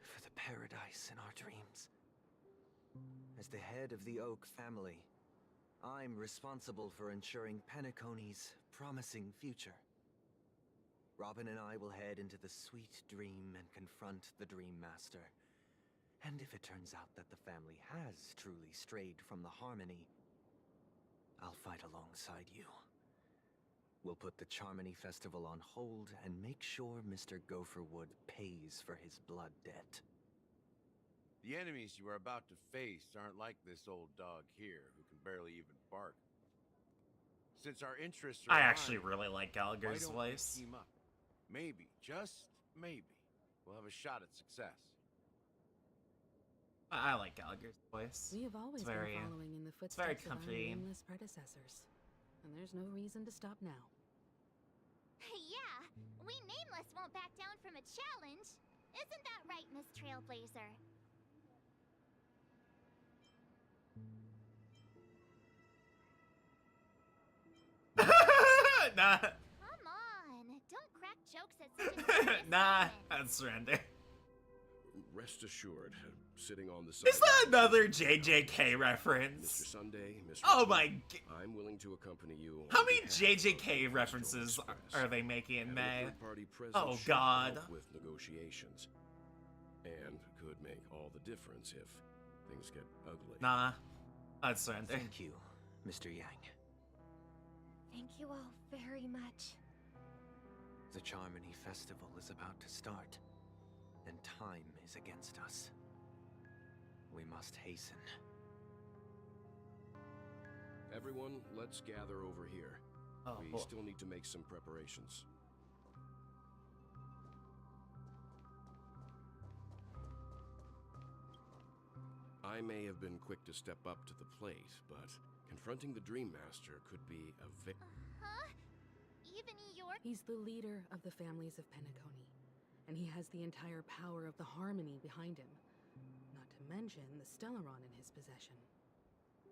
Speaker 17: for the paradise in our dreams. As the head of the Oak family, I'm responsible for ensuring Penacony's promising future. Robin and I will head into the Sweet Dream and confront the Dream Master. And if it turns out that the family has truly strayed from the Harmony, I'll fight alongside you. We'll put the Charmony Festival on hold and make sure Mr. Gopherwood pays for his blood debt.
Speaker 8: The enemies you are about to face aren't like this old dog here, who can barely even bark. Since our interests are
Speaker 1: I actually
Speaker 8: aligned,
Speaker 1: really like Gallagher's
Speaker 8: why don't we
Speaker 1: voice.
Speaker 8: team up? Maybe, just maybe, we'll have a shot at success.
Speaker 1: I like Gallagher's voice.
Speaker 5: We have always
Speaker 1: It's very,
Speaker 5: been following in the
Speaker 1: it's very
Speaker 5: footsteps of our
Speaker 1: comforting.
Speaker 5: nameless predecessors. And there's no reason to stop now.
Speaker 14: Yeah, we Nameless won't back down from a challenge. Isn't that right, Miss Trailblazer?
Speaker 1: Nah,
Speaker 14: Come on, don't crack jokes at such a serious
Speaker 1: nah,
Speaker 14: moment.
Speaker 1: I'd surrender.
Speaker 18: Rest assured, sitting on the side.
Speaker 1: Is that another JJK reference?
Speaker 18: Mr. Sunday, Mr.
Speaker 1: Oh my
Speaker 18: I'm willing to accompany you.
Speaker 1: How many JJK references are they making in May?
Speaker 18: Party
Speaker 1: Oh god.
Speaker 18: With negotiations, and could make all the difference if things get ugly.
Speaker 1: Nah, I'd surrender.
Speaker 17: Thank you, Mr. Yang.
Speaker 14: Thank you all very much.
Speaker 17: The Charmony Festival is about to start, and time is against us. We must hasten.
Speaker 18: Everyone, let's gather over here.
Speaker 1: Oh,
Speaker 18: we
Speaker 1: boy.
Speaker 18: still need to make some preparations. I may have been quick to step up to the plate, but confronting the Dream Master could be a
Speaker 14: Huh? Even you're...
Speaker 5: He's the leader of the families of Penacony, and he has the entire power of the Harmony behind him. Not to mention the Stellaron in his possession.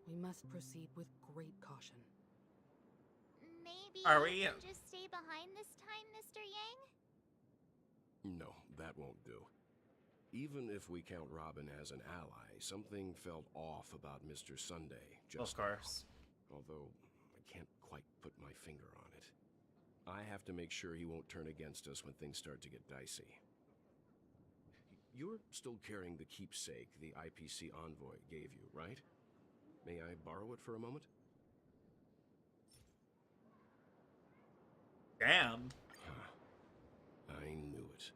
Speaker 5: We must proceed with great caution.
Speaker 14: Maybe
Speaker 1: Are
Speaker 14: you
Speaker 1: we-
Speaker 14: can just stay behind this time, Mr. Yang?
Speaker 18: No, that won't do. Even if we count Robin as an ally, something felt off about Mr. Sunday.
Speaker 1: Of course.
Speaker 18: Although I can't quite put my finger on it. I have to make sure he won't turn against us when things start to get dicey. You're still carrying the keepsake the IPC envoy gave you, right? May I borrow it for a moment?
Speaker 1: Damn.
Speaker 18: I knew it.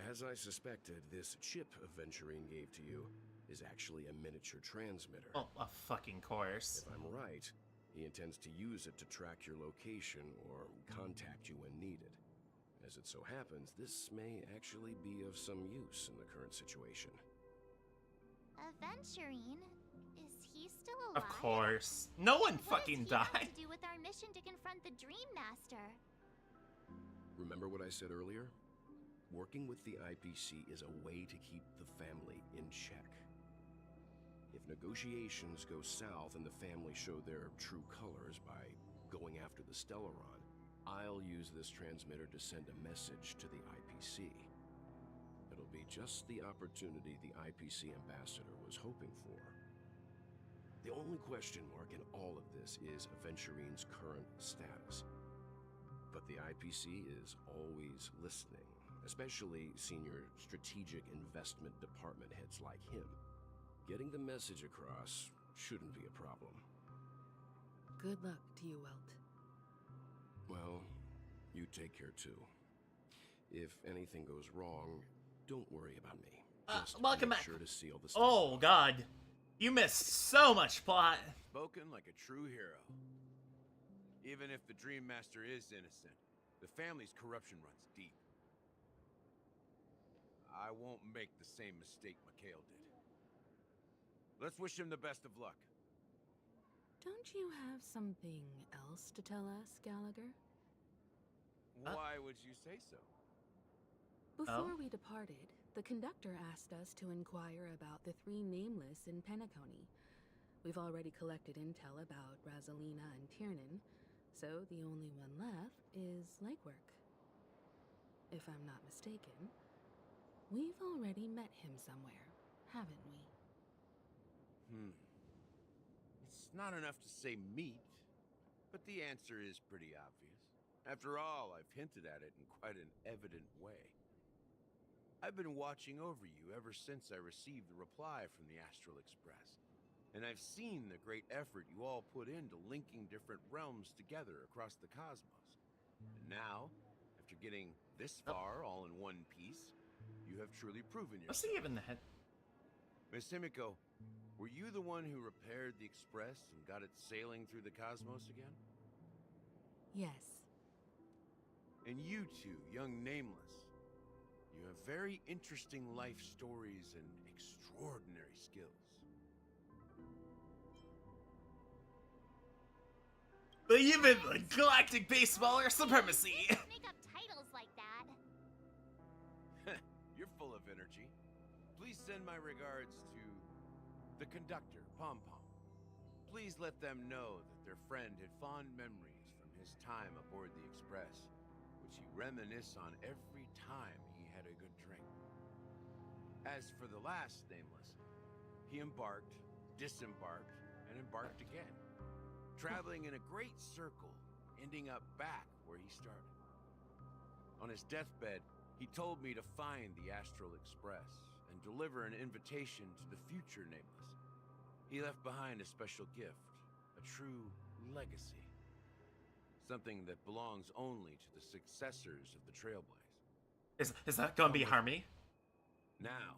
Speaker 18: As I suspected, this chip Aventurine gave to you is actually a miniature transmitter.
Speaker 1: Oh, a fucking course.
Speaker 18: If I'm right, he intends to use it to track your location or contact you when needed. As it so happens, this may actually be of some use in the current situation.
Speaker 14: Aventurine? Is he still alive?
Speaker 1: Of course. No one
Speaker 14: What
Speaker 1: fucking
Speaker 14: does he have
Speaker 1: died.
Speaker 14: to do with our mission to confront the Dream Master?
Speaker 18: Remember what I said earlier? Working with the IPC is a way to keep the family in check. If negotiations go south and the family show their true colors by going after the Stellaron, I'll use this transmitter to send a message to the IPC. It'll be just the opportunity the IPC ambassador was hoping for. The only question mark in all of this is Aventurine's current status. But the IPC is always listening, especially senior strategic investment department heads like him. Getting the message across shouldn't be a problem.
Speaker 5: Good luck to you, Welt.
Speaker 18: Well, you take care too. If anything goes wrong, don't worry about me. Just
Speaker 1: welcome
Speaker 18: make
Speaker 1: back.
Speaker 18: sure to seal the
Speaker 1: Oh god. You missed so much plot.
Speaker 8: Spoken like a true hero. Even if the Dream Master is innocent, the family's corruption runs deep. I won't make the same mistake Mikhail did. Let's wish him the best of luck.
Speaker 5: Don't you have something else to tell us, Gallagher?
Speaker 8: Why would you say so?
Speaker 5: Before we departed, the conductor asked us to inquire about the three nameless in Penacony. We've already collected intel about Razalina and Tiernan, so the only one left is legwork. If I'm not mistaken, we've already met him somewhere, haven't we?
Speaker 8: It's not enough to say meat, but the answer is pretty obvious. After all, I've hinted at it in quite an evident way. I've been watching over you ever since I received the reply from the Astral Express, and I've seen the great effort you all put into linking different realms together across the cosmos. And now, after getting this far all in one piece, you have truly proven yourself.
Speaker 1: What's he giving the head?
Speaker 8: Miss Himiko, were you the one who repaired the Express and got it sailing through the cosmos again?
Speaker 5: Yes.
Speaker 8: And you two, young Nameless, you have very interesting life stories and extraordinary skills.
Speaker 1: But even like galactic baseball or supremacy.
Speaker 6: Make up titles like that.
Speaker 8: You're full of energy. Please send my regards to the conductor, Pom Pom. Please let them know that their friend had fond memories from his time aboard the Express, which he reminisce on every time he had a good drink. As for the last Nameless, he embarked, disembarked, and embarked again, traveling in a great circle, ending up back where he started. On his deathbed, he told me to find the Astral Express and deliver an invitation to the future Nameless. He left behind a special gift, a true legacy. Something that belongs only to the successors of the Trailblaze.
Speaker 1: Is that gonna be Harmony?
Speaker 8: Now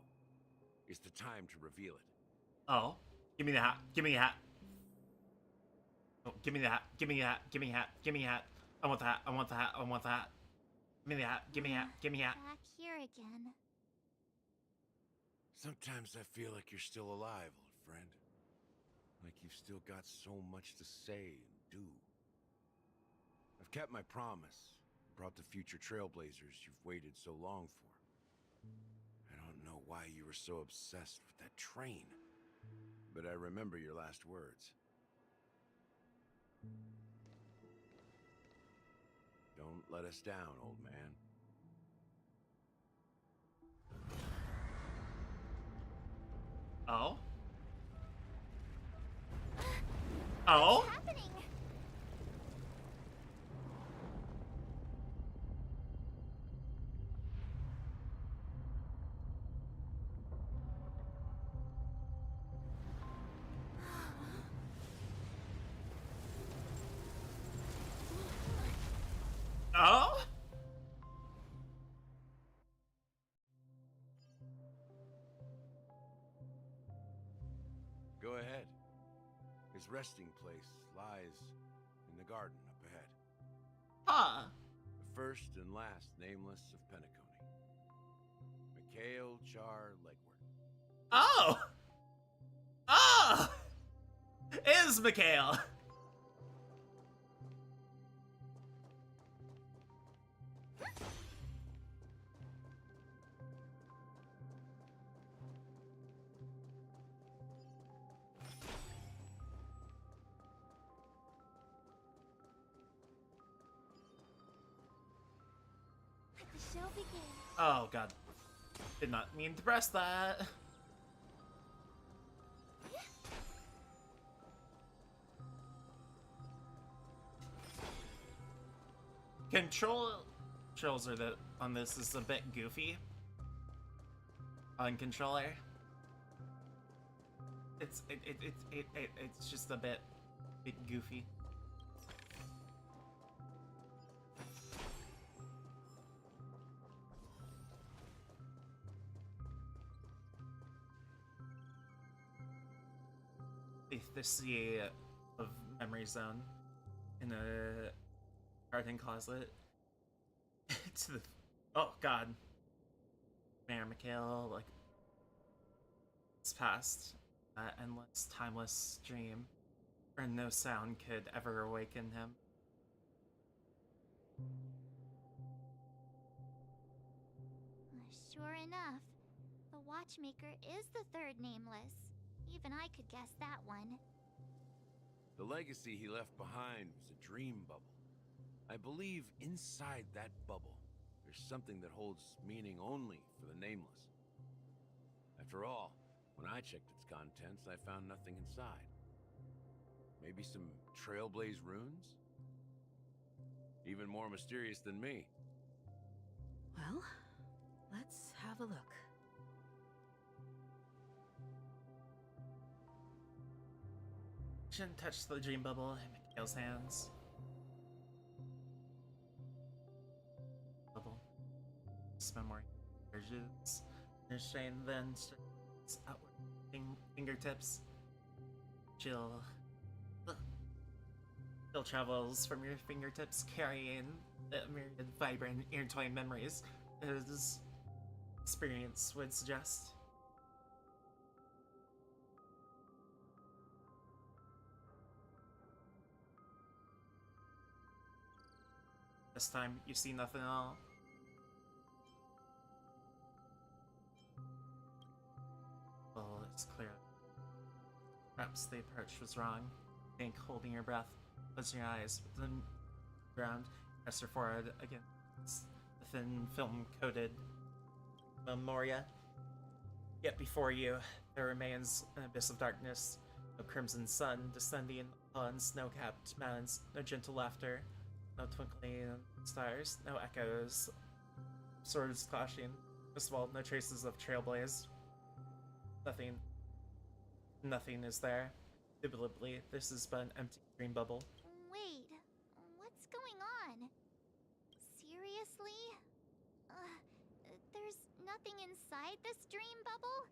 Speaker 8: is the time to reveal it.
Speaker 1: Oh, give me the hat. Give me the hat. Oh, give me the hat. Give me the hat. Give me the hat. Give me the hat. I want the hat. I want the hat. I want the hat. Give me the hat. Give me the hat. Give me the hat.
Speaker 6: Back here again.
Speaker 8: Sometimes I feel like you're still alive, old friend. Like you've still got so much to say and do. I've kept my promise, brought the future Trailblazers you've waited so long for. I don't know why you were so obsessed with that train, but I remember your last words. Don't let us down, old man.
Speaker 1: Oh? Oh?
Speaker 6: What's happening?
Speaker 1: Oh?
Speaker 8: Go ahead. His resting place lies in the garden up ahead.
Speaker 1: Huh.
Speaker 8: The first and last Nameless of Penacony. Mikhail Char Legward.
Speaker 1: Oh! Oh! Is Mikhail.
Speaker 6: Let the show begin.
Speaker 1: Oh god. Did not mean to press that. Controls are on this is a bit goofy. On controller. It's just a bit goofy. The sea of Memory Zone in a garden closet. To the oh god, Mayor Mikhail, like it's past that endless, timeless dream, where no sound could ever awaken him.
Speaker 6: Sure enough, the Watchmaker is the third Nameless. Even I could guess that one.
Speaker 8: The legacy he left behind was a dream bubble. I believe inside that bubble, there's something that holds meaning only for the Nameless. After all, when I checked its contents, I found nothing inside. Maybe some trailblaze runes? Even more mysterious than me.
Speaker 5: Well, let's have a look.
Speaker 1: Shouldn't touch the dream bubble in Mikhail's hands. Bubble. Memory urges. Strain then outward fingertips. Chill travels from your fingertips, carrying a myriad vibrant, intertwined memories, as experience would suggest. This time, you see nothing at all. Well, it's clear. Perhaps the approach was wrong. Think, holding your breath, closing your eyes, with the ground, press your forehead against the thin film-coated memoria. Yet before you, there remains an abyss of darkness, no crimson sun descending on snow-capped mountains, no gentle laughter, no twinkling stars, no echoes, swords clashing. Most of all, no traces of trailblaze. Nothing is there. Indubitably, this is but an empty dream bubble.
Speaker 14: Wait, what's going on? Seriously? There's nothing inside this dream bubble?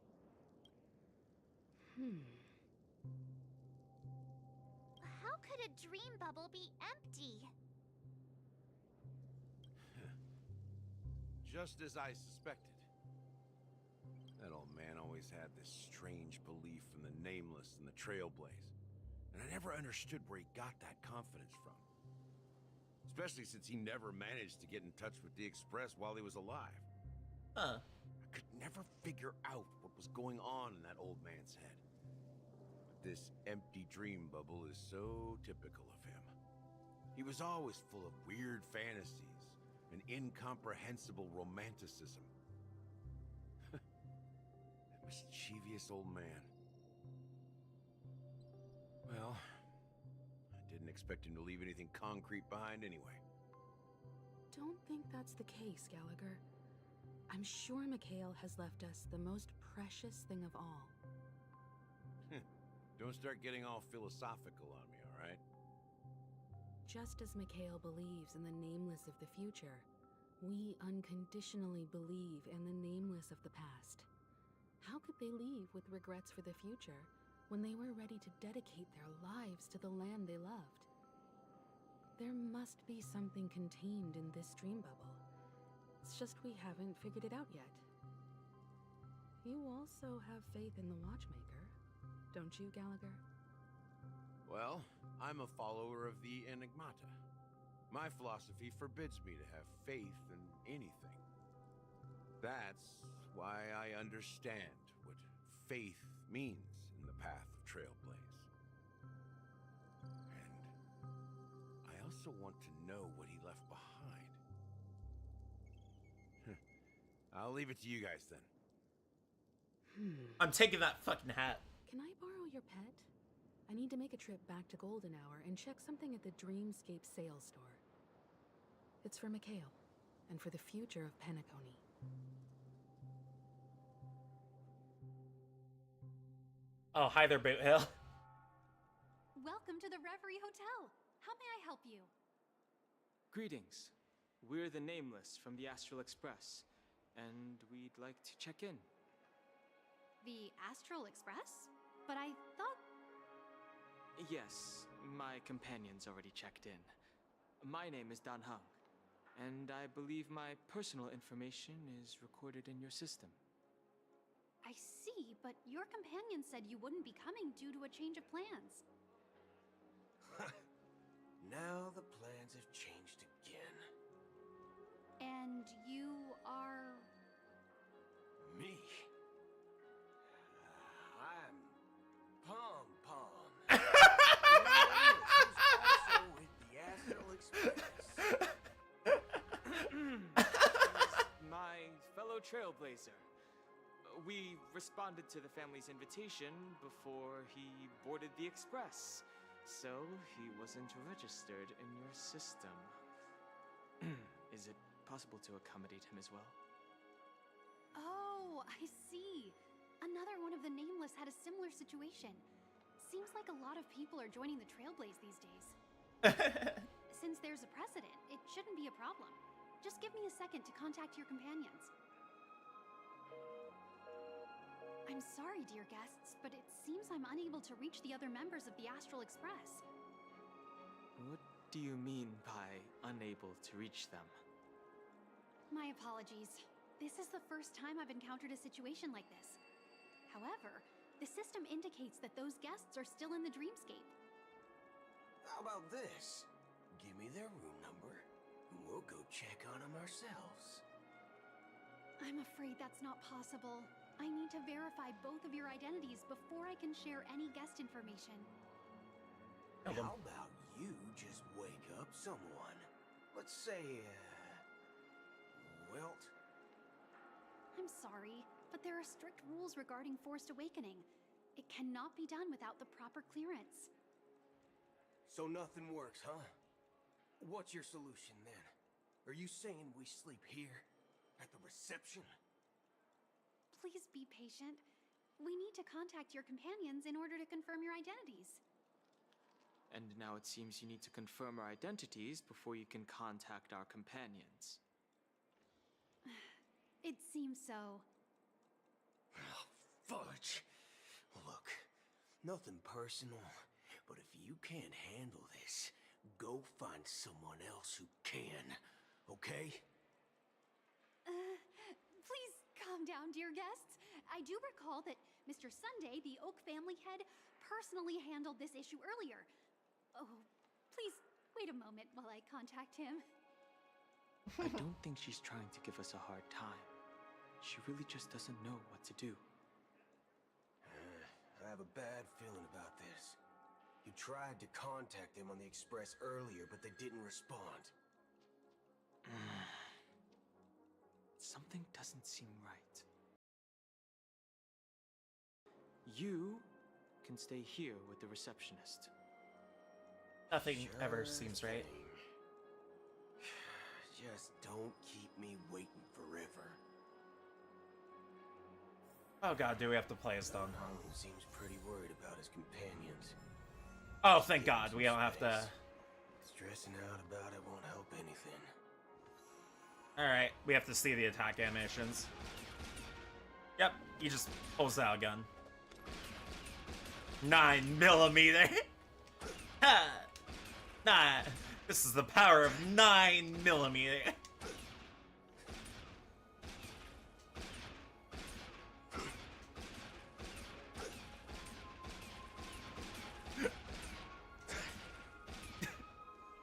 Speaker 14: How could a dream bubble be empty?
Speaker 8: Just as I suspected. That old man always had this strange belief in the nameless and the trailblaze. And I never understood where he got that confidence from. Especially since he never managed to get in touch with the Express while he was alive.
Speaker 1: Huh.
Speaker 8: I could never figure out what was going on in that old man's head. But this empty dream bubble is so typical of him. He was always full of weird fantasies and incomprehensible romanticism. That mischievous old man. Well, I didn't expect him to leave anything concrete behind anyway.
Speaker 5: Don't think that's the case, Gallagher. I'm sure Mikhail has left us the most precious thing of all.
Speaker 8: Don't start getting all philosophical on me, all right?
Speaker 5: Just as Mikhail believes in the nameless of the future, we unconditionally believe in the nameless of the past. How could they leave with regrets for the future when they were ready to dedicate their lives to the land they loved? There must be something contained in this dream bubble. It's just we haven't figured it out yet. You also have faith in the Watchmaker, don't you, Gallagher?
Speaker 8: Well, I'm a follower of the Enigmata. My philosophy forbids me to have faith in anything. That's why I understand what faith means in the path of Trailblaze. And I also want to know what he left behind. I'll leave it to you guys then.
Speaker 1: I'm taking that fucking hat.
Speaker 5: Can I borrow your pet? I need to make a trip back to Golden Hour and check something at the Dreamscape sales store. It's for Mikhail, and for the future of Penacony.
Speaker 1: Oh, hi there, Boot Hill.
Speaker 19: Welcome to the Reverie Hotel. How may I help you?
Speaker 3: Greetings. We're the Nameless from the Astral Express, and we'd like to check in.
Speaker 19: The Astral Express? But I thought...
Speaker 3: Yes, my companion's already checked in. My name is Dan Hung, and I believe my personal information is recorded in your system.
Speaker 19: I see, but your companion said you wouldn't be coming due to a change of plans.
Speaker 2: Now the plans have changed again.
Speaker 19: And you are...
Speaker 2: Me? I'm Pom Pom. Also with the Astral Express.
Speaker 3: My fellow trailblazer. We responded to the family's invitation before he boarded the express. So, he wasn't registered in your system. Is it possible to accommodate him as well?
Speaker 19: Oh, I see. Another one of the Nameless had a similar situation. Seems like a lot of people are joining the Trailblaze these days. Since there's a precedent, it shouldn't be a problem. Just give me a second to contact your companions. I'm sorry, dear guests, but it seems I'm unable to reach the other members of the Astral Express.
Speaker 3: What do you mean by unable to reach them?
Speaker 19: My apologies. This is the first time I've encountered a situation like this. However, the system indicates that those guests are still in the dreamscape.
Speaker 2: How about this? Give me their room number, and we'll go check on them ourselves.
Speaker 19: I'm afraid that's not possible. I need to verify both of your identities before I can share any guest information.
Speaker 2: How about you just wake up someone? Let's say, Wilt?
Speaker 19: I'm sorry, but there are strict rules regarding forced awakening. It cannot be done without the proper clearance.
Speaker 2: So nothing works, huh? What's your solution then? Are you saying we sleep here? At the reception?
Speaker 19: Please be patient. We need to contact your companions in order to confirm your identities.
Speaker 3: And now it seems you need to confirm our identities before you can contact our companions.
Speaker 19: It seems so.
Speaker 2: Oh, fudge. Look, nothing personal, but if you can't handle this, go find someone else who can, okay?
Speaker 19: Please calm down, dear guests. I do recall that Mr. Sunday, the Oak family head, personally handled this issue earlier. Oh, please wait a moment while I contact him.
Speaker 3: I don't think she's trying to give us a hard time. She really just doesn't know what to do.
Speaker 2: I have a bad feeling about this. You tried to contact them on the Express earlier, but they didn't respond.
Speaker 3: Something doesn't seem right. You can stay here with the receptionist.
Speaker 1: Nothing ever seems right.
Speaker 2: Just don't keep me waiting forever.
Speaker 1: Oh god, do we have to play as them?
Speaker 2: Seems pretty worried about his companions.
Speaker 1: Oh, thank god, we don't have to...
Speaker 2: Stressing out about it won't help anything.
Speaker 1: Alright, we have to see the attack animations. Yep, he just pulls out a gun. 9mm! Ha! Nah, this is the power of 9mm.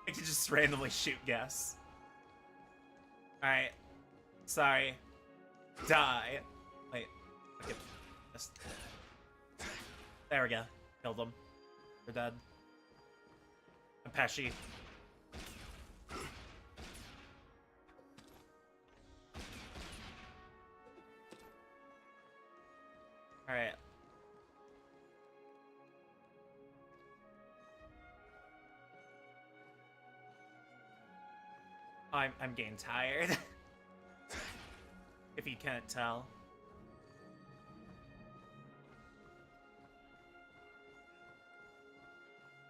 Speaker 1: I can just randomly shoot gas. Alright. Sorry. Die. Wait. Okay. There we go. Killed them. They're dead. Apache. Alright. I'm getting tired. If you can't tell.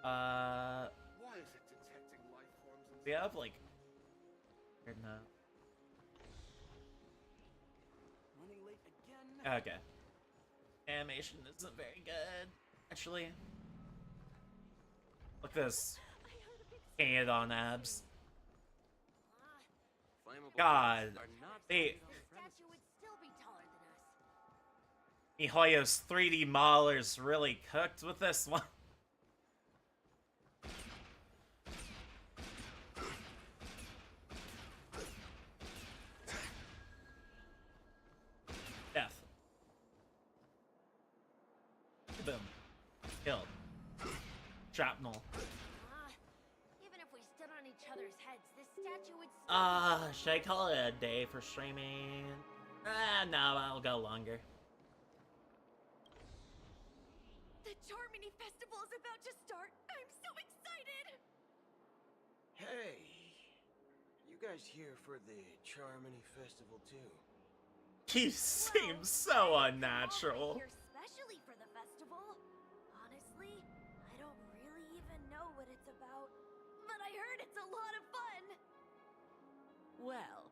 Speaker 9: Why is it detecting life forms in
Speaker 1: We have like no.
Speaker 10: Running late again?
Speaker 1: Okay. Animation isn't very good. Actually. Look at this. Painted on abs. God. They
Speaker 14: Statue would still be taller than us.
Speaker 1: MiHoYo's 3D modelers really cooked with this one. Death. Boom. Killed. Shrapnel.
Speaker 14: Even if we stood on each other's heads, this statue would still
Speaker 1: Should I call it a day for streaming? No, I'll go longer.
Speaker 19: The Charmony Festival is about to start. I'm so
Speaker 2: Hey, you guys here for the Charmony Festival too?
Speaker 1: He seems so unnatural.
Speaker 4: Here specially for the festival. Honestly, I don't really even know what it's about, but I heard it's a lot of fun.
Speaker 20: Well,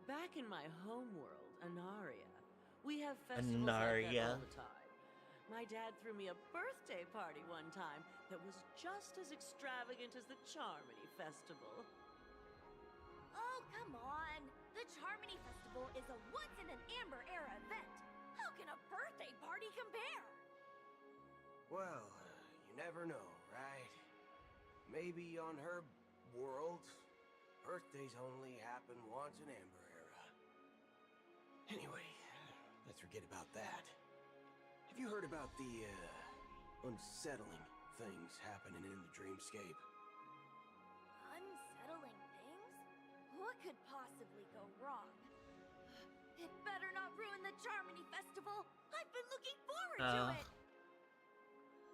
Speaker 20: back in my home world, Anaria, we have festivals like that all the time. My dad threw me a birthday party one time that was just as extravagant as the Charmony Festival.
Speaker 4: Oh, come on. The Charmony Festival is a once-in-an-amber era event. How can a birthday party compare?
Speaker 2: Well, you never know, right? Maybe on her world, birthdays only happen once in Amber Era. Anyway, let's forget about that. Have you heard about the, unsettling things happening in the dreamscape?
Speaker 4: Unsettling things? What could possibly go wrong? It better not ruin the Charmony Festival! I've been looking forward to it!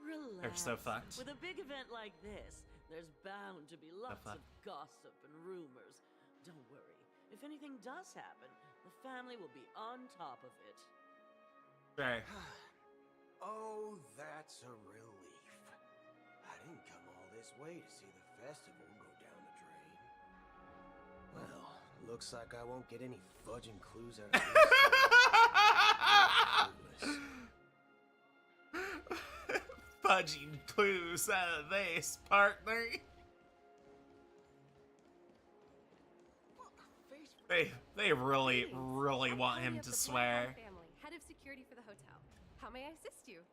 Speaker 20: Relax.
Speaker 1: They're so fucked.
Speaker 20: With a big event like this, there's bound to be lots of gossip and rumors. Don't worry. If anything does happen, the family will be on top of it.
Speaker 1: Right.
Speaker 2: Oh, that's a relief. I didn't come all this way to see the festival go down the drain. Well, looks like I won't get any fudging clues out of this.
Speaker 1: Fudging clues out of this, partner. They really want him to swear.
Speaker 21: Family, head of security for the hotel. How may I assist you?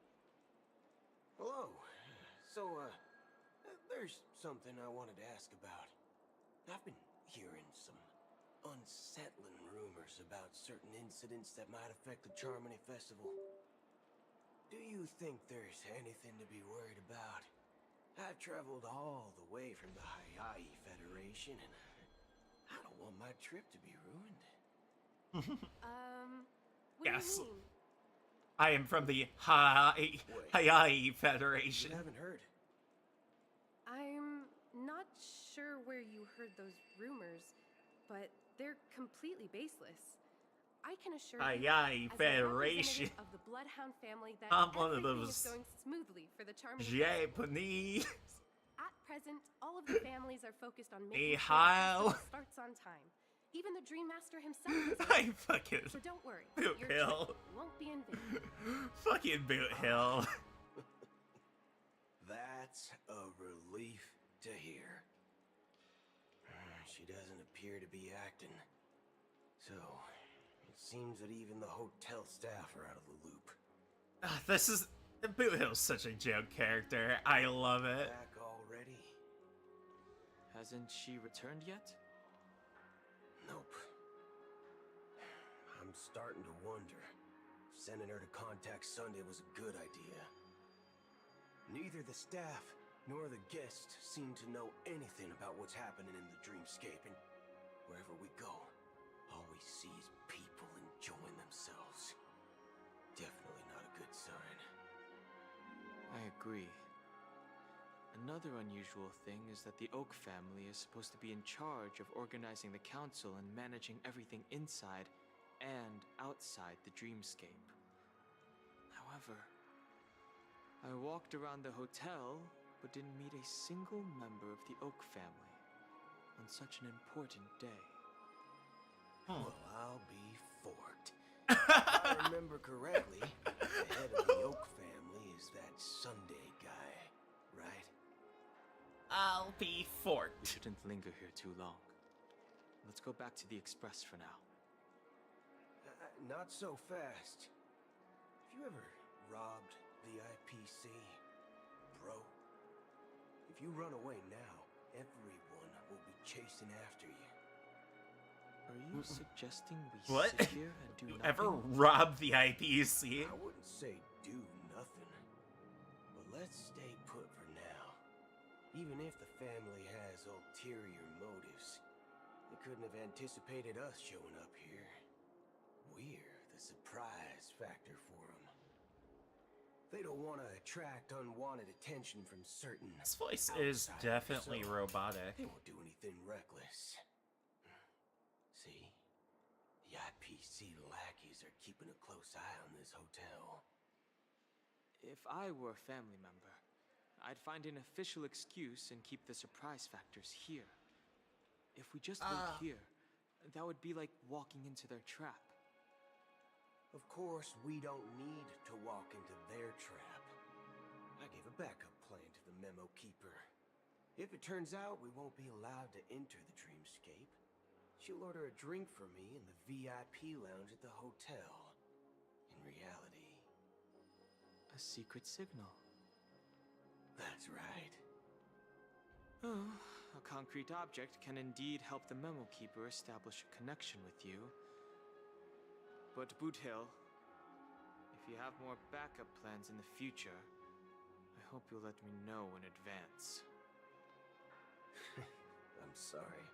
Speaker 2: Hello. So, there's something I wanted to ask about. I've been hearing some unsettling rumors about certain incidents that might affect the Charmony Festival. Do you think there's anything to be worried about? I've traveled all the way from the Hayai Federation, and I don't want my trip to be ruined.
Speaker 21: What do
Speaker 1: Yes.
Speaker 21: you mean?
Speaker 1: I am from the Hayai Federation.
Speaker 2: You haven't heard?
Speaker 21: I'm not sure where you heard those rumors, but they're completely baseless. I can assure you,
Speaker 1: Hayai
Speaker 21: as a
Speaker 1: Federation.
Speaker 21: representative of the Bloodhound family, that
Speaker 1: I'm one of
Speaker 21: everything
Speaker 1: those
Speaker 21: is going smoothly for the Charmony Festival.
Speaker 1: Japanese.
Speaker 21: At present, all of the families are focused on making sure the
Speaker 1: How?
Speaker 21: festival starts on time. Even the Dream Master himself is
Speaker 1: I fucking
Speaker 21: so don't worry,
Speaker 1: Boot
Speaker 21: your
Speaker 1: Hill.
Speaker 21: trip won't be in vain.
Speaker 1: Fucking Boot Hill.
Speaker 2: That's a relief to hear. She doesn't appear to be acting. So, it seems that even the hotel staff are out of the loop.
Speaker 1: This is Boot Hill's such a joke character. I love it.
Speaker 2: Back already?
Speaker 3: Hasn't she returned yet?
Speaker 2: Nope. I'm starting to wonder if sending her to contact Sunday was a good idea. Neither the staff nor the guests seem to know anything about what's happening in the dreamscape, and wherever we go, all we see is people enjoying themselves. Definitely not a good sign.
Speaker 3: I agree. Another unusual thing is that the Oak family is supposed to be in charge of organizing the council and managing everything inside and outside the dreamscape. However, I walked around the hotel but didn't meet a single member of the Oak family on such an important day.
Speaker 2: Well, I'll be forked. If I remember correctly, the head of the Oak family is that Sunday guy, right?
Speaker 1: I'll be
Speaker 3: We
Speaker 1: forked.
Speaker 3: shouldn't linger here too long. Let's go back to the Express for now.
Speaker 2: Not so fast. Have you ever robbed the IPC, bro? If you run away now, everyone will be chasing after you.
Speaker 3: Are you suggesting we
Speaker 1: What?
Speaker 3: sit here and do
Speaker 1: You
Speaker 3: nothing?
Speaker 1: ever robbed the IPC?
Speaker 2: I wouldn't say do nothing, but let's stay put for now. Even if the family has ulterior motives, they couldn't have anticipated us showing up here. We're the surprise factor for them. They don't want to attract unwanted attention from certain.
Speaker 1: His voice is definitely
Speaker 2: so
Speaker 1: robotic.
Speaker 2: They won't do anything reckless. See? The IPC lackeys are keeping a close eye on this hotel.
Speaker 3: If I were a family member, I'd find an official excuse and keep the surprise factors here. If we just wait here, that would be like walking into their trap.
Speaker 2: Of course, we don't need to walk into their trap. I gave a backup plan to the memo keeper. If it turns out we won't be allowed to enter the dreamscape, she'll order a drink for me in the VIP lounge at the hotel. In reality...
Speaker 3: A secret signal.
Speaker 2: That's right.
Speaker 3: Oh, a concrete object can indeed help the memo keeper establish a connection with you. But Boothill, if you have more backup plans in the future, I hope you'll let me know in advance.
Speaker 2: I'm sorry,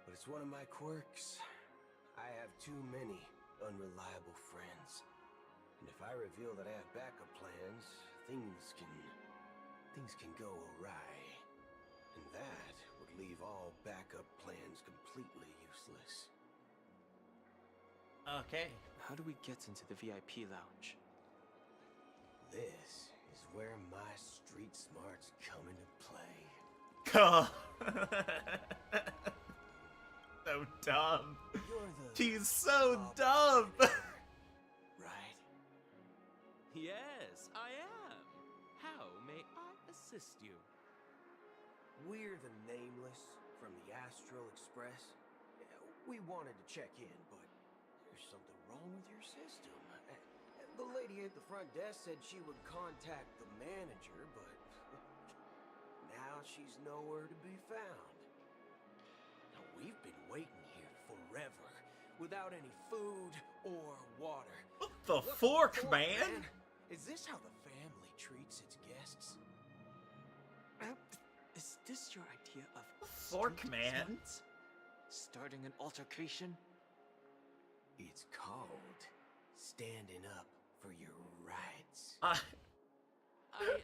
Speaker 2: but it's one of my quirks. I have too many unreliable friends. And if I reveal that I have backup plans, things can go awry. And that would leave all backup plans completely useless.
Speaker 1: Okay.
Speaker 3: How do we get into the VIP lounge?
Speaker 2: This is where my street smarts come into play.
Speaker 1: So dumb. He's so dumb.
Speaker 2: Right?
Speaker 11: Yes, I am. How may I assist you?
Speaker 2: We're the Nameless from the Astral Express. We wanted to check in, but there's something wrong with your system. The lady at the front desk said she would contact the manager, but now she's nowhere to be found. Now, we've been waiting here forever, without any food or water.
Speaker 1: What the fork, man?
Speaker 2: Is this how the family treats its guests?
Speaker 3: Is this your idea of
Speaker 1: fork, man?
Speaker 3: Smarts? Starting an altercation?
Speaker 2: It's called standing up for your rights.
Speaker 11: I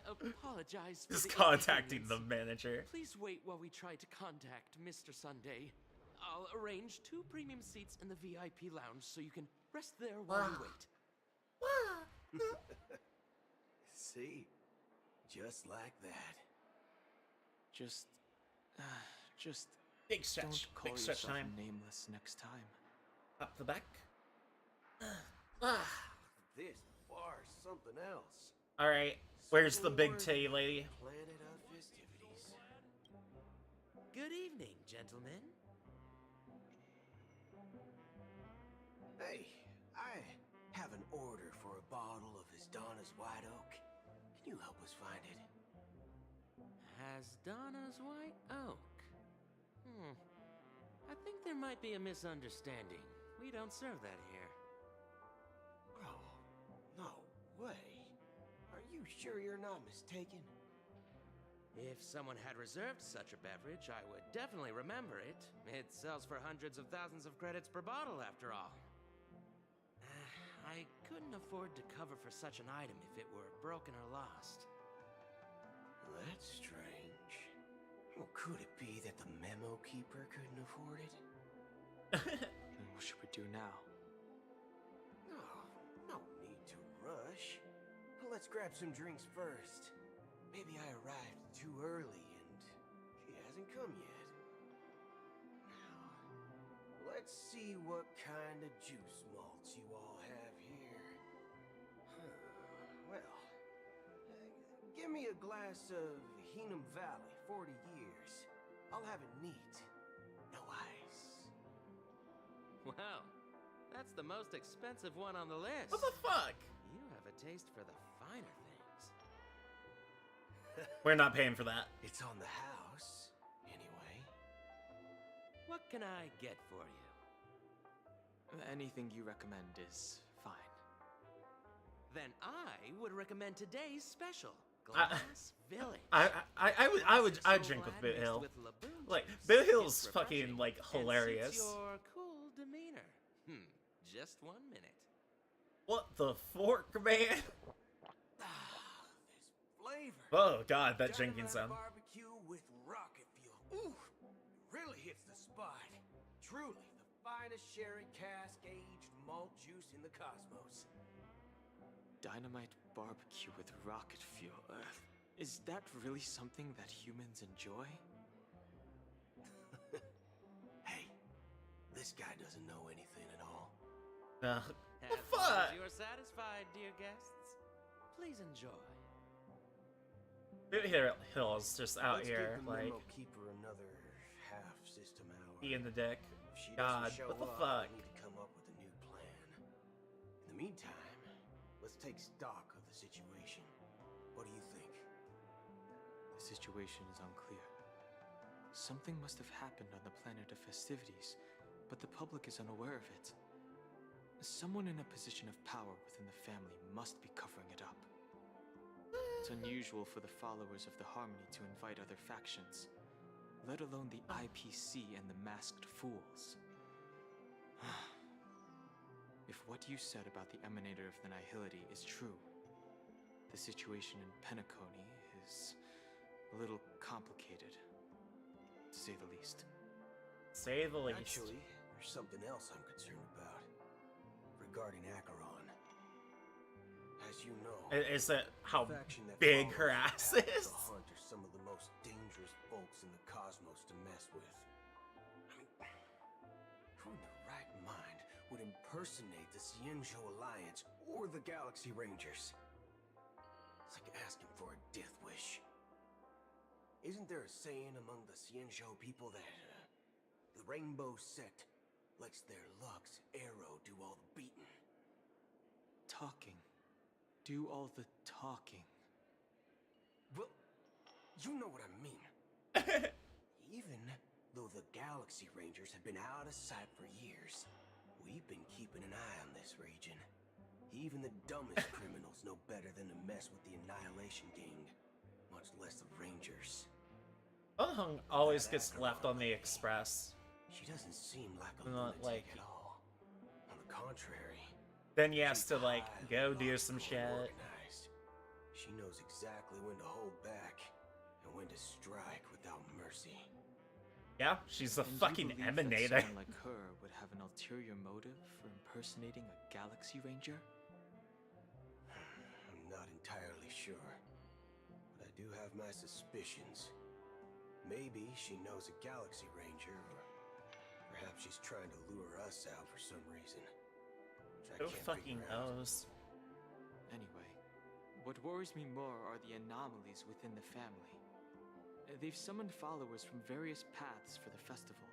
Speaker 11: apologize for
Speaker 1: Just
Speaker 11: the
Speaker 1: contacting the
Speaker 11: inconvenience.
Speaker 1: manager.
Speaker 11: Please wait while we try to contact Mr. Sunday. I'll arrange 2 premium seats in the VIP lounge so you can rest there while you wait.
Speaker 2: See? Just like that.
Speaker 3: Just
Speaker 1: big stretch.
Speaker 3: Don't call
Speaker 1: Big stretch
Speaker 3: yourself
Speaker 1: time.
Speaker 3: Nameless next time.
Speaker 1: Up the back.
Speaker 2: This bar's something else.
Speaker 1: All right. Where's the big titty lady?
Speaker 2: Planet of festivities.
Speaker 11: Good evening, gentlemen.
Speaker 2: Hey, I have an order for a bottle of Donna's White Oak. Can you help us find it?
Speaker 11: Donna's White Oak. I think there might be a misunderstanding. We don't serve that here.
Speaker 2: Oh, no way. Are you sure you're not mistaken?
Speaker 11: If someone had reserved such a beverage, I would definitely remember it. It sells for hundreds of thousands of credits per bottle, after all. I couldn't afford to cover for such an item if it were broken or lost.
Speaker 2: That's strange. Well, could it be that the memo keeper couldn't afford it?
Speaker 3: What should we do now?
Speaker 2: No need to rush. Let's grab some drinks first. Maybe I arrived too early and she hasn't come yet. Now, let's see what kind of juice malts you all have here. Well, give me a glass of Heenum Valley, 40 years. I'll have it neat. No ice.
Speaker 11: Well, that's the most expensive one on the list.
Speaker 1: What the fuck?
Speaker 11: You have a taste for the finer things.
Speaker 1: We're not paying for that.
Speaker 2: It's on the house, anyway.
Speaker 11: What can I get for you?
Speaker 3: Anything you recommend is fine.
Speaker 11: Then I would recommend today's special, Glass Village.
Speaker 1: I'd drink with Boot Hill. Like Boot Hill's fucking like hilarious.
Speaker 11: Your cool demeanor. Just 1 minute.
Speaker 1: What the fork, man?
Speaker 2: flavor.
Speaker 1: Oh god, that drinking sound.
Speaker 2: Barbecue with rocket fuel. Ooh, really hits the spot. Truly, the finest sherry cask aged malt juice in the cosmos.
Speaker 3: Dynamite barbecue with rocket fuel. Is that really something that humans enjoy?
Speaker 2: Hey, this guy doesn't know anything at all.
Speaker 1: The
Speaker 11: As
Speaker 1: fuck?
Speaker 11: long as you are satisfied, dear guests, please enjoy.
Speaker 1: Hill's just out
Speaker 2: Let's
Speaker 1: here,
Speaker 2: give the
Speaker 1: like,
Speaker 2: limo keeper another half system hour.
Speaker 1: he in the dick.
Speaker 2: If she
Speaker 1: God,
Speaker 2: doesn't show
Speaker 1: what the
Speaker 2: up,
Speaker 1: fuck?
Speaker 2: we need to come up with a new plan. In the meantime, let's take stock of the situation. What do you think?
Speaker 3: The situation is unclear. Something must have happened on the planet of festivities, but the public is unaware of it. Someone in a position of power within the family must be covering it up. It's unusual for the followers of the Harmony to invite other factions, let alone the IPC and the Masked Fools. If what you said about the Emanator of the Nihility is true, the situation in Penacony is a little complicated, to say the least.
Speaker 1: Say the least.
Speaker 2: Actually, there's something else I'm concerned about. Regarding Acheron. As you know,
Speaker 1: Is it how
Speaker 2: the faction that
Speaker 1: big
Speaker 2: follows
Speaker 1: her
Speaker 2: the
Speaker 1: ass
Speaker 2: path of
Speaker 1: is?
Speaker 2: the Hunt are some of the most dangerous folks in the cosmos to mess with. I mean, who in their right mind would impersonate the Xianzhou Alliance or the Galaxy Rangers? It's like asking for a death wish. Isn't there a saying among the Xianzhou people that the Rainbow Sect lets their Lux arrow do all the beating?
Speaker 3: Talking. Do all the talking.
Speaker 2: Well, you know what I mean. Even though the Galaxy Rangers have been out of sight for years, we've been keeping an eye on this region. Even the dumbest criminals know better than to mess with the Annihilation Gang, much less the Rangers.
Speaker 1: Hung always gets left on the express.
Speaker 2: She doesn't seem like a
Speaker 1: Not
Speaker 2: lunatic
Speaker 1: like.
Speaker 2: at all. On the contrary,
Speaker 1: Then he has to like go do some shit.
Speaker 2: organized. She knows exactly when to hold back and when to strike without mercy.
Speaker 1: Yeah, she's a
Speaker 3: And you
Speaker 1: fucking
Speaker 3: believe that
Speaker 1: emanator.
Speaker 3: someone like her would have an ulterior motive for impersonating a Galaxy Ranger?
Speaker 2: I'm not entirely sure, but I do have my suspicions. Maybe she knows a Galaxy Ranger, or perhaps she's trying to lure us out for some reason. Which I
Speaker 1: Who
Speaker 2: can't
Speaker 1: fucking
Speaker 2: figure out.
Speaker 1: knows?
Speaker 3: Anyway, what worries me more are the anomalies within the family. They've summoned followers from various paths for the festival.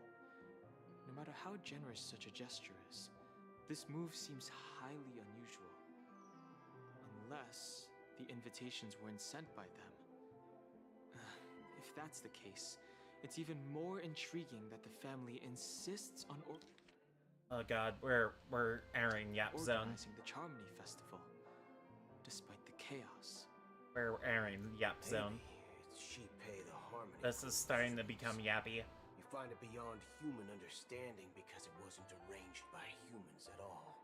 Speaker 3: No matter how generous such a gesture is, this move seems highly unusual. Unless the invitations weren't sent by them. If that's the case, it's even more intriguing that the family insists on
Speaker 1: Oh god, we're airing Yap Zone.
Speaker 3: organizing the Charmony Festival, despite the chaos.
Speaker 1: We're airing Yap Zone.
Speaker 2: It's Shipei the Harmony.
Speaker 1: This is starting to become yappy.
Speaker 2: You find it beyond human understanding because it wasn't arranged by humans at all.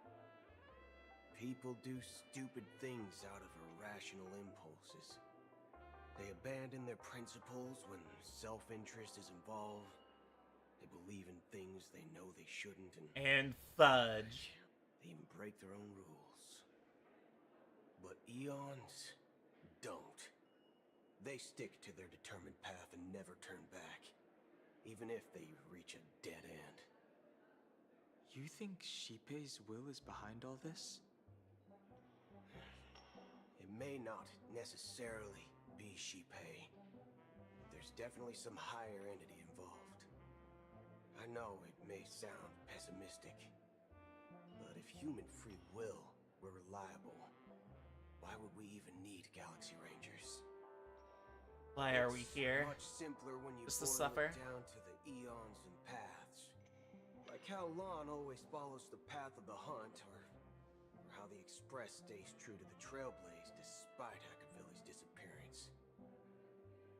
Speaker 2: People do stupid things out of irrational impulses. They abandon their principles when self-interest is involved. They believe in things they know they shouldn't,
Speaker 1: And fudge.
Speaker 2: they even break their own rules. But eons don't. They stick to their determined path and never turn back, even if they reach a dead end.
Speaker 3: You think Shipei's will is behind all this?
Speaker 2: It may not necessarily be Shipei. There's definitely some higher entity involved. I know it may sound pessimistic, but if human free will were reliable, why would we even need Galaxy Rangers?
Speaker 1: Why are we here?
Speaker 2: Much simpler when you
Speaker 1: Just to
Speaker 2: boil
Speaker 1: suffer?
Speaker 2: it down to the eons and paths. Like how Lon always follows the path of the hunt, or how the Express stays true to the Trailblaze despite Akavili's disappearance.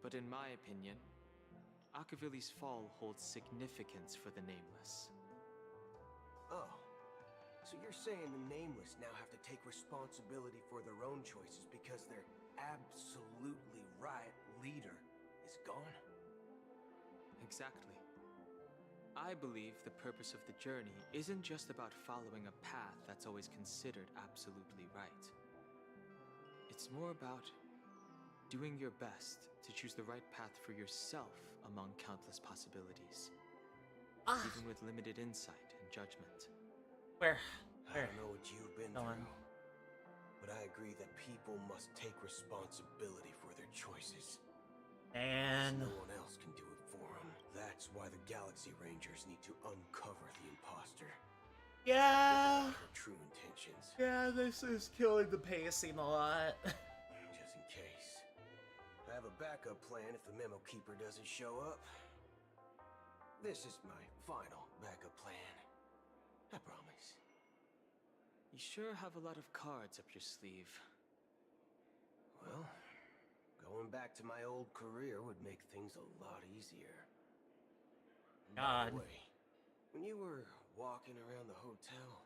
Speaker 3: But in my opinion, Akavili's fall holds significance for the Nameless.
Speaker 2: Oh, So you're saying the Nameless now have to take responsibility for their own choices because their absolutely right leader is gone?
Speaker 3: Exactly. I believe the purpose of the journey isn't just about following a path that's always considered absolutely right. It's more about doing your best to choose the right path for yourself among countless possibilities, even with limited insight and judgment.
Speaker 2: I don't know what you've been through, but I agree that people must take responsibility for their choices.
Speaker 1: And
Speaker 2: no one else can do it for them. That's why the Galaxy Rangers need to uncover the imposter.
Speaker 1: yeah,
Speaker 2: Her true intentions.
Speaker 1: yeah, this is killing the pacing a lot.
Speaker 2: Just in case. I have a backup plan if the Memo Keeper doesn't show up. This is my final backup plan. I promise.
Speaker 3: You sure have a lot of cards up your sleeve.
Speaker 2: Well, going back to my old career would make things a lot easier. By the way, when you were walking around the hotel,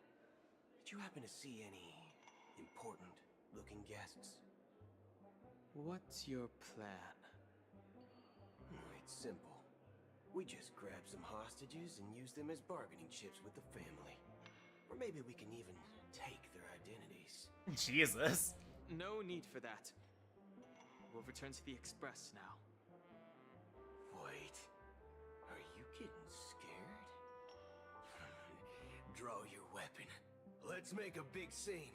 Speaker 2: did you happen to see any important-looking guests?
Speaker 3: What's your plan?
Speaker 2: It's simple. We just grab some hostages and use them as bargaining chips with the family. Or maybe we can even take their identities.
Speaker 1: Jesus.
Speaker 3: No need for that. We'll return to the Express now.
Speaker 2: Wait. Are you getting scared? Draw your weapon. Let's make a big scene.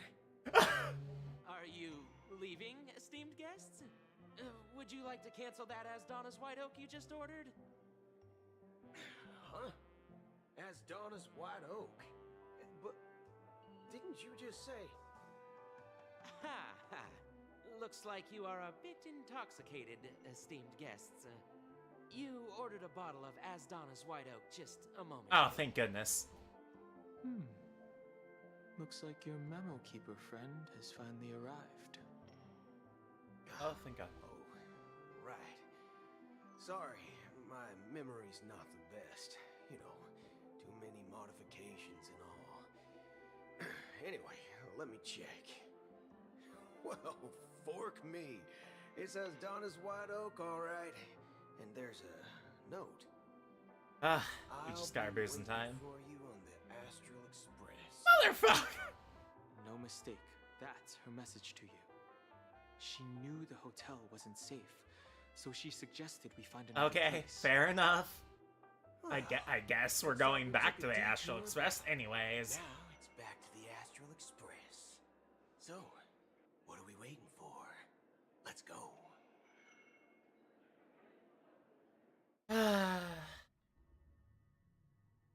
Speaker 11: Are you leaving, esteemed guests? Would you like to cancel that Asdana's White Oak you just ordered?
Speaker 2: Huh? Asdana's White Oak? But didn't you just say...
Speaker 11: Ha ha. Looks like you are a bit intoxicated, esteemed guests. You ordered a bottle of Asdana's White Oak just a moment
Speaker 1: Oh,
Speaker 11: ago.
Speaker 1: thank goodness.
Speaker 3: Looks like your Memo Keeper friend has finally arrived.
Speaker 1: Oh, thank God.
Speaker 2: Oh, right. Sorry, my memory's not the best. You know, too many modifications and all. Anyway, let me check. Well, fork me. It says Donna's White Oak, all right. And there's a note.
Speaker 1: We just got our booze in time.
Speaker 2: For you on the Astral Express.
Speaker 1: Motherfucker!
Speaker 3: No mistake. That's her message to you. She knew the hotel wasn't safe, so she suggested we find another
Speaker 1: Okay,
Speaker 3: place.
Speaker 1: fair enough. I guess we're going back to the Astral Express anyways.
Speaker 2: Now it's back to the Astral Express. So, what are we waiting for? Let's go.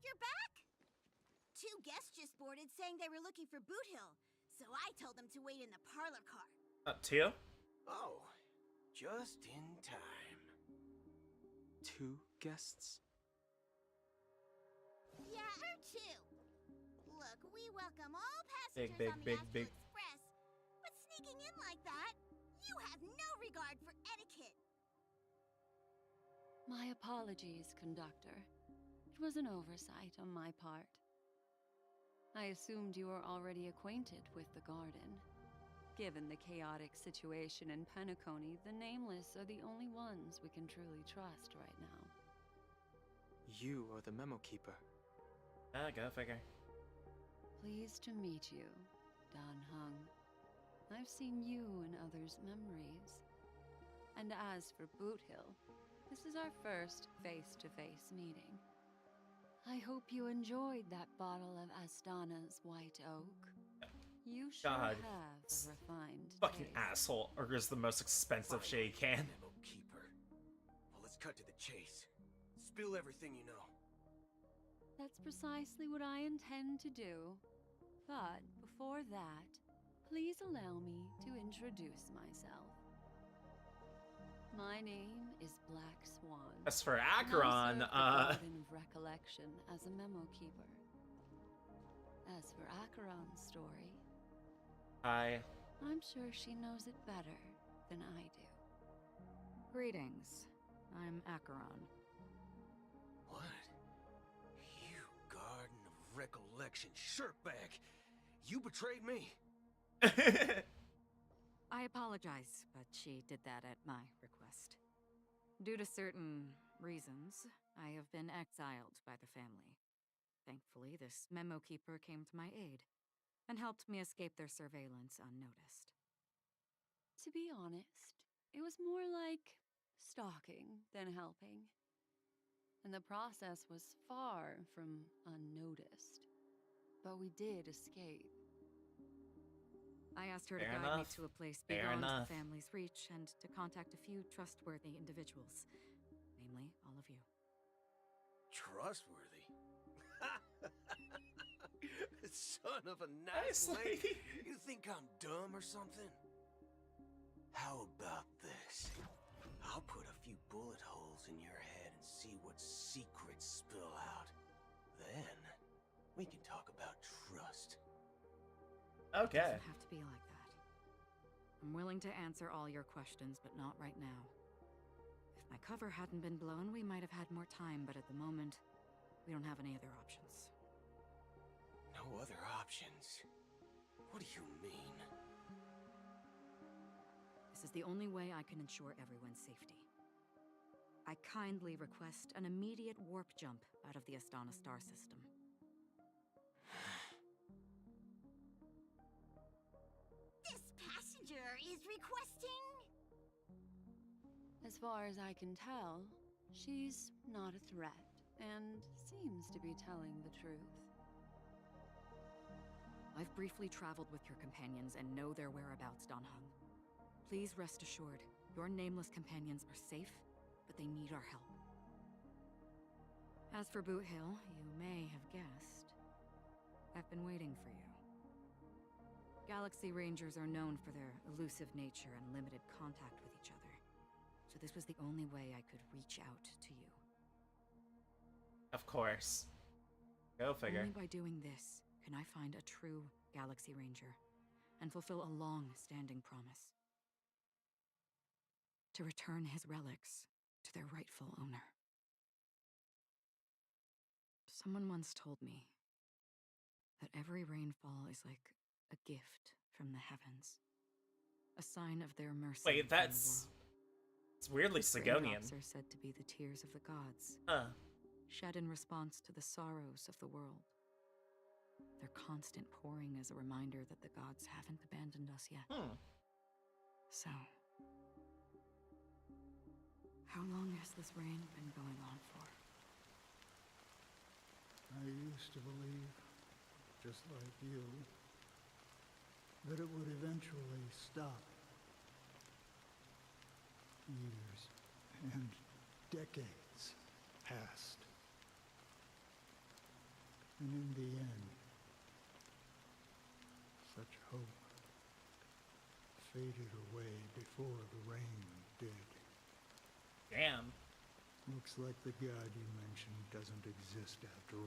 Speaker 12: You're back? Two guests just boarded saying they were looking for Boot Hill, so I told them to wait in the parlor car.
Speaker 1: Two?
Speaker 2: Oh, just in time.
Speaker 3: Two guests?
Speaker 12: Yeah, or two. Look, we welcome all passengers
Speaker 1: Big,
Speaker 12: on the Astral
Speaker 1: big.
Speaker 12: Express, but sneaking in like that, you have no regard for etiquette.
Speaker 5: My apologies, conductor. It was an oversight on my part. I assumed you were already acquainted with the garden. Given the chaotic situation in Penacony, the Nameless are the only ones we can truly trust right now.
Speaker 3: You are the Memo Keeper.
Speaker 1: Go figure.
Speaker 5: Pleased to meet you, Dan Hung. I've seen you in others' memories. And as for Boot Hill, this is our first face-to-face meeting. I hope you enjoyed that bottle of Astana's White Oak. You sure
Speaker 1: God.
Speaker 5: have a refined
Speaker 1: Fucking
Speaker 5: taste.
Speaker 1: asshole orders the most expensive shit he can.
Speaker 2: Memo Keeper. Well, let's cut to the chase. Spill everything you know.
Speaker 5: That's precisely what I intend to do. But before that, please allow me to introduce myself. My name is Black Swan.
Speaker 1: As for
Speaker 5: and I
Speaker 1: Acheron,
Speaker 5: serve the Garden of Recollection as a Memo Keeper. As for Acheron's story, I'm sure she knows it better than I do. Greetings. I'm Acheron.
Speaker 2: What? You Garden of Recollection shirtbag! You betrayed me.
Speaker 5: I apologize, but she did that at my request. Due to certain reasons, I have been exiled by the family. Thankfully, this memo keeper came to my aid and helped me escape their surveillance unnoticed.
Speaker 16: To be honest, it was more like stalking than helping. And the process was far from unnoticed. But we did escape.
Speaker 5: I asked her
Speaker 1: Fair
Speaker 5: to guide
Speaker 1: enough.
Speaker 5: me to a place
Speaker 1: Fair
Speaker 5: beyond
Speaker 1: enough.
Speaker 5: the family's reach and to contact a few trustworthy individuals, namely all of you.
Speaker 2: Trustworthy? Son of a nice
Speaker 1: Nice
Speaker 2: lady.
Speaker 1: lady.
Speaker 2: You think I'm dumb or something? How about this? I'll put a few bullet holes in your head and see what secrets spill out. Then, we can talk about trust.
Speaker 5: It
Speaker 1: Okay.
Speaker 5: doesn't have to be like that. I'm willing to answer all your questions, but not right now. If my cover hadn't been blown, we might have had more time, but at the moment, we don't have any other options.
Speaker 2: No other options? What do you mean?
Speaker 5: This is the only way I can ensure everyone's safety. I kindly request an immediate warp jump out of the Astana star system.
Speaker 12: This passenger is requesting...
Speaker 16: As far as I can tell, she's not a threat and seems to be telling the truth.
Speaker 5: I've briefly traveled with your companions and know their whereabouts, Donhung. Please rest assured, your nameless companions are safe, but they need our help. As for Boot Hill, you may have guessed. I've been waiting for you. Galaxy Rangers are known for their elusive nature and limited contact with each other, so this was the only way I could reach out to you.
Speaker 1: Of course. Go figure.
Speaker 5: Only by doing this can I find a true Galaxy Ranger and fulfill a long-standing promise. To return his relics to their rightful owner. Someone once told me that every rainfall is like a gift from the heavens. A sign of their mercy.
Speaker 1: Wait, that's... It's weirdly Sigonian.
Speaker 5: Raindrops are said to be the tears of the gods.
Speaker 1: Huh.
Speaker 5: Shed in response to the sorrows of the world. Their constant pouring is a reminder that the gods haven't abandoned us yet. So, how long has this rain been going on for?
Speaker 22: I used to believe, just like you, that it would eventually stop. Years and decades passed. And in the end, such hope faded away before the rain did.
Speaker 1: Damn.
Speaker 22: Looks like the god you mentioned doesn't exist after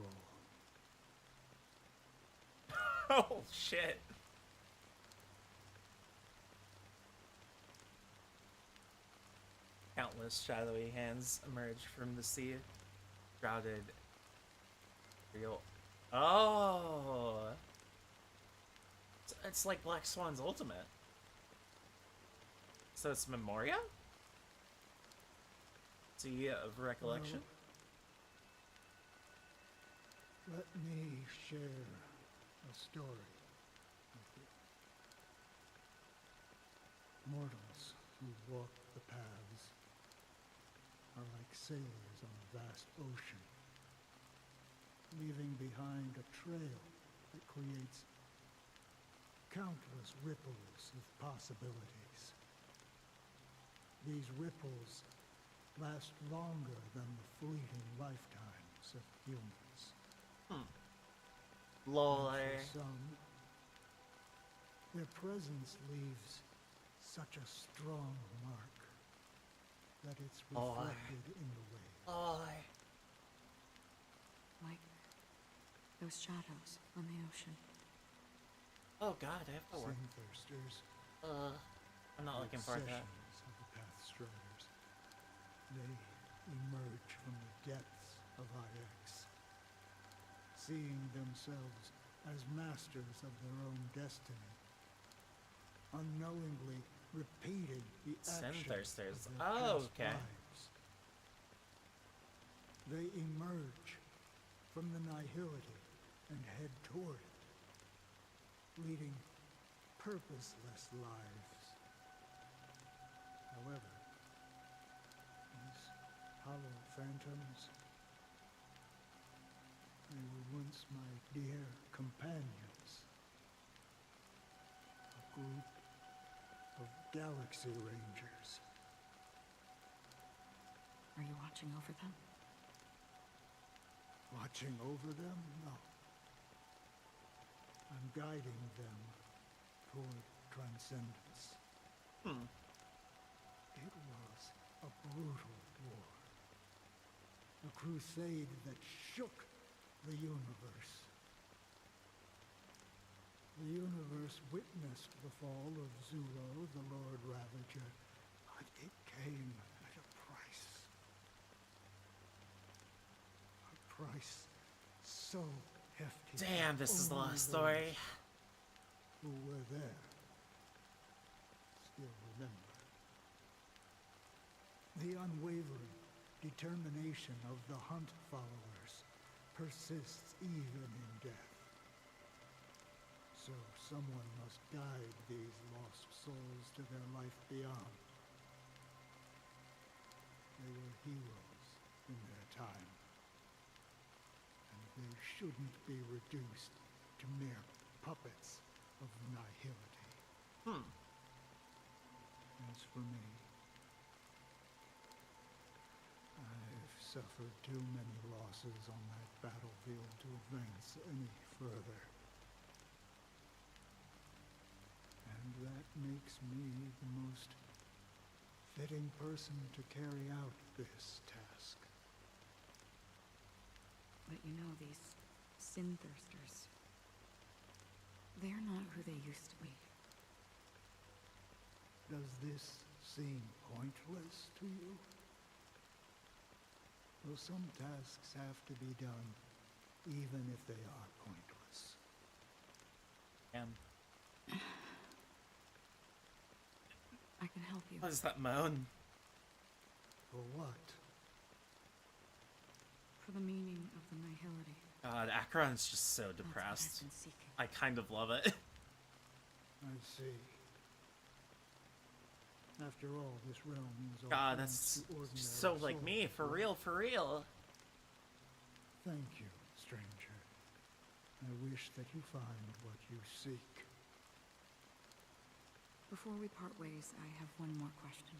Speaker 22: all.
Speaker 1: Oh, shit. Countless shadowy hands emerge from the sea. Shrouded. Real. Oh! It's like Black Swan's ultimate. So it's Memoria? Sea of Recollection?
Speaker 22: Let me share a story with you. Mortals who walk the paths are like sailors on a vast ocean, leaving behind a trail that creates countless ripples of possibilities. These ripples last longer than the fleeting lifetimes of humans.
Speaker 1: Lol.
Speaker 22: For some, their presence leaves such a strong mark that it's reflected in the waves.
Speaker 5: Like those shadows on the ocean.
Speaker 1: Oh god, I have to work.
Speaker 22: Sin-thirsters.
Speaker 1: I'm not looking forward to that.
Speaker 22: Obsessions of the Path Striders. They emerge from the depths of IX, seeing themselves as masters of their own destiny, unknowingly repeating the actions of their past lives. They emerge from the nihility and head toward it, leading purposeless lives. However, these hollow phantoms, they were once my dear companions. A group of Galaxy Rangers.
Speaker 5: Are you watching over them?
Speaker 22: Watching over them? No. I'm guiding them toward transcendence. It was a brutal war. A crusade that shook the universe. The universe witnessed the fall of Zulo, the Lord Ravager, but it came at a price. A price so hefty.
Speaker 1: Damn, this is the last story.
Speaker 22: Who were there still remember. The unwavering determination of the Hunt followers persists even in death. So someone must guide these lost souls to their life beyond. They were heroes in their time, and they shouldn't be reduced to mere puppets of nihility. As for me, I've suffered too many losses on that battlefield to advance any further. And that makes me the most fitting person to carry out this task.
Speaker 5: But you know, these sin thirsters, they're not who they used to be.
Speaker 22: Does this seem pointless to you? Well, some tasks have to be done, even if they are pointless.
Speaker 5: I can help you.
Speaker 1: What is that moan?
Speaker 22: For what?
Speaker 5: For the meaning of the nihility.
Speaker 1: God, Acheron's just so depressed. I kind of love it.
Speaker 22: I see. After all, this realm is all
Speaker 1: God,
Speaker 22: thanks
Speaker 1: that's
Speaker 22: to ordinary
Speaker 1: so like
Speaker 22: souls.
Speaker 1: me, for real, for real.
Speaker 22: Thank you, stranger. I wish that you find what you seek.
Speaker 5: Before we part ways, I have one more question.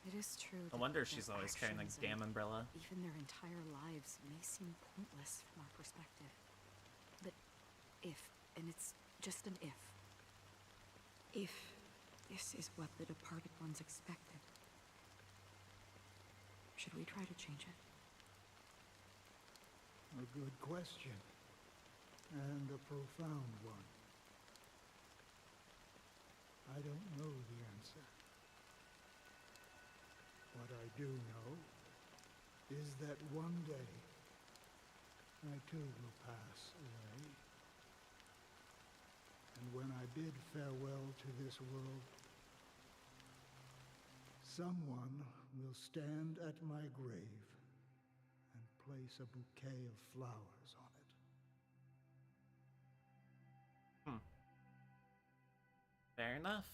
Speaker 5: It is true
Speaker 1: No
Speaker 5: that
Speaker 1: wonder
Speaker 5: their
Speaker 1: she's always carrying the
Speaker 5: actions
Speaker 1: damn
Speaker 5: and
Speaker 1: umbrella.
Speaker 5: even their entire lives may seem pointless from our perspective. But if, and it's just an if this is what the departed ones expected, should we try to change it?
Speaker 22: A good question. And a profound one. I don't know the answer. What I do know is that one day I too will pass away. And when I bid farewell to this world, someone will stand at my grave and place a bouquet of flowers on it.
Speaker 1: Fair enough.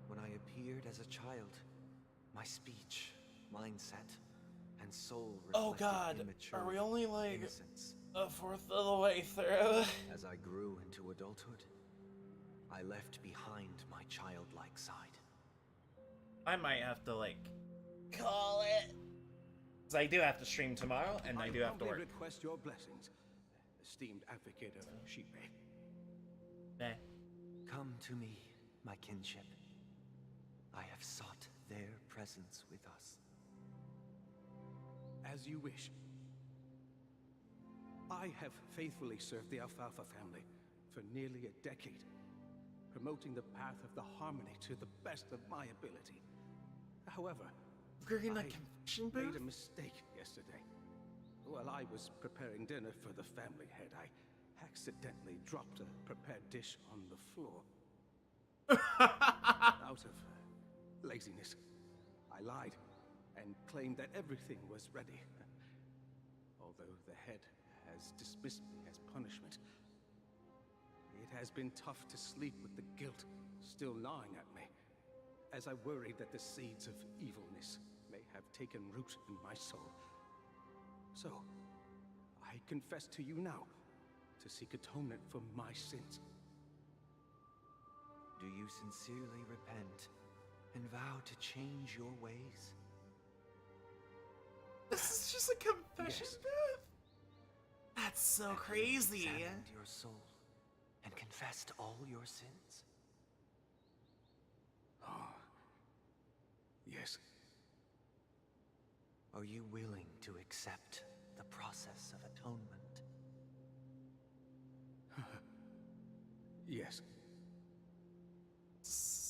Speaker 17: When I appeared as a child, my speech, mindset, and soul
Speaker 1: Oh
Speaker 17: reflected
Speaker 1: God,
Speaker 17: immaturity,
Speaker 1: are we only like
Speaker 17: innocence.
Speaker 1: a fourth of the way through?
Speaker 17: As I grew into adulthood, I left behind my childlike side.
Speaker 1: I might have to like call it. Because I do have to stream tomorrow and I do have to work.
Speaker 9: I request your blessings, esteemed advocate of Shipe.
Speaker 17: Come to me, my kinship. I have sought their presence with us.
Speaker 9: As you wish. I have faithfully served the Alfalfa family for nearly a decade, promoting the path of the harmony to the best of my ability. However,
Speaker 1: Green
Speaker 9: I
Speaker 1: confession
Speaker 9: made
Speaker 1: booth?
Speaker 9: a mistake yesterday. While I was preparing dinner for the family head, I accidentally dropped a prepared dish on the floor. Out of laziness, I lied and claimed that everything was ready. Although the head has dismissed me as punishment, it has been tough to sleep with the guilt still gnawing at me, as I worried that the seeds of evilness may have taken root in my soul. So, I confess to you now to seek atonement for my sins.
Speaker 17: Do you sincerely repent and vow to change your ways?
Speaker 1: This is just a confession booth? That's so crazy.
Speaker 17: Have you examined your soul and confessed all your sins?
Speaker 9: Oh, yes.
Speaker 17: Are you willing to accept the process of atonement?
Speaker 9: Yes.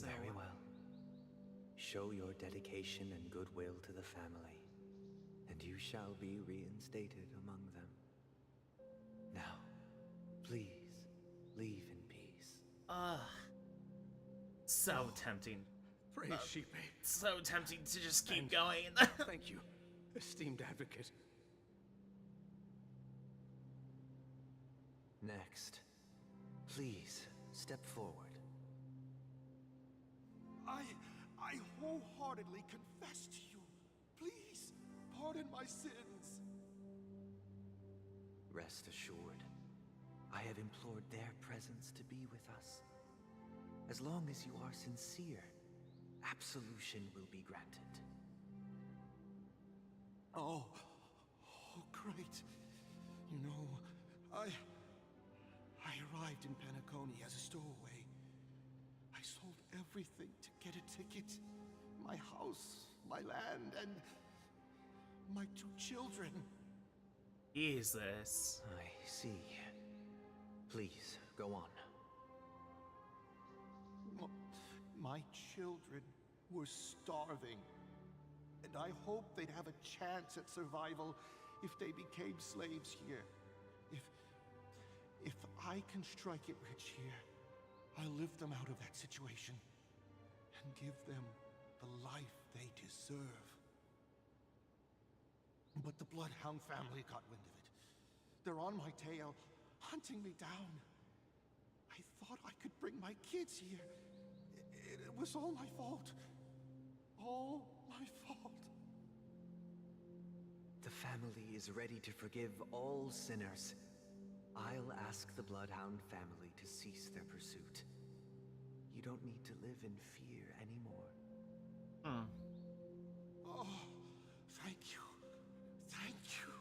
Speaker 17: Very well. Show your dedication and goodwill to the family, and you shall be reinstated among them. Now, please, leave in peace.
Speaker 1: So tempting.
Speaker 9: Praise Sheepy.
Speaker 1: So tempting to just keep going.
Speaker 9: Thank you, esteemed advocate.
Speaker 17: Next, please step forward.
Speaker 13: I wholeheartedly confess to you. Please, pardon my sins.
Speaker 17: Rest assured, I have implored their presence to be with us. As long as you are sincere, absolution will be granted.
Speaker 13: Oh, great. You know, I arrived in Penacony as a stowaway. I sold everything to get a ticket. My house, my land, and my 2 children.
Speaker 1: Jesus.
Speaker 17: I see. Please, go on.
Speaker 13: My children were starving, and I hoped they'd have a chance at survival if they became slaves here. If I can strike it rich here, I'll lift them out of that situation and give them the life they deserve. But the Bloodhound family got wind of it. They're on my tail, hunting me down. I thought I could bring my kids here. It was all my fault. All my fault.
Speaker 17: The family is ready to forgive all sinners. I'll ask the Bloodhound family to cease their pursuit. You don't need to live in fear anymore.
Speaker 13: Oh, thank you. Thank you.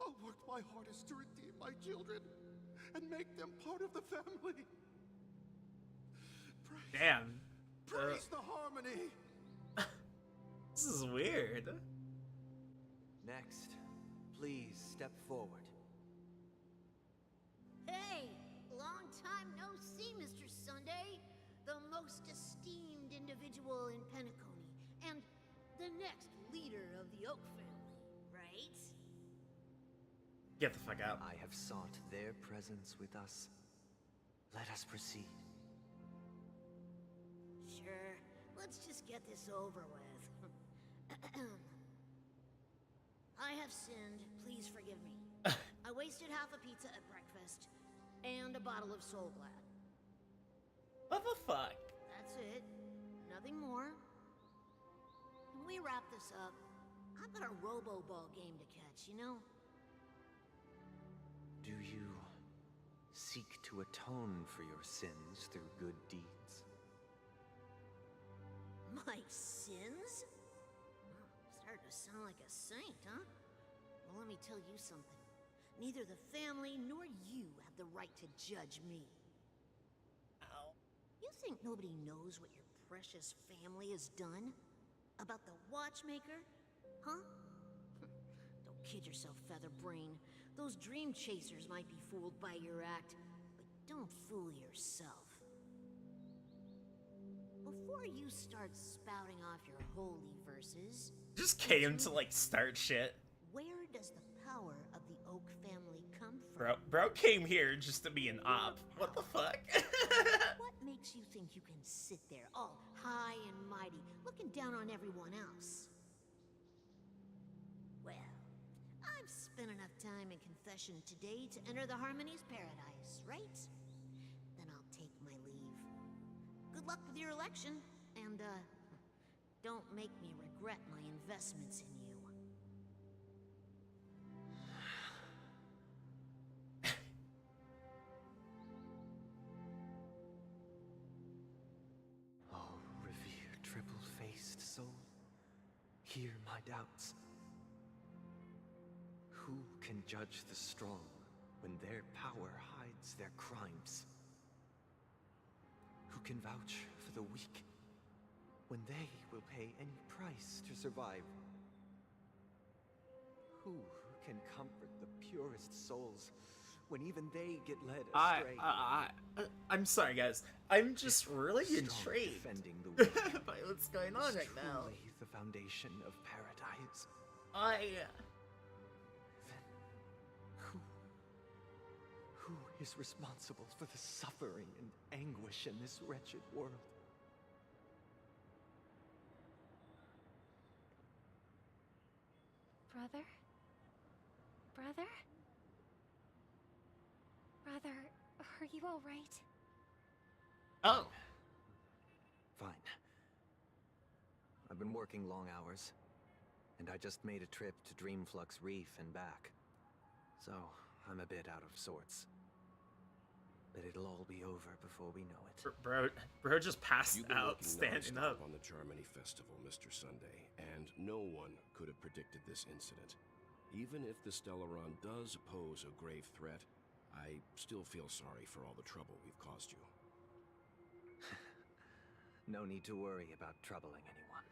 Speaker 13: I'll work my hardest to redeem my children and make them part of the family.
Speaker 1: Damn.
Speaker 13: Praise the harmony.
Speaker 1: This is weird.
Speaker 17: Next, please step forward.
Speaker 4: Hey, long time no see, Mr. Sunday. The most esteemed individual in Penacony, and the next leader of the Oak family, right?
Speaker 1: Get the fuck out.
Speaker 17: I have sought their presence with us. Let us proceed.
Speaker 4: Sure, let's just get this over with. I have sinned, please forgive me. I wasted half a pizza at breakfast, and a bottle of Soul Glad.
Speaker 1: What the fuck?
Speaker 4: That's it. Nothing more. When we wrap this up, I've got a robo-ball game to catch, you know?
Speaker 17: Do you seek to atone for your sins through good deeds?
Speaker 4: My sins? Starting to sound like a saint, huh? Well, let me tell you something. Neither the family nor you have the right to judge me.
Speaker 1: Ow.
Speaker 4: You think nobody knows what your precious family has done? About the watchmaker? Huh? Don't kid yourself, Featherbrain. Those dream chasers might be fooled by your act, but don't fool yourself. Before before you start spouting off your holy verses,
Speaker 1: Just came to like start shit.
Speaker 4: where does the power of the Oak family come from?
Speaker 1: Bro came here just to be an op. What the fuck?
Speaker 4: What makes you think you can sit there all high and mighty, looking down on everyone else? Well, I've spent enough time in confession today to enter the Harmony's paradise, right? Then I'll take my leave. Good luck with your election, and, don't make me regret my investments in you.
Speaker 17: Oh, revered triple-faced soul, hear my doubts. Who can judge the strong when their power hides their crimes? Who can vouch for the weak when they will pay any price to survive? Who can comfort the purest souls when even they get led astray?
Speaker 1: I'm sorry, guys. I'm just really intrigued by what's going on right now.
Speaker 17: Truly the foundation of paradise. Who is responsible for the suffering and anguish in this wretched world?
Speaker 14: Brother? Brother? Brother, are you all right?
Speaker 1: Oh.
Speaker 17: Fine. I've been working long hours, and I just made a trip to Dreamflux Reef and back. So, I'm a bit out of sorts. But it'll all be over before we know it.
Speaker 1: Bro just passed
Speaker 18: You've been
Speaker 1: out,
Speaker 18: working
Speaker 1: standing
Speaker 18: nonstop
Speaker 1: up.
Speaker 18: on the Charmony Festival, Mr. Sunday, and no one could have predicted this incident. Even if the Stellaron does pose a grave threat, I still feel sorry for all the trouble we've caused you.
Speaker 17: No need to worry about troubling anyone.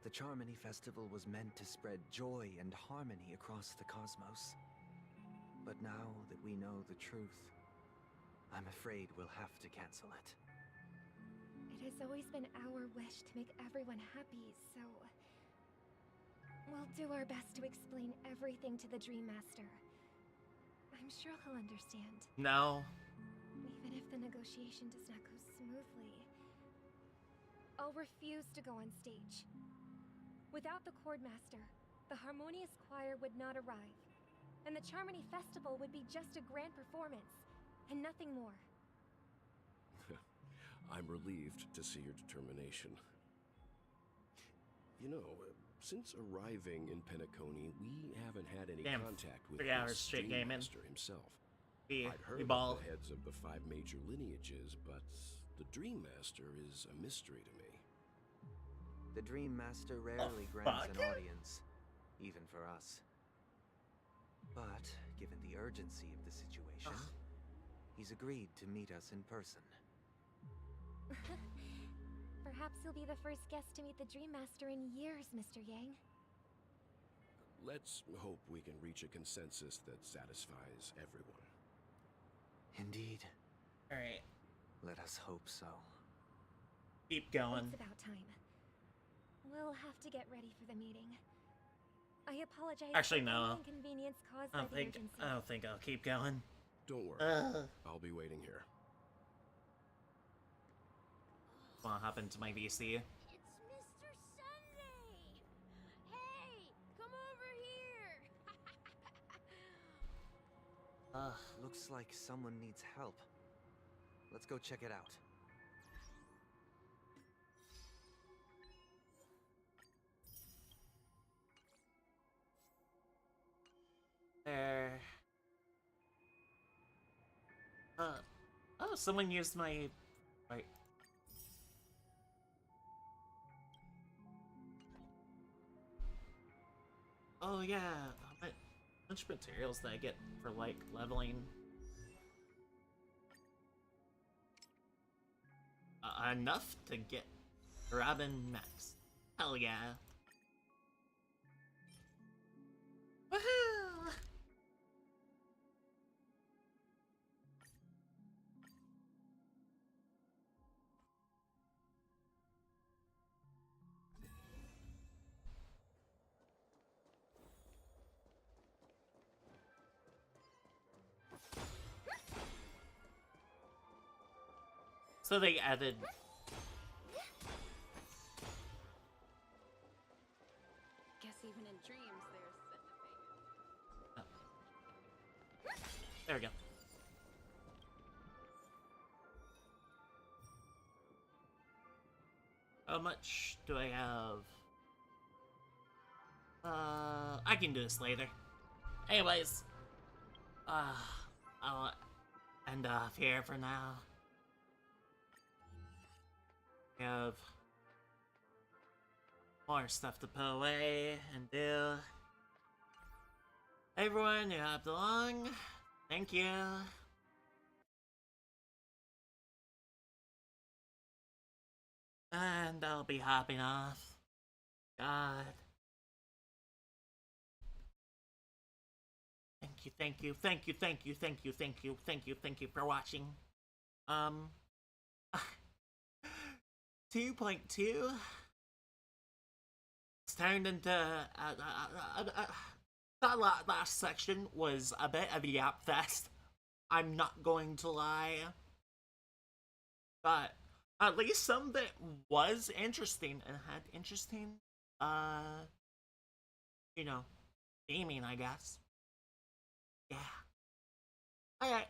Speaker 17: The Charmony Festival was meant to spread joy and harmony across the cosmos. But now that we know the truth, I'm afraid we'll have to cancel it.
Speaker 14: It has always been our wish to make everyone happy, so... we'll do our best to explain everything to the Dream Master. I'm sure he'll understand.
Speaker 1: No.
Speaker 14: Even if the negotiation does not go smoothly, I'll refuse to go on stage. Without the Chord Master, the Harmonious Choir would not arrive, and the Charmony Festival would be just a grand performance, and nothing more.
Speaker 18: I'm relieved to see your determination. You know, since arriving in Penacony, we haven't had any contact with
Speaker 1: 3 hours
Speaker 18: this
Speaker 1: straight
Speaker 18: Dream
Speaker 1: gaming.
Speaker 18: Master himself.
Speaker 1: We
Speaker 18: I'd heard of
Speaker 1: ball.
Speaker 18: the heads of the 5 major lineages, but the Dream Master is a mystery to me.
Speaker 17: The Dream Master rarely grants an audience, even for us. But, given the urgency of the situation, he's agreed to meet us in person.
Speaker 14: Perhaps you'll be the first guest to meet the Dream Master in years, Mr. Yang.
Speaker 18: Let's hope we can reach a consensus that satisfies everyone.
Speaker 17: Indeed.
Speaker 1: Alright.
Speaker 17: Let us hope so.
Speaker 1: Keep going.
Speaker 14: It's about time. We'll have to get ready for the meeting. I apologize
Speaker 1: Actually,
Speaker 14: for
Speaker 1: no.
Speaker 14: any inconvenience caused
Speaker 1: I
Speaker 14: by the urgency.
Speaker 1: don't think I'll keep going.
Speaker 18: Don't worry. I'll be waiting here.
Speaker 1: What happened to my VC?
Speaker 4: It's Mr. Sunday! Hey, come over here!
Speaker 17: Looks like someone needs help. Let's go check it out.
Speaker 1: There. Oh, someone used my... Right. Oh yeah, a bunch of materials that I get for like leveling. Enough to get Robin Max. Hell yeah. Woohoo! So they added.
Speaker 5: Guess even in dreams there's such a thing.
Speaker 1: There we go. How much do I have? I can do this later. Anyways, I'll end off here for now. We have more stuff to put away and do. Everyone who hopped along, thank you. And I'll be hopping off. God. Thank you for watching. 2.2 it's turned into that last section was a bit of a yap fest. I'm not going to lie, but at least some of it was interesting and had interesting, you know, theming, I guess. Yeah. Alright.